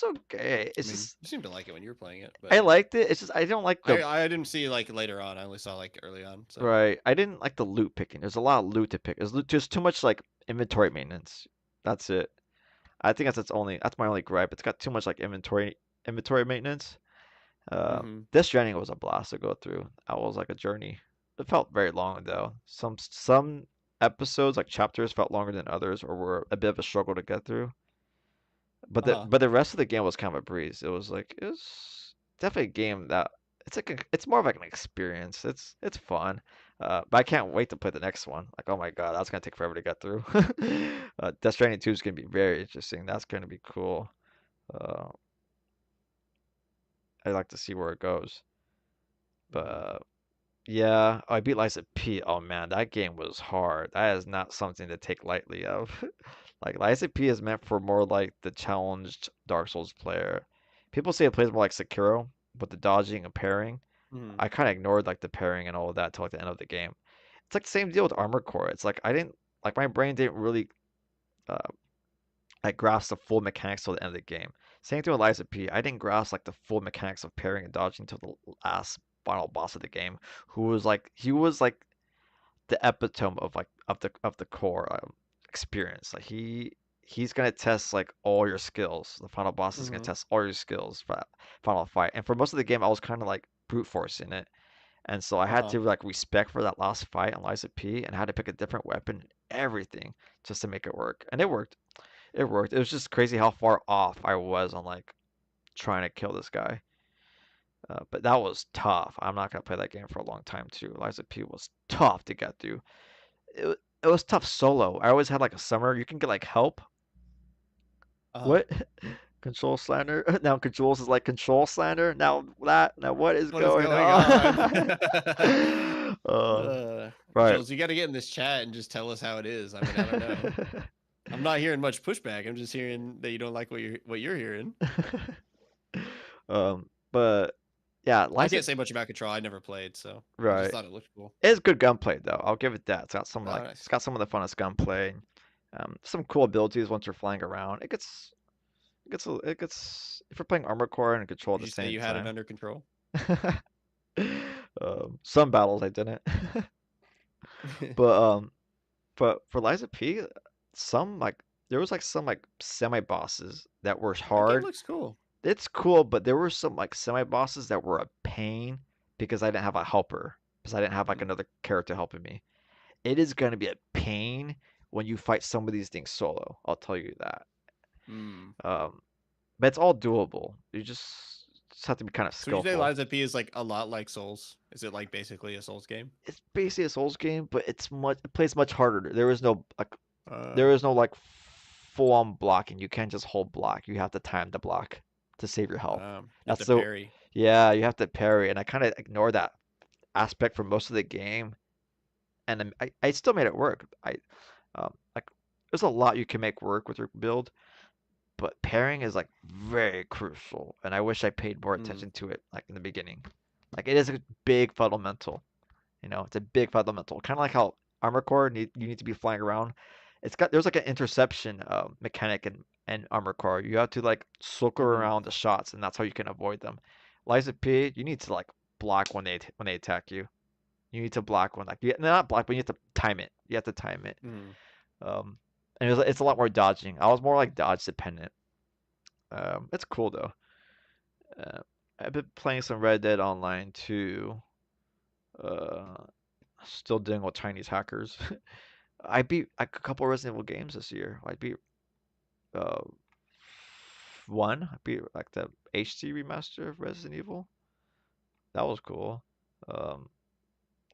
okay. I It's mean, just you seemed to like it when you were playing it, I but liked it. It's just I don't like the I didn't see like later on. I only saw like early on. So right. I didn't like the loot picking. There's a lot of loot to pick. There's too much like inventory maintenance. That's it. I think that's my only gripe. It's got too much like inventory maintenance. mm-hmm. This Stranding was a blast to go through. That was like a journey. It felt very long though. Some episodes like chapters felt longer than others or were a bit of a struggle to get through. Uh-huh. But the rest of the game was kind of a breeze. It was definitely a game that it's more of like an experience. It's fun. But I can't wait to play the next one. Like, oh my God, that's gonna take forever to get through. Death Stranding 2 is gonna be very interesting. That's gonna be cool. Uh, I'd like to see where it goes. But Mm-hmm. yeah, I beat Liza P. Oh man, that game was hard. That is not something to take lightly of. Like Liza P is meant for more like the challenged Dark Souls player. People say it plays more like Sekiro with the dodging and parrying. Mm-hmm. I kind of ignored like the parrying and all of that till like the end of the game. It's like the same deal with Armored Core. It's like I didn't like my brain didn't really uh, like grasp the full mechanics till the end of the game. Same thing with Liza P. I didn't grasp like the full mechanics of parrying and dodging till the last final boss of the game, who was like he was like the epitome of like of the core experience. Like he's gonna test like all your skills. The final boss is gonna Mm-hmm. test all your skills for that final fight. And for most of the game, I was kind of like brute forcing it, and so I had Uh-huh. to like respect for that last fight on Liza P. and had to pick a different weapon, everything just to make it work. And it worked. It worked. It was just crazy how far off I was on like trying to kill this guy. But that was tough. I'm not gonna play that game for a long time too. Liza P was tough to get through. It was tough solo. I always had like a summer. You can get like help. Uh-huh. What? Control slander. Now controls is like control slander. Now what is What is going going on? on? Right. Jules, you got to get in this chat and just tell us how it is. I mean, I don't know. I'm not hearing much pushback. I'm just hearing that you don't like what you're hearing. But yeah, I Liza, can't say much about Control. I never played, so I just right. thought it looked cool. It's good gunplay though. I'll give it that. It's got some Oh, like nice. it's got some of the funnest gunplay. Some cool abilities once you're flying around. It gets if you're playing Armored Core and Control at Did the you say same you had it time. under control? Some battles I didn't. But but for Liza P, some like there was like some like semi bosses that were That game hard. looks cool. It's cool, but there were some like semi bosses that were a pain because I didn't have a helper. Because I didn't have like Mm. another character helping me. It is gonna be a pain when you fight some of these things solo. I'll tell you that. Mm. Um, but it's all doable. You just have to be kind of So would you say skillful. Liza P is like a lot like Souls? Is it like basically a Souls game? It's basically a Souls game, but it plays much harder. Uh, There is no like full on blocking. You can't just hold block. You have to time the block to save your health. you have That's to so parry. yeah, you have to parry, and I kind of ignore that aspect for most of the game, and I still made it work. Like there's a lot you can make work with your build, but pairing is like very crucial, and I wish I paid more Mm. attention to it like in the beginning. Like it is a big fundamental. It's a big fundamental. Kind of like how Armor Core you need to be flying around. There's like an interception mechanic in Armor Core. You have to like circle Hmm. around the shots, and that's how you can avoid them. Liza P, you need to like block when they attack you. You need to block when not block, but you have to time it. You have to time it. Mm. Um, and it's a lot more dodging. I was more like dodge dependent. It's cool though. Uh, I've been playing some Red Dead Online too. Uh, Still dealing with Chinese hackers. I beat a couple Resident Evil games this year. I beat uh one. I beat like the HD remaster of Resident Evil. That was cool. Um,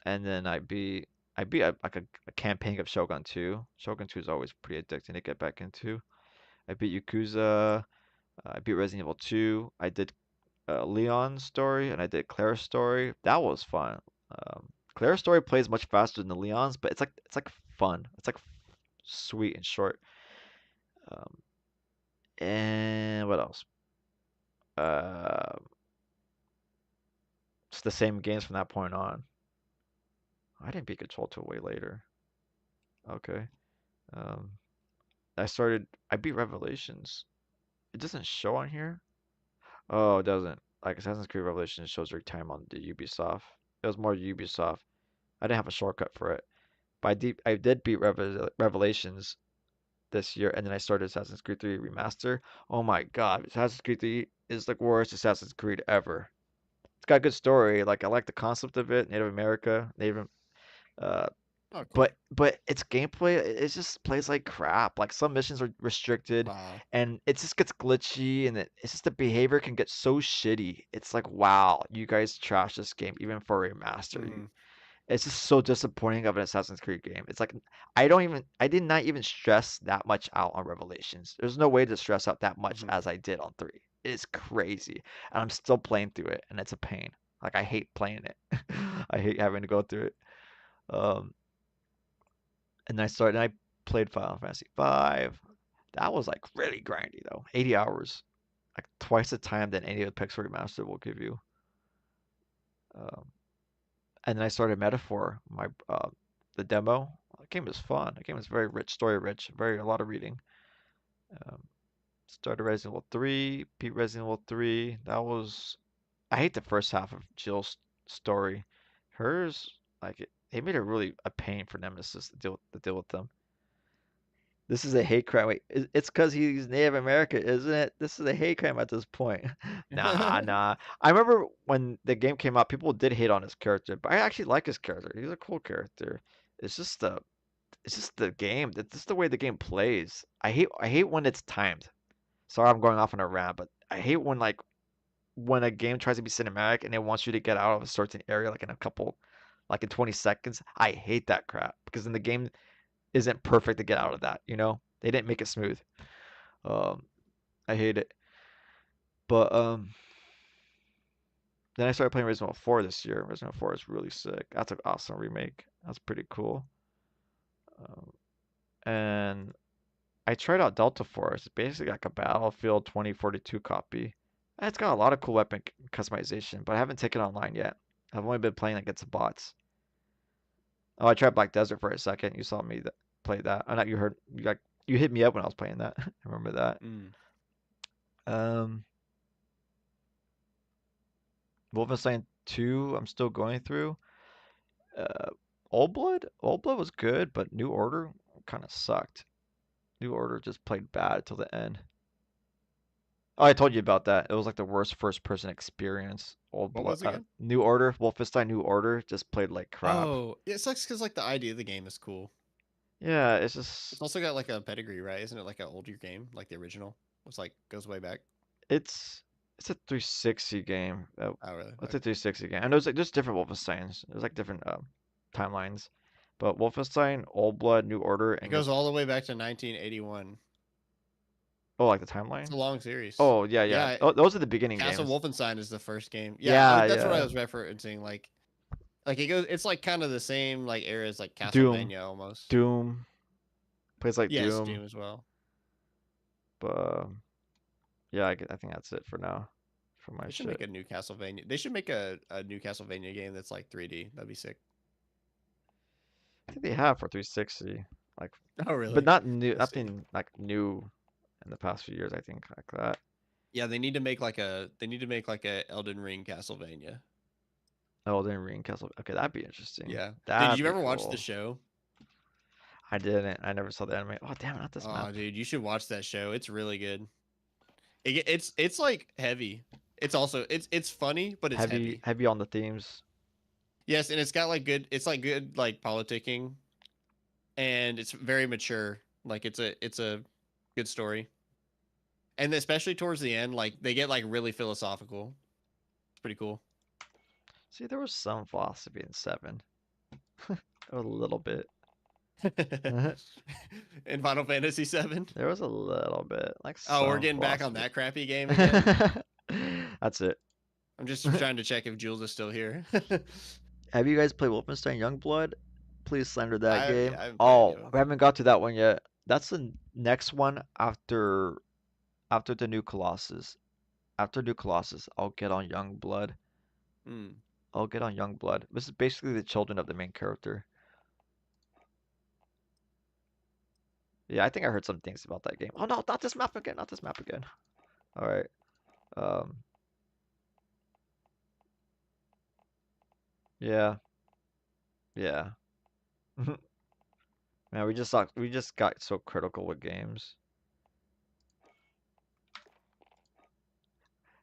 and then I beat a campaign of Shogun 2. Shogun 2 is always pretty addicting to get back into. I beat Yakuza. I beat Resident Evil 2. I did Leon's story and I did Claire's story. That was fun. Claire's story plays much faster than the Leon's, but it's like fun. It's like sweet and short. Um, and what else? Uh, it's the same games from that point on. I didn't beat Control till way later. Okay. Um, I beat Revelations. It doesn't show on here. Oh, it doesn't. Like Assassin's Creed Revelations shows your time on the Ubisoft. It was more Ubisoft. I didn't have a shortcut for it. But I did beat Revelations this year, and then I started Assassin's Creed 3 Remaster. Oh my God, Assassin's Creed 3 is the worst Assassin's Creed ever. It's got a good story. Like I like the concept of it, Native America, uh, Oh, cool. but its gameplay, it just plays like crap. Like some missions are restricted, Wow. and it just gets glitchy, and it's just the behavior can get so shitty. It's like, wow, you guys trashed this game even for a remaster. Mm. It's just so disappointing of an Assassin's Creed game. It's like I did not even stress that much out on Revelations. There's no way to stress out that much Hmm. as I did on 3. It's crazy. And I'm still playing through it and it's a pain. Like I hate playing it. I hate having to go through it. Um and I played Final Fantasy 5. That was like really grindy though. 80 hours. Like twice the time than any of the Pixel Remaster will give you. Um and then I started Metaphor, the demo. The game was fun. The game was very rich, story rich, very a lot of reading. Um, Started Resident Evil 3, beat Resident Evil 3. I hate the first half of Jill's story. Hers, they made it really a pain for Nemesis to deal with them. This is a hate crime. Wait, it's because he's Native American, isn't it? This is a hate crime at this point. Nah, nah. I remember when the game came out, people did hate on his character, but I actually like his character. He's a cool character. It's just the game. It's just the way the game plays. I hate when it's timed. Sorry, I'm going off on a rant, but I hate when a game tries to be cinematic and it wants you to get out of a certain area like in 20 seconds. I hate that crap because then the game isn't perfect to get out of that, you know? They didn't make it smooth. Um, I hate it. But then I started playing Resident Evil 4 this year. Resident Evil 4 is really sick. That's an awesome remake. That's pretty cool. Um, and I tried out Delta Force. It's basically like a Battlefield 2042 copy. And it's got a lot of cool weapon customization, but I haven't taken it online yet. I've only been playing against bots. Oh, I tried Black Desert for a second. You saw me play that. Oh, not you heard. You hit me up when I was playing that. I remember that. Um, Wolfenstein 2. I'm still going through. Old Blood. Old Blood was good, but New Order kind of sucked. New Order just played bad till the end. Oh, I told you about that. It was like the worst first-person experience. Old What Blood. was it again? New Order. Wolfenstein New Order just played like crap. Oh, it sucks because like the idea of the game is cool. Yeah, it's It's just also got like a pedigree, right? Isn't it like an older game, like the original? It's like goes way back. it's it's a 360 game. Oh, really? It's Okay. a 360 game. I know there's different Wolfensteins. There's like different timelines, but Wolfenstein, Old Blood, New Order, It and goes all the way back to 1981. oh, like the It's timeline. a long series. Oh yeah, yeah. Yeah, Oh, those are the beginning Castle games. Wolfenstein is the first game. Yeah, Yeah, that's what I yeah. was referencing. Like it goes. It's like kind of the same like era as like Doom, Castlevania almost. Doom plays like Yes, Doom, Doom as well. but yeah, I think that's it for now for my They should shit. make a new Castlevania. They should make a new Castlevania game that's like 3D. That'd be sick. I think they have for 360, like, Oh, but really? not new, Let's see. nothing like new in the past few years. I think like that. Yeah, they need to make like a Elden Ring Castlevania. Elden Ring Castle. Okay, that'd be interesting. Yeah. Did That'd you be ever watch the cool. show? I didn't. I never saw the anime. Oh damn, not this Oh, map. dude, you should watch that show. It's really good. It's like heavy. It's also it's funny, but it's heavy. Heavy on the themes. Yes, and it's got like good. It's like good like politicking, and it's very mature. Like it's a good story, and especially towards the end, like they get like really philosophical. It's pretty cool. See, there was some philosophy in 7. A little bit. In Final Fantasy VII. There was a little bit, like Oh, we're some getting back on philosophy. that crappy game again. That's it. I'm just trying to check if Jules is still here. Have you guys played Wolfenstein Youngblood? Please slander that game. I haven't played any Oh, of them. we haven't got to that one yet. That's the next one after the new Colossus. After New Colossus, I'll get on Youngblood. Hmm. I'll get on Youngblood. This is basically the children of the main character. Yeah, I think I heard some things about that game. Oh no, not this map again, not this map again. All right. Um. Yeah. Yeah. Man, we just got so critical with games.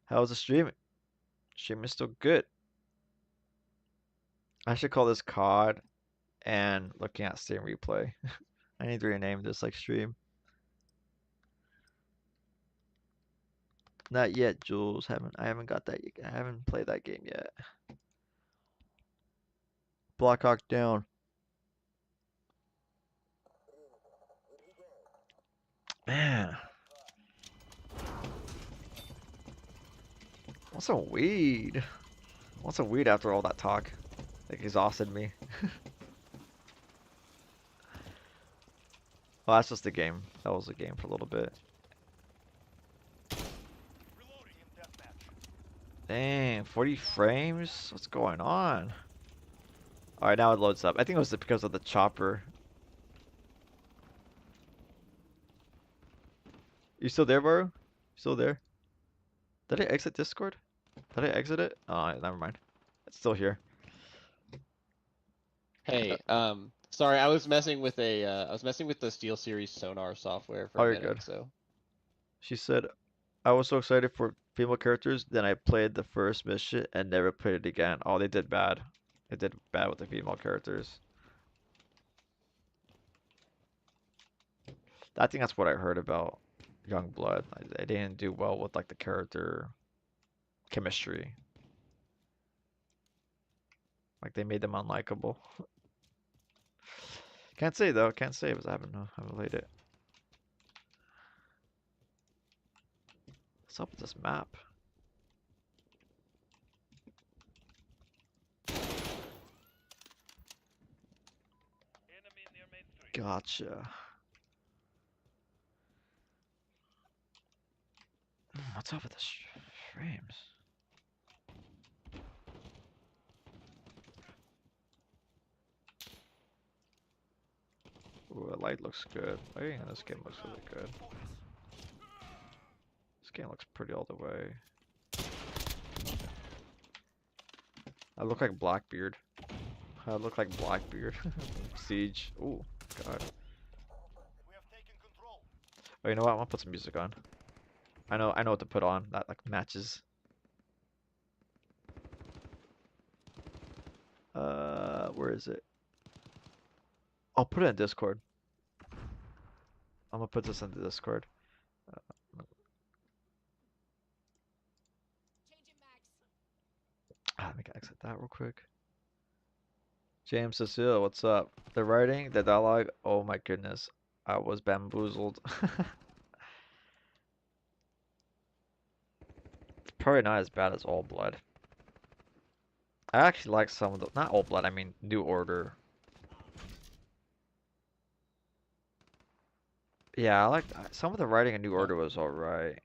How's the stream? Stream is still good. I should call this COD and looking at Steam replay. I need to rename this like stream. Not yet, Jules. I haven't got that yet. I haven't played that game yet. Blackhawk down. Man. Want some weed. Want some weed after all that talk. Like exhausted me. Well, that's just the game. That was the game for a little bit. Dang, 40 frames? What's going on? Alright, now it loads up. I think it was because of the chopper. You still there, bro? Still there? Did I exit Discord? Did I exit it? Oh, never mind. It's still here. Hey, sorry, I was messing with I was messing with the SteelSeries sonar software for Oh, a you're minute, good. so. She said, I was so excited for female characters, then I played the first mission and never played it again. Oh, they did bad. They did bad with the female characters. I think that's what I heard about Youngblood. They didn't do well with like the character chemistry. Like they made them unlikable. Can't say though. Can't say because I haven't played it. What's up with this map? Gotcha. What's up with the frames? Ooh, the light looks good. Lighting in this game looks really good. This game looks pretty all the way. I look like Blackbeard. I look like Blackbeard. Siege. Ooh, God. Oh, you know what? I'm gonna put some music on. I know what to put on that like matches. Where is it? I'll put it in Discord. I'm gonna put this in the Discord. Let me exit that real quick. James Cecile, what's up? The writing, the dialogue, oh my goodness. I was bamboozled. It's probably not as bad as All Blood. I actually like some of the, not All Blood, I mean New Order. Yeah, I like some of the writing in New Order was alright.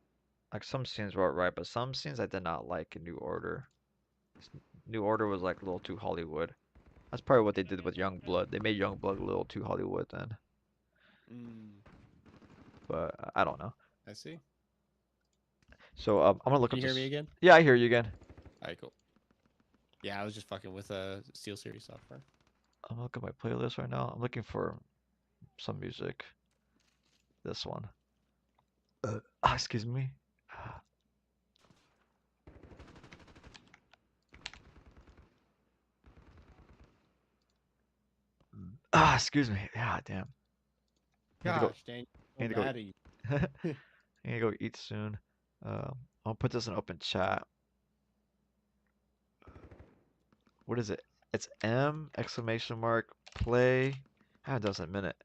Like some scenes were alright, but some scenes I did not like in New Order. New Order was like a little too Hollywood. That's probably what they did with Youngblood. They made Youngblood a little too Hollywood then. But I don't know. I see. So I'm gonna look Can up you hear this. me again? Yeah, I hear you again. Alright, cool. Yeah, I was just fucking with SteelSeries software. I'm looking at my playlist right now. I'm looking for some music. This one. Excuse me. Excuse me. Yeah, damn. I need to go. Gosh, dang. I need to I'm go. mad at you. I need to go eat soon. I'll put this in open chat. What is it? It's M exclamation mark play. I haven't done this in a minute.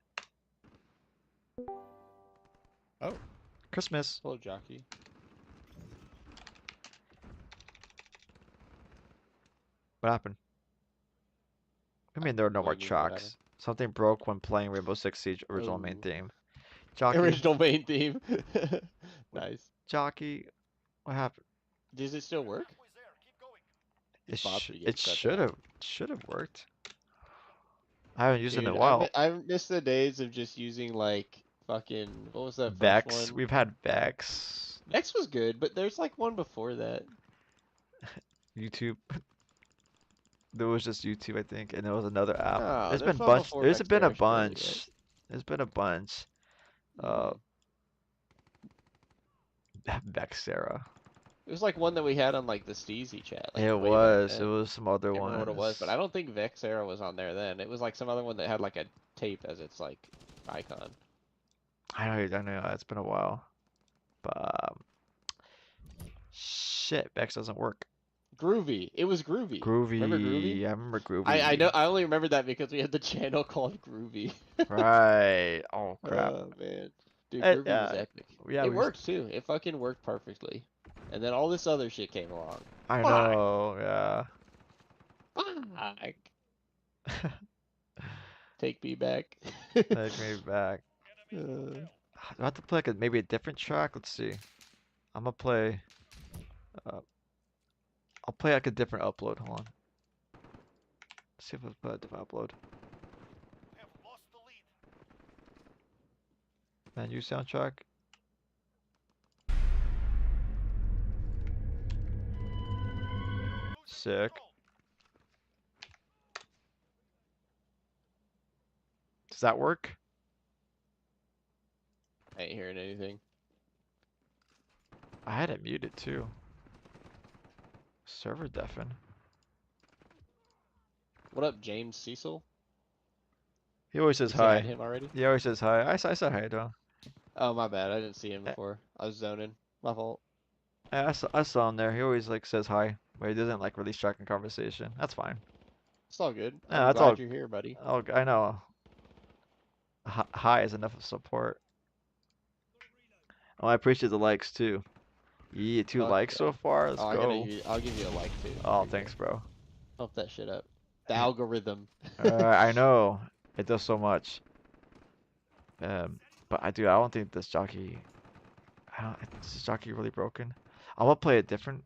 Oh. Christmas. Hello, jockey. What happened? I mean, there are no What more do you mean, what tracks. Something broke when playing Rainbow Six Siege original main Oh. theme. Jockey. Original main theme. Nice. Jockey. What happened? Does it still work? It, Bob's sh getting it cut should down. have worked. I haven't used it in a Dude, while. I miss the days of just using like fucking what was that first Vex. one? We've had Vex. Vex was good, but there's like one before that. YouTube. There was just YouTube, I think, and there was another app. No, There's been there's one bunch. before There's been a Vexera, surely, right? bunch. There's been a bunch. Mhm. Vexera. It was like one that we had on like the Steezy chat. Like It way back was. It then. was some other I can't remember what it was, but I ones. don't think Vexera was on there then. It was like some other one that had like a tape as its like icon. I know. It's been a while. But shit, Vex doesn't work. Groovy. It was Groovy. Remember Groovy? Groovy. I remember I Groovy. know. I only remember that because we had the channel called Groovy. Right. Oh crap. Oh man, dude, Groovy was Yeah. epic. Yeah. It worked too. It fucking worked perfectly. And then all this other shit came along. I Fuck. know. Yeah. Fuck. Take me back. Take me back. Uh, Do I have to play like maybe a different track? Let's see. I'm gonna play. I'll play like a different upload. Hold on. Let's see if I put a different upload. Menu soundtrack. Sick. Does that work? I ain't hearing anything. I had it muted too. Server deafen. What up, James Cecil? He always says You say hi to hi. him already? He always says hi. I said hi to him. Oh, my bad. I didn't see him Eh. before. I was zoning. My fault. I saw him there. He always like says hi, but he doesn't like really strike in conversation. That's fine. It's all good. Yeah, I'm that's glad all. you're here, buddy. Oh, I know. Hi is enough of support. Oh, I appreciate the likes too. Yeah, 2 Fuck likes yeah. so far. Let's Oh, go. I'll give you a like too. Oh, There you thanks, go. bro. Pump that shit up. The algorithm. I know it does so much. But I don't think this jockey. Is this jockey really broken? I'm gonna play a different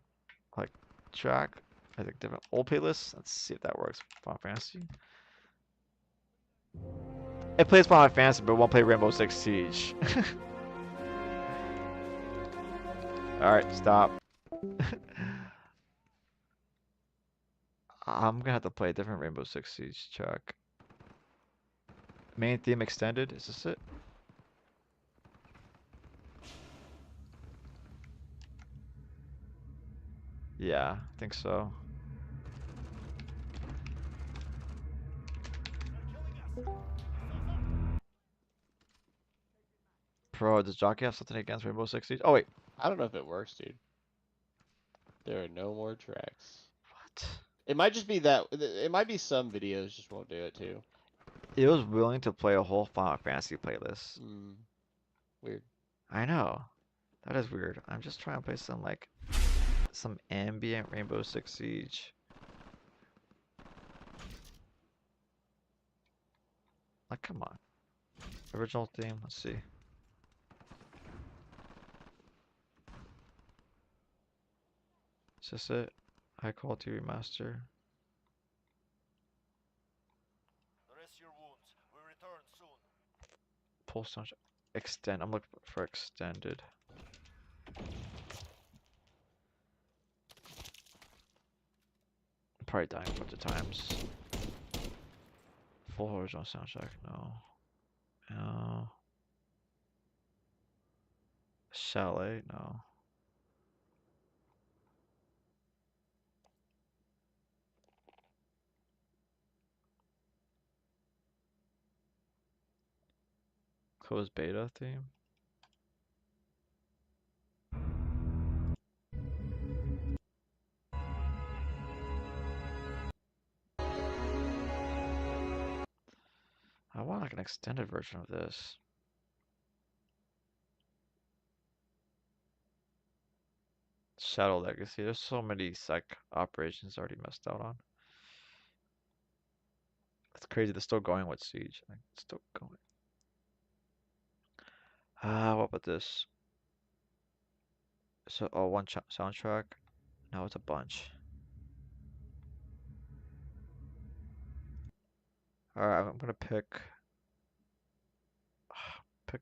like track. I think different old playlist. Let's see if that works. Final Fantasy. It plays Final Fantasy, but won't play Rainbow Six Siege. Alright, stop. I'm gonna have to play a different Rainbow Six Siege track. Main theme extended, is this it? Yeah, I think so. Bro, does Jockey have something against Rainbow Six Siege? Oh wait, I don't know if it works, dude. There are no more tracks. what? It might just be that. It might be some videos just won't do it too. It was willing to play a whole Final Fantasy playlist. Weird. I know. That is weird. I'm just trying to play some ambient Rainbow Six Siege. Like, come on. Original theme, let's see. Is this it? High quality remaster. Rest your wounds. We return soon. Pulse sound extend. I'm looking for extended. I'm probably dying a bunch of times. Full horizontal soundtrack, no. No. Chalet, no. Closed beta theme. I want like an extended version of this. Shadow Legacy. There's so many psych operations already messed out on. It's crazy. They're still going with Siege. Like, it's still going. What about this? So, oh, one soundtrack. No, it's a bunch. All right, I'm gonna pick. Pick.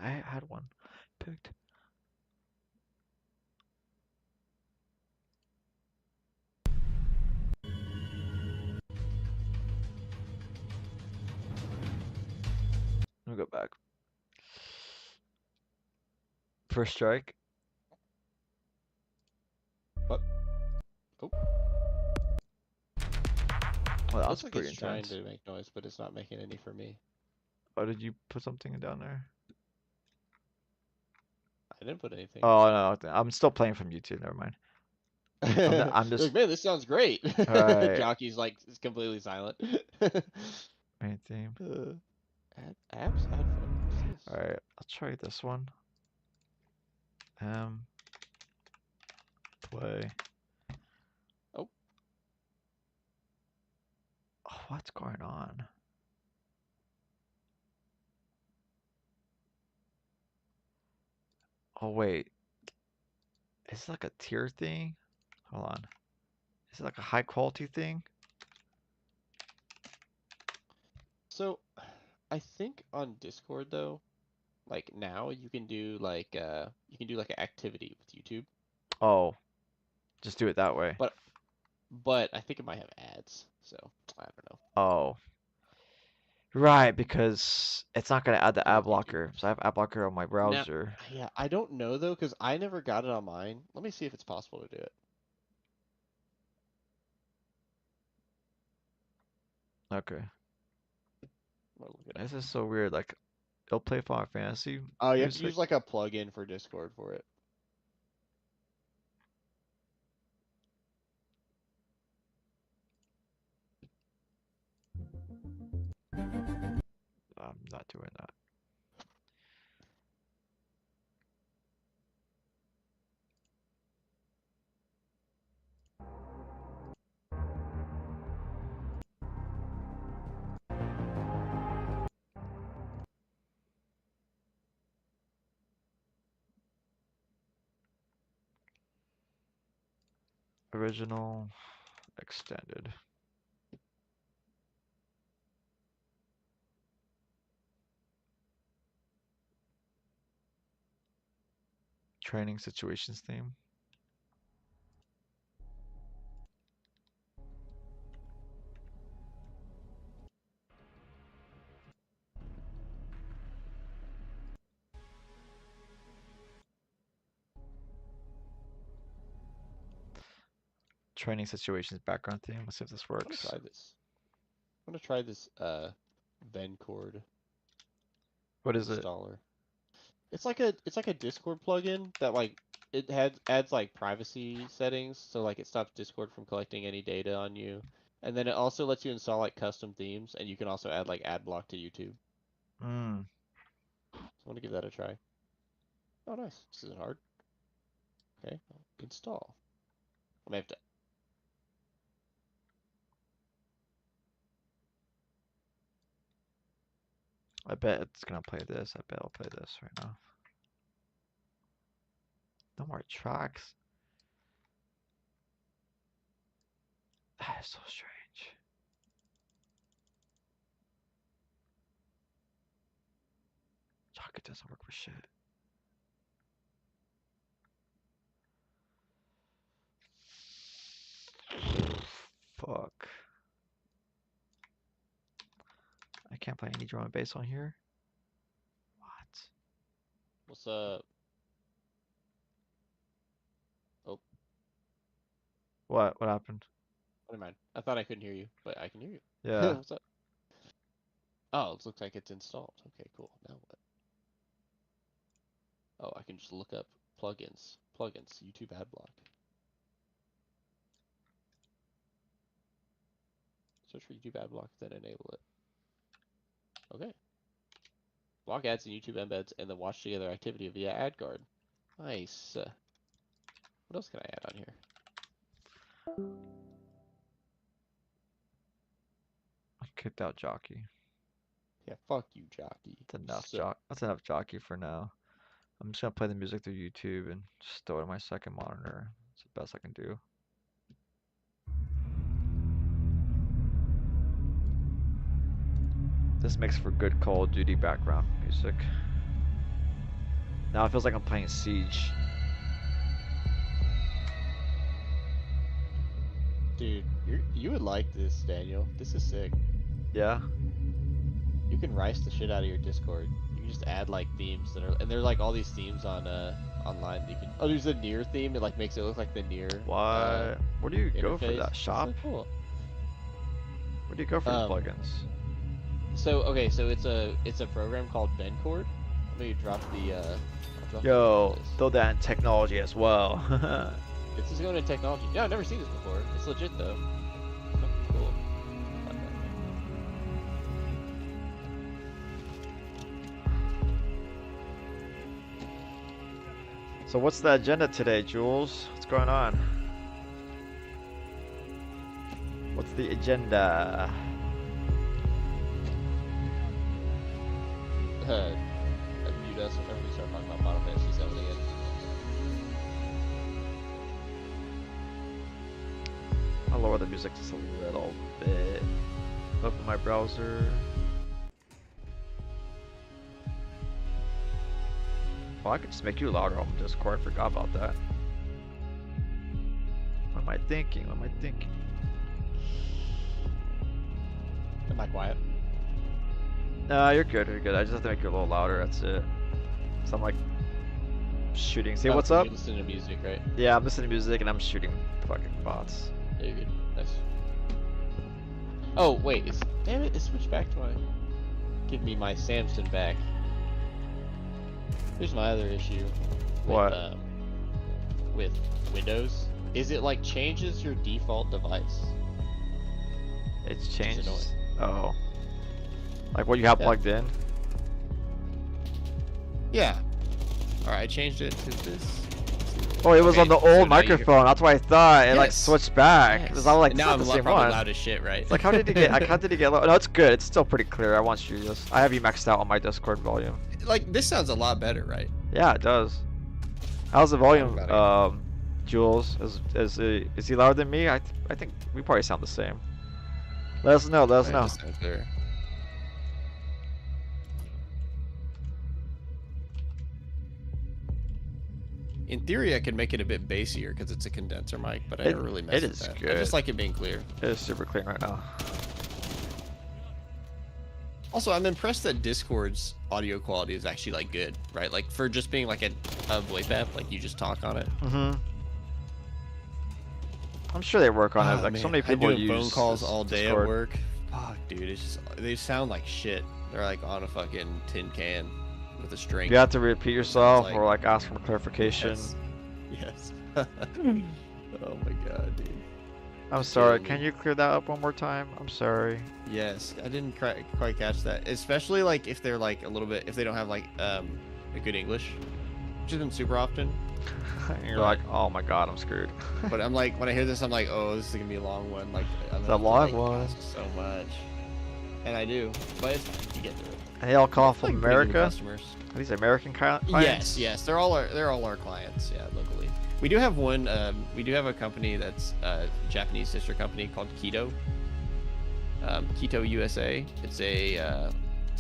I had one. Picked. Let me go back. First strike. What? Oh. Well, Looks that's like pretty it's trying intense. to make noise, but it's not making any for me. Oh, did you put something down there? I didn't put anything. Oh no, I'm still playing from YouTube. Never mind. I'm just Like, man, this sounds great. Alright. Jockey's like is completely silent. Main theme. Add apps, add photos. Alright, I'll try this one. Play. Oh. Oh, what's going on? Oh wait. Is it like a tier thing? Hold on. Is it like a high quality thing? So, I think on Discord though, like now you can do like an activity with YouTube, Oh, just do it that way. but I think it might have ads. So I don't know. Oh. Right, because it's not gonna add the 'Cause ad it's YouTube. blocker. So I have ad blocker on my Now, browser. yeah, I don't know though, because I never got it on mine. Let me see if it's possible to do it. Okay. I'll look it up. This is so weird. Like, it'll play Final Fantasy Oh, you have to music. use like a plugin for Discord for it. I'm not doing that. Original, extended. Training situations theme. Training situations background theme. Let's see if this I'm gonna works. try this. I'm gonna try this Vencord What is it? installer. It's like a Discord plugin that like adds like privacy settings, so like it stops Discord from collecting any data on you, and then it also lets you install like custom themes, and you can also add like ad block to YouTube. Mm. So I want to give that a try. Oh, nice. This isn't hard. Okay, install. I may have to. I bet it's gonna play this. I bet I'll play this right now. No more tracks. That is so strange. Jockey doesn't work for shit. Fuck. I can't play any drum and bass on here. What? What's up? Oh, What? What happened? never mind. I thought I couldn't hear you, but I can hear you. Yeah. What's up? Oh, it looks like it's installed. Okay, cool. Now what? Oh, I can just look up plugins. Plugins. YouTube ad block. Search for YouTube ad block, then enable it. Okay. Block ads and YouTube embeds and the watch together activity via ad guard. Nice. What else can I add on here? I kicked out jockey. Yeah, fuck you, jockey. That's enough So- That's enough jockey for now. I'm just gonna play the music through YouTube and just throw it on my second monitor. It's the best I can do. This makes for good Call of Duty background music. Now it feels like I'm playing Siege. Dude, you would like this, Daniel. This is sick. Yeah. You can rice the shit out of your Discord. You can just add like themes that are, and there's like all these themes on online that you can. Oh, there's a Nier theme. It like makes it look like the Nier. Why? Where do you go for interface. that? It's Shop? so cool. Where do you go for the plugins? So okay, so it's a program called Vencord. Let me drop the. I'll drop the Yo, link to this. throw that in technology as well. This is going to technology. Yeah, I've never seen this before. It's legit though. Fucking cool. Like that. So what's the agenda today, Jules? What's going on? What's the agenda? Mute us whenever we start talking about Final Fantasy 7 again. I'll lower the music just a little bit. Open my browser. Well, I could just make you louder on Discord. I forgot about that. What am I thinking? What am I thinking? Am I quiet? No, you're good. You're good. I just have to make you a little louder. That's it. So I'm like shooting. See, what's up? You're listening to music, right? Yeah, I'm listening to music and I'm shooting fucking bots. Yeah, you're good. Nice. Oh wait, damn it! It switched back to my. Give me my Samsung back. Here's my other issue. What? With Windows, is it like changes your default device? It's Which is changed. annoying. Oh. Like what you have Yeah. plugged in? Yeah. All right, I changed it to this. Oh, it was Okay, on the so old now you hear- microphone. That's what I thought. It like Yes. switched back. It was all like, And it's now not I'm the same probably one. loud as shit, right? It's like, how did it get? How did it get low? No, it's good. It's still pretty clear. I want you to just. I have you maxed out on my Discord volume. Like this sounds a lot better, right? Yeah, it does. How's the volume, About Jules? Is he louder than me? I think we probably sound the same. Let us know. Let us Right, know. this sounds clear. In theory, I could make it a bit bassier because it's a condenser mic, but I It- never really mess it with is that. I good. just like it being clear. It is super clean right now. Also, I'm impressed that Discord's audio quality is actually like good, right? Like for just being like a VoIP app, like you just talk on it. Mm-hmm. I'm sure they work on it. Oh, Like so man. many people I'm doing use phone calls this all day Discord. at work. Fuck, dude, it's just they sound like shit. They're like on a fucking tin can with a string. You have to repeat yourself like- or like ask for clarification. Yes. Oh my god, dude. I'm sorry. killing Can me. you clear that up one more time? I'm sorry. Yes, I didn't quite catch that. Especially like if they're like a little bit, if they don't have like a good English, which isn't super often. And you're like, oh my god, I'm screwed. But I'm like, when I hear this, I'm like, oh, this is gonna be a long one. Like, I'm It's gonna a have to, long like, one. ask so much, and I do, but it's fine. You get through it. And they all call It's, from like, pretty good America? customers. Are these American clients? Yes, they're all our clients. Yeah, locally. We do have one. We do have a company that's a Japanese sister company called Keto. Keto USA. It's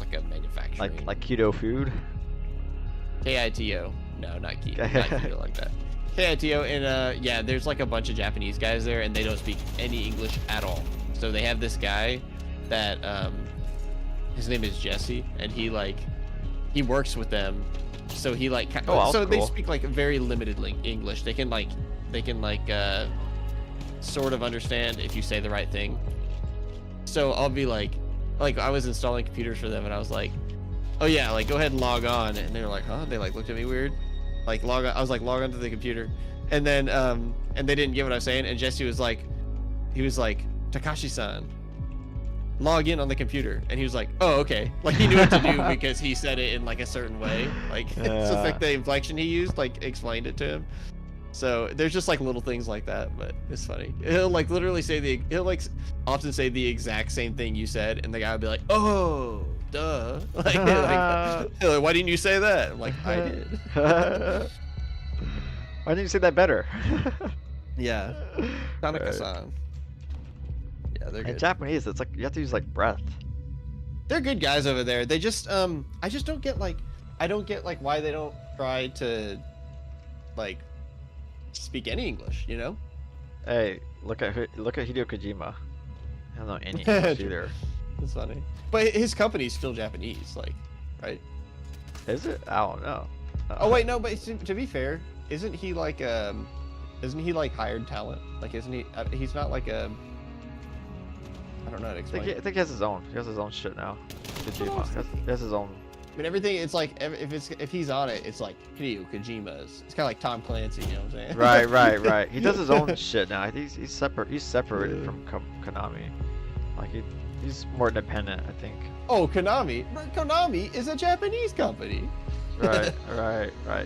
like a manufacturing. Like keto food? KITO. No, not keto. Not keto like that. KITO, and yeah, there's like a bunch of Japanese guys there, and they don't speak any English at all. So they have this guy that his name is Jesse, and he works with them. So he like Oh, so that's they cool. speak like very limited English. They can sort of understand if you say the right thing. So I'll be like I was installing computers for them, and I was like, oh yeah, like go ahead and log on, and they were like, huh? They like looked at me weird, like log on. I was like, log on to the computer, and then and they didn't get what I was saying, and Jesse was like, Takashi-san, log in on the computer, and he was like, oh okay, like he knew what to do because he said it in like a certain way, like so it's Yeah. like the inflection he used like explained it to him. So there's just like little things like that, but it's funny. He'll like literally say he'll like often say the exact same thing you said, and the guy will be like, oh duh, like, why didn't you say that? I'm like, I did. Why didn't you say that better? Yeah, Right. Tanaka-san. Yeah, they're In good. Japanese, it's like you have to use like breath. They're good guys over there. They just I just don't get like why they don't try to like speak any English, you know? Hey, look at Hideo Kojima. I don't know any English True. either. That's funny. But his company's still Japanese, like, right? Is it? I don't know. Oh wait, no, but to be fair, isn't he like hired talent? Like, isn't he? He's not like a. I don't know how to I explain. think he has his own. He has his own shit now. Kojima. He has his own. I mean, everything. It's like if he's on it, it's like Hideo Kojima's. It's kind of like Tom Clancy, you know what I'm saying? Right. He does his own shit now. I think he's separate. He's separated from Konami. Like he's more independent, I think. Oh, Konami. But Konami is a Japanese company. Right.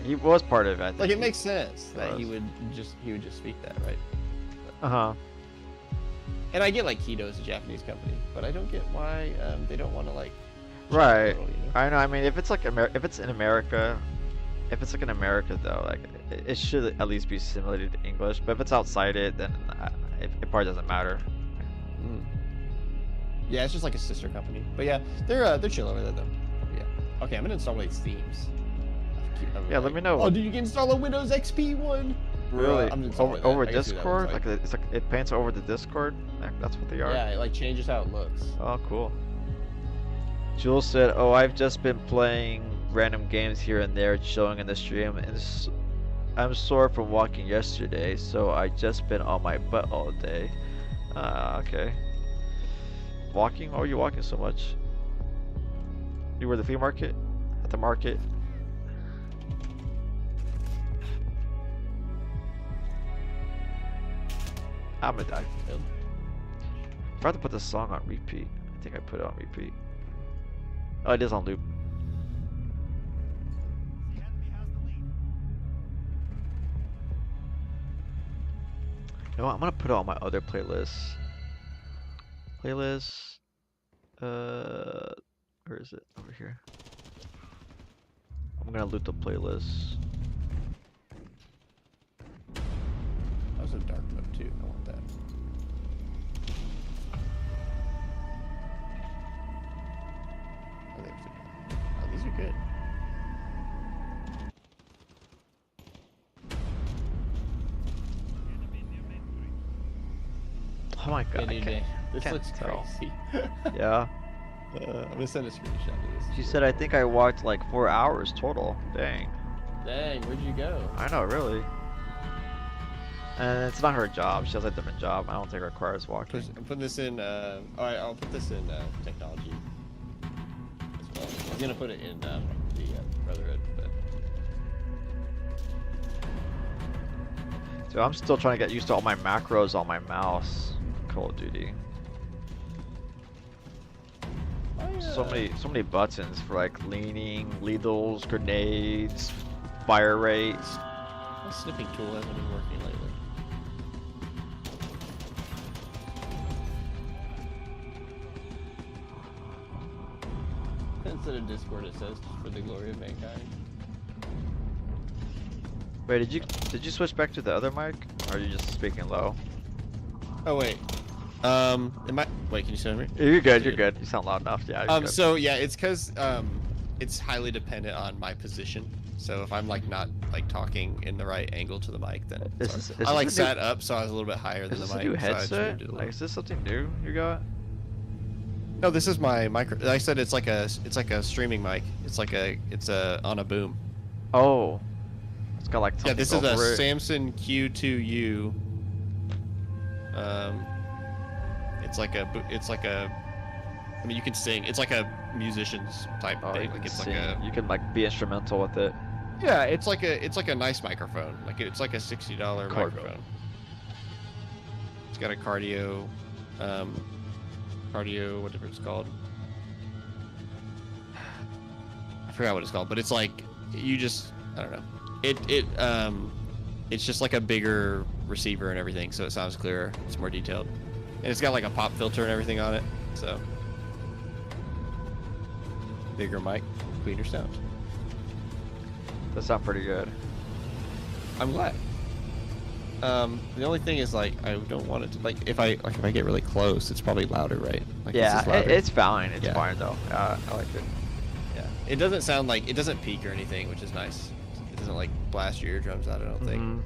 He was part of it. I think. Like it makes sense that was. he would just speak that, right? Uh huh. And I get like Keto's a Japanese company, but I don't get why they don't want to like. Right. World, you know? I know. I mean, if it's like if it's in America, though, like it should at least be simulated to English. But if it's outside it, then it probably doesn't matter. Mm. Yeah, it's just like a sister company. But yeah, they're chill over there though. Yeah. Okay, I'm gonna install these themes. Yeah, let me know. Oh, dude, you can install a Windows XP one. Really? I'm installing that. Over I guess do that Discord? one Like it's like it paints over the Discord? That's what they are. Yeah, it like changes how it looks. Oh, cool. Jules said, "Oh, I've just been playing random games here and there, chilling in the stream, and I'm sore from walking yesterday, so I just been on my butt all day." Okay. Walking? Why are you walking so much? You were at the flea market? At the market? I'm gonna die. I forgot to put the song on repeat. I think I put it on repeat. Oh, it is on loop. You know what? I'm gonna put it on my other playlists. Playlist. Where is it? Over here. I'm gonna loot the playlist. That was a dark mode too. I want that. Oh, these are good. Oh my god, I Any can't, day. This can't looks tell. crazy. Yeah. I'm gonna send a screenshot of this. She said I think I walked like 4 hours total. Dang. Dang, where'd you go? I know, really. And it's not her job. She has a different job. I don't think it requires walking. I'm putting this in. Alright, I'll put this in technology as well. I was gonna put it in the Brotherhood, but Dude, I'm still trying to get used to all my macros on my mouse. Call of Duty. So many buttons for like leaning, lethals, grenades, fire rate. my snipping tool hasn't been working lately. Instead of Discord, it says for the glory of mankind. Wait, did you switch back to the other mic, or are you just speaking low? Oh wait, wait, can you hear me? You're good. You're good. You sound loud enough. Yeah. You're good. So yeah, it's because it's highly dependent on my position. So if I'm like not like talking in the right angle to the mic, then I like sat up, so I was a little bit higher than Is the this mic. a new so I just headset? moved it a Like, little. is this something new you got? No, this is my micro. Like I said, it's like a streaming mic. It's on a boom. Oh, it's got like Yeah, something this is a over it. Samsung Q2U. It's like a. I mean, you can sing. It's like a musician's type Oh, thing. you Like can it's sing. like a. You can like be instrumental with it. Yeah, it's like a nice microphone. Like it's like a $60 microphone. It's got a cardio, whatever it's called. I forgot what it's called, but it's like I don't know. It's just like a bigger receiver and everything, so it sounds clearer. It's more detailed, and it's got like a pop filter and everything on it. So bigger mic, cleaner sound. That sounds pretty good. I'm glad. The only thing is like I don't want it to if I get really close, it's probably louder, right? Like, Yeah, this is louder. it's fine. It's Yeah. fine though. I like it. Yeah. It doesn't sound like it doesn't peak or anything, which is nice. It doesn't like blast your eardrums out. I don't think. Mhm.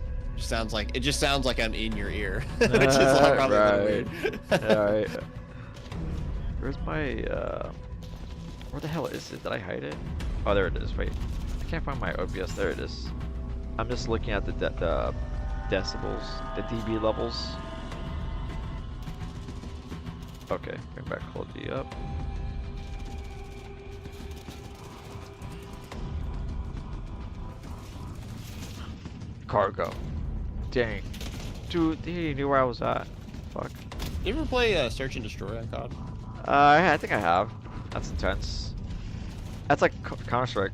It just sounds like I'm in your ear, which is like probably a little weird. Alright. Where's my where the hell is it? Did I hide it? Oh, there it is. Wait, I can't find my OBS. There it is. I'm just looking at the decibels, the dB levels. Okay, bring back quality up. Cargo. Dang. Dude, he knew where I was at. Fuck. You ever play Search and Destroy on COD? I think I have. That's intense. That's like Counter-Strike.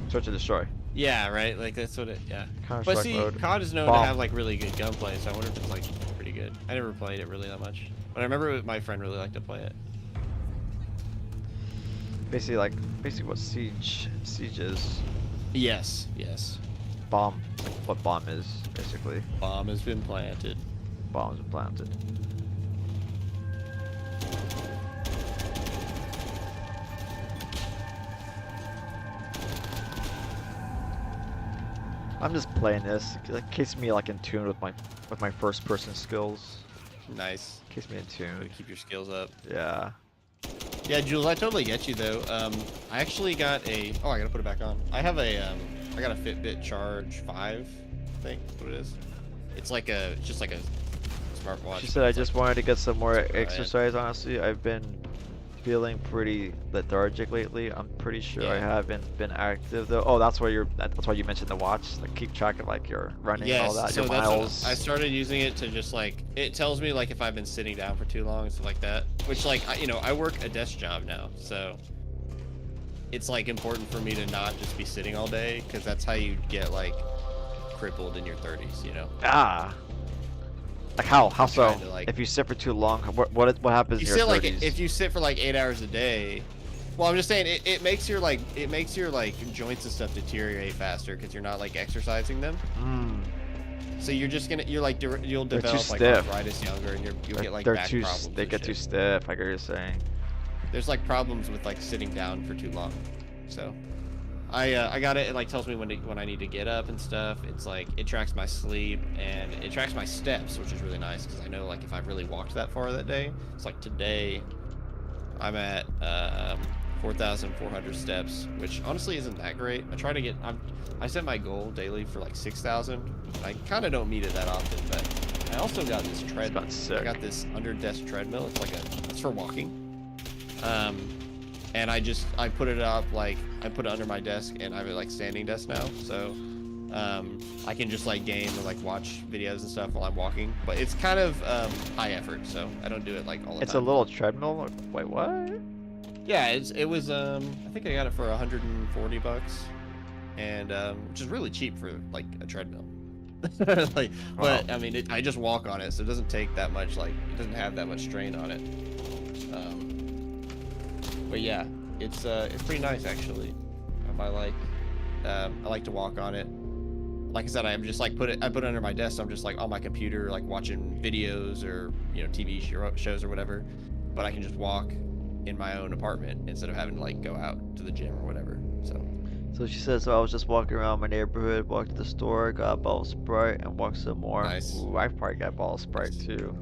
Search and destroy. Yeah, right. Like that's what it. Yeah. Counter-Strike But see, mode. COD is known Bomb. to have like really good gunplay, so I wonder if it's like pretty good. I never played it really that much, but I remember my friend really liked to play it. Basically what siege is. Yes. Yes. Bomb. Like what bomb is, basically. Bomb has been planted. Bombs are planted. I'm just playing this. It keeps me like in tune with my first person skills. Nice. Keeps me in Way tune. to keep your skills up. Yeah. Yeah, Jules, I totally get you though. I actually got a. Oh, I gotta put it back on. I have a. I got a Fitbit Charge 5. I think that's what it is. It's like it's just like a smartwatch. She said I It's just like- wanted to get some more Right. exercise. Honestly, I've been feeling pretty lethargic lately. I'm pretty sure I Yeah. haven't been active though. Oh, that's why you mentioned the watch. Like keep track of like your running and all Yes, that, so your that's what miles. I started using it to just like it tells me like if I've been sitting down for too long and stuff like that. Which like I work a desk job now, so it's like important for me to not just be sitting all day because that's how you get like crippled in your 30s, you know. Ah. Like how so? trying to, like- If you sit for too long, what happens You in your sit like 30s? if you sit for like 8 hours a day. Well, I'm just saying it makes your like joints and stuff deteriorate faster because you're not like exercising them. So you'll too develop like stiff. arthritis younger and you'll get like they're back too problems. they and get too shit. stiff. I get what you're saying. There's like problems with like sitting down for too long. So I got it. It like tells me when I need to get up and stuff. It's like it tracks my sleep and it tracks my steps, which is really nice because I know like if I've really walked that far that day. It's like today, I'm at 4,400 steps, which honestly isn't that great. I try to get. I set my goal daily for like 6,000. I kind of don't meet it that often, but I also got this treadmill. I got this under desk treadmill. It's like it's for walking. And I put it up, like, I put it under my desk, and I have it, like, standing desk now, so, I can just, like, game or, like, watch videos and stuff while I'm walking, but it's kind of, high effort, so I don't is like, all the time. It's a little treadmill? Wait, what? Yeah, it was, I think I got it for $140, and, which is really cheap for, like, a treadmill. Like, but, I mean, I just walk on it, so it doesn't take that much, like, it doesn't have that much strain on it. But yeah, it's pretty nice actually. I like to walk on it. Like I said, I'm just like I put it under my desk. So I'm just like on my computer, like watching videos or TV shows or whatever. But I can just walk in my own apartment instead of having to like go out to the gym or whatever. So she says, so I was just walking around my neighborhood, walked to the store, got a bottle of Sprite, and walked some more. Nice. Ooh, I probably got a bottle of Sprite too.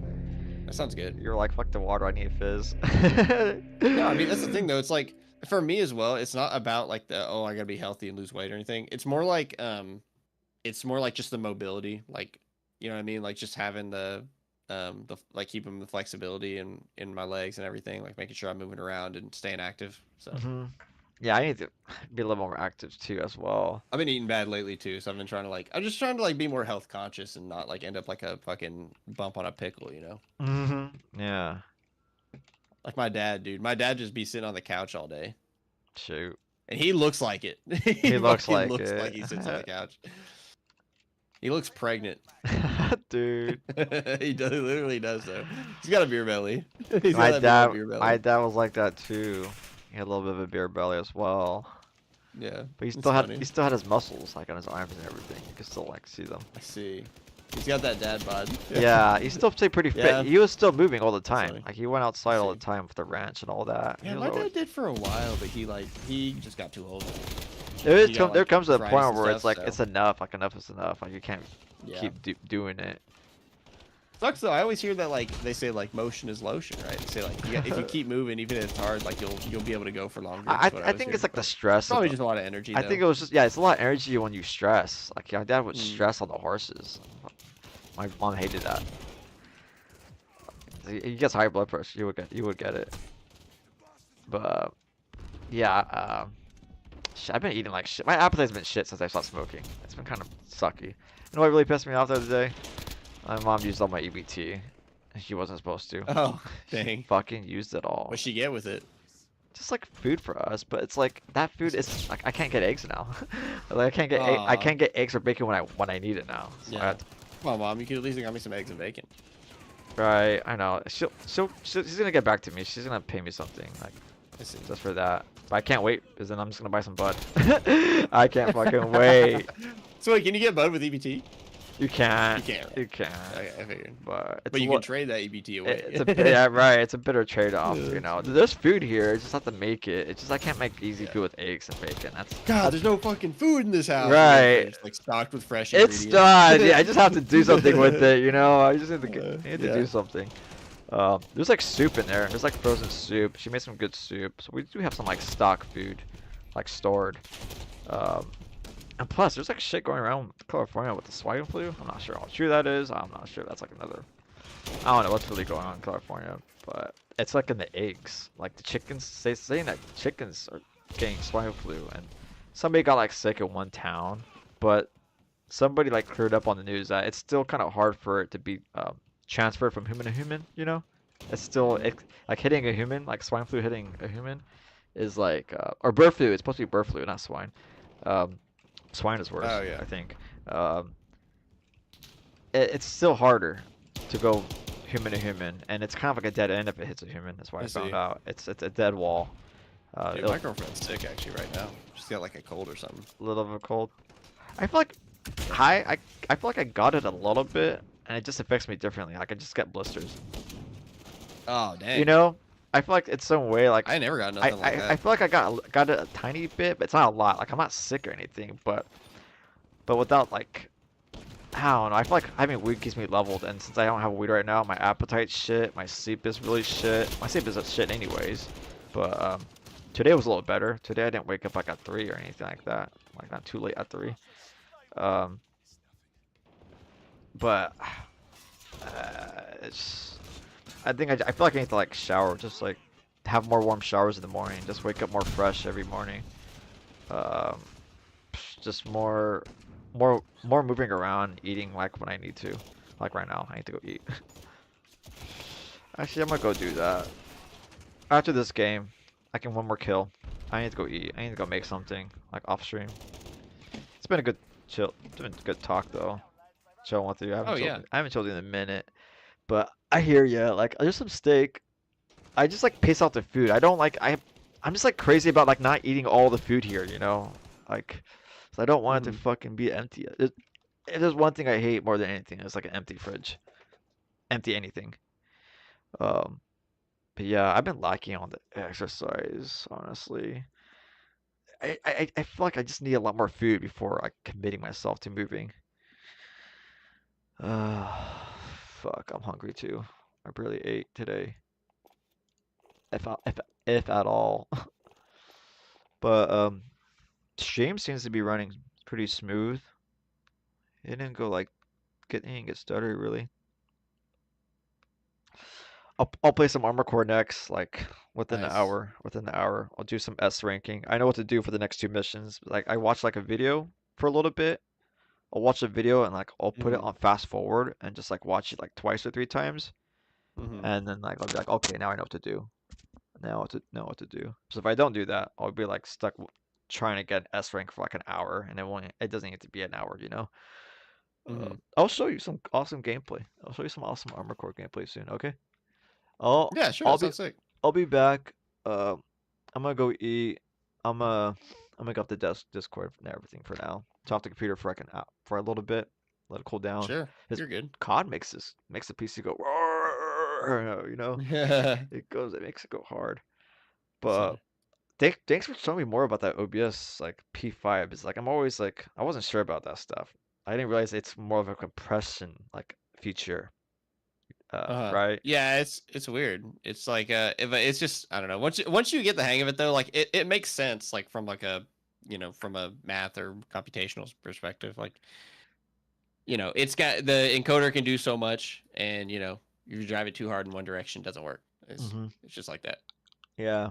That sounds good. You're like, fuck the water, I need fizz. No, I mean that's the thing though. It's like for me as well. It's not about like I gotta be healthy and lose weight or anything. It's more like just the mobility. Like you know what I mean. Like just having the like keeping the flexibility in my legs and everything. Like making sure I'm moving around and staying active. So. Yeah, I need to be a little more active too as well. I've been eating bad lately too, so I've been trying to I'm just trying to be more health conscious and not like end up like a fucking bump on a pickle, you know? Yeah. Like my dad, dude. My dad just be sitting on the couch all day. Shoot. And he looks like it. He looks like he sits on the couch. He looks pregnant. Dude. He literally does though. He's got a beer belly. My dad was like that too. He had a little bit of a beer belly as well. Yeah. But he still had his muscles like on his arms and everything. You can still like see them. I see. He's got that dad bod. Yeah, he still stayed pretty fit. Yeah. He was still moving all the time. Funny. Like he went outside all the time with the ranch and all that. Yeah, my dad did for a while, but he just got too old. There comes a point arthritis where and it's like stuff, it's enough. Like enough is enough. Like you can't Yeah. keep doing it. Sucks though. I always hear that like they say like motion is lotion, right? They say like if you keep moving, even if it's hard, like you'll be able to go for longer. I That's what think always it's hear, like the but stress. probably just a lot of energy. I think it was just it's a lot of energy when you stress. Like my dad would Mm. stress on the horses. My mom hated that. He gets high blood pressure. You would get it. But yeah, I've been eating like shit. My appetite's been shit since I stopped smoking. It's been kind of sucky. You know what really pissed me off the other day? My mom used all my EBT. She wasn't supposed to. Oh, She dang. fucking used it all. What'd she get with it? Just like food for us, but it's like that food is like I can't get eggs now. Like I can't get eggs or bacon when I need it now. So I Yeah. have to- Come on, mom. You could at least got me some eggs and bacon. Right, I know. She's gonna get back to me. She's gonna pay me something like I see. just for that. But I can't wait because then I'm just gonna buy some bud. I can't fucking wait. So wait, can you get bud with EBT? You can't. You can't. You can't. I figured. But it's But you a can trade that EBT away. yeah, right. It's a bitter trade-off. Yeah, You know, there's food here. I just have to make it. It's just I can't make easy food with eggs and bacon. God, there's no fucking food in this house. Right. It's like stocked with fresh It's ingredients. done. Yeah, I just have to do something with it. You know, I just need to Yeah. do something. There's like soup in there. There's like frozen soup. She made some good soup. So we do have some like stock food, like stored. And plus, there's like shit going around California with the swine flu. I'm not sure how true that is. I'm not sure. That's like another. I don't know what's really going on in California, but it's like in the eggs. Like the chickens, they're saying that chickens are getting swine flu, and somebody got like sick in one town, but somebody like cleared up on the news that it's still kind of hard for it to be transferred from human to human. You know, it's still like hitting a human, like swine flu hitting a human, is like or bird flu. It's supposed to be bird flu, not swine. Swine is worse. Oh, yeah. I think. It's still harder to go human to human, and it's kind of like a dead end if it hits a human. That's why I found see. out. It's a dead wall. Dude, my girlfriend's sick actually right now. She's got like a cold or something. A little of a cold. I feel like I feel like I got it a little bit, and it just affects me differently. Like I just get blisters. Oh dang. You know, I feel like it's some way like I never got I, nothing like I that. feel like I got it a tiny bit, but it's not a lot. Like I'm not sick or anything, but without like I don't know. I feel like having weed keeps me leveled, and since I don't have weed right now, my appetite's shit. My sleep is really shit. My sleep is shit anyways, but today was a little better. Today I didn't wake up like at 3 or anything like that. Like not too late at 3. But it's. I think I feel like I need to like shower, just like have more warm showers in the morning. Just wake up more fresh every morning. Um, just more moving around, eating like when I need to. Like right now, I need to go eat. Actually, I'm gonna go do that. After this game, I can one more kill. I need to go eat. I need to go make something like off stream. It's been a good chill. It's been a good talk though. Chilling with you. Oh yeah. I haven't chilled you in a minute. But I hear ya. Like there's some steak. I just like pace out the food. I don't like. I'm just like crazy about like not eating all the food here. You know, like. So I don't want it to fucking be empty. There's one thing I hate more than anything. It's like an empty fridge. Empty anything. But yeah, I've been lacking on the exercise, honestly. I feel like I just need a lot more food before like committing myself to moving. Fuck, I'm hungry too. I barely ate today. If at all. But stream seems to be running pretty smooth. It didn't go like it didn't get stuttery really. I'll play some Armor Core next, like within Nice. the hour. Within the hour, I'll do some S ranking. I know what to do for the next 2 missions. Like I watched like a video for a little bit. I'll watch a video and like I'll put it on fast forward and just like watch it like twice or 3 times, and then like I'll be like, okay, now I know what to do. Now know what to do. So if I don't do that, I'll be like stuck trying to get S rank for like an hour, and it doesn't need to be an hour, you know. I'll show you some awesome gameplay. I'll show you some awesome Armor Core gameplay soon. Okay. Yeah, sure. I'll That be sounds sick. I'll be back. I'm gonna go eat. I'm gonna go up the Discord and everything for now. Talk to the computer for like for a little bit. Let it cool down. Sure. His You're good. COD makes the PC go roar, you know. It makes it go hard. But thanks for showing me more about that OBS like P5. It's like I'm always like I wasn't sure about that stuff. I didn't realize it's more of a compression like feature. Right? Yeah, it's weird. It's like if it's just I don't know. Once you get the hang of it though, like it makes sense like from like a from a math or computational perspective. Like it's got the encoder can do so much, and if you drive it too hard in one direction, it doesn't work. It's just like that. Yeah.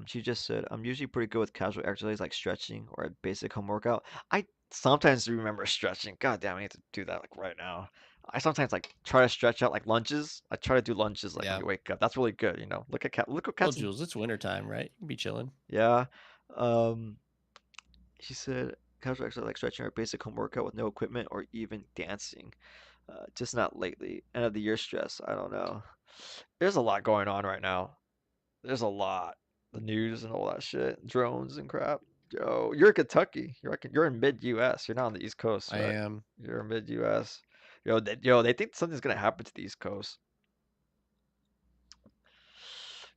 She just said, I'm usually pretty good with casual exercise like stretching or a basic home workout. I sometimes remember stretching. God damn, I need to do that like right now. I sometimes like try to stretch out like lunges. I try to do lunges like when you wake up. That's really good, you know. Look what Well, cats. Jules, it's wintertime, right? You can be chilling. Yeah. Um, she said casual exercise like stretching or a basic home workout with no equipment or even dancing. Just not lately. End of the year stress. I don't know. There's a lot going on right now. There's a lot. The news and all that shit, drones and crap. Yo, you're in Kentucky. You're in mid US. You're not on the East Coast, right? I am. You're in mid US. They think something's gonna happen to the East Coast.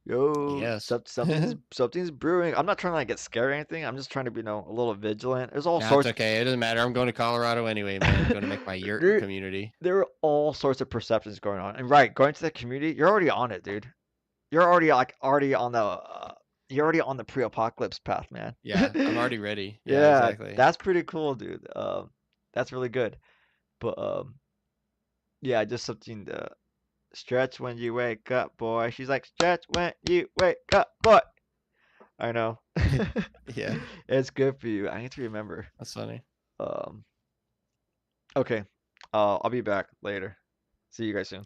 Yo, Yes. something's brewing. I'm not trying to like get scared or anything. I'm just trying to be, a little vigilant. There's all Nah, sorts. it's okay. It doesn't matter. I'm going to Colorado anyway, man. I'm going to make my yurt community. There are all sorts of perceptions going on. And right, going to the community, you're already on it, dude. You're already on the pre-apocalypse path, man. Yeah, I'm already ready. Yeah, Yeah, exactly. that's pretty cool, dude. That's really good. But yeah, just something to stretch when you wake up, boy. She's like, stretch when you wake up, boy. I know. Yeah, it's good for you. I need to remember. that's funny. Okay. I'll be back later. See you guys soon.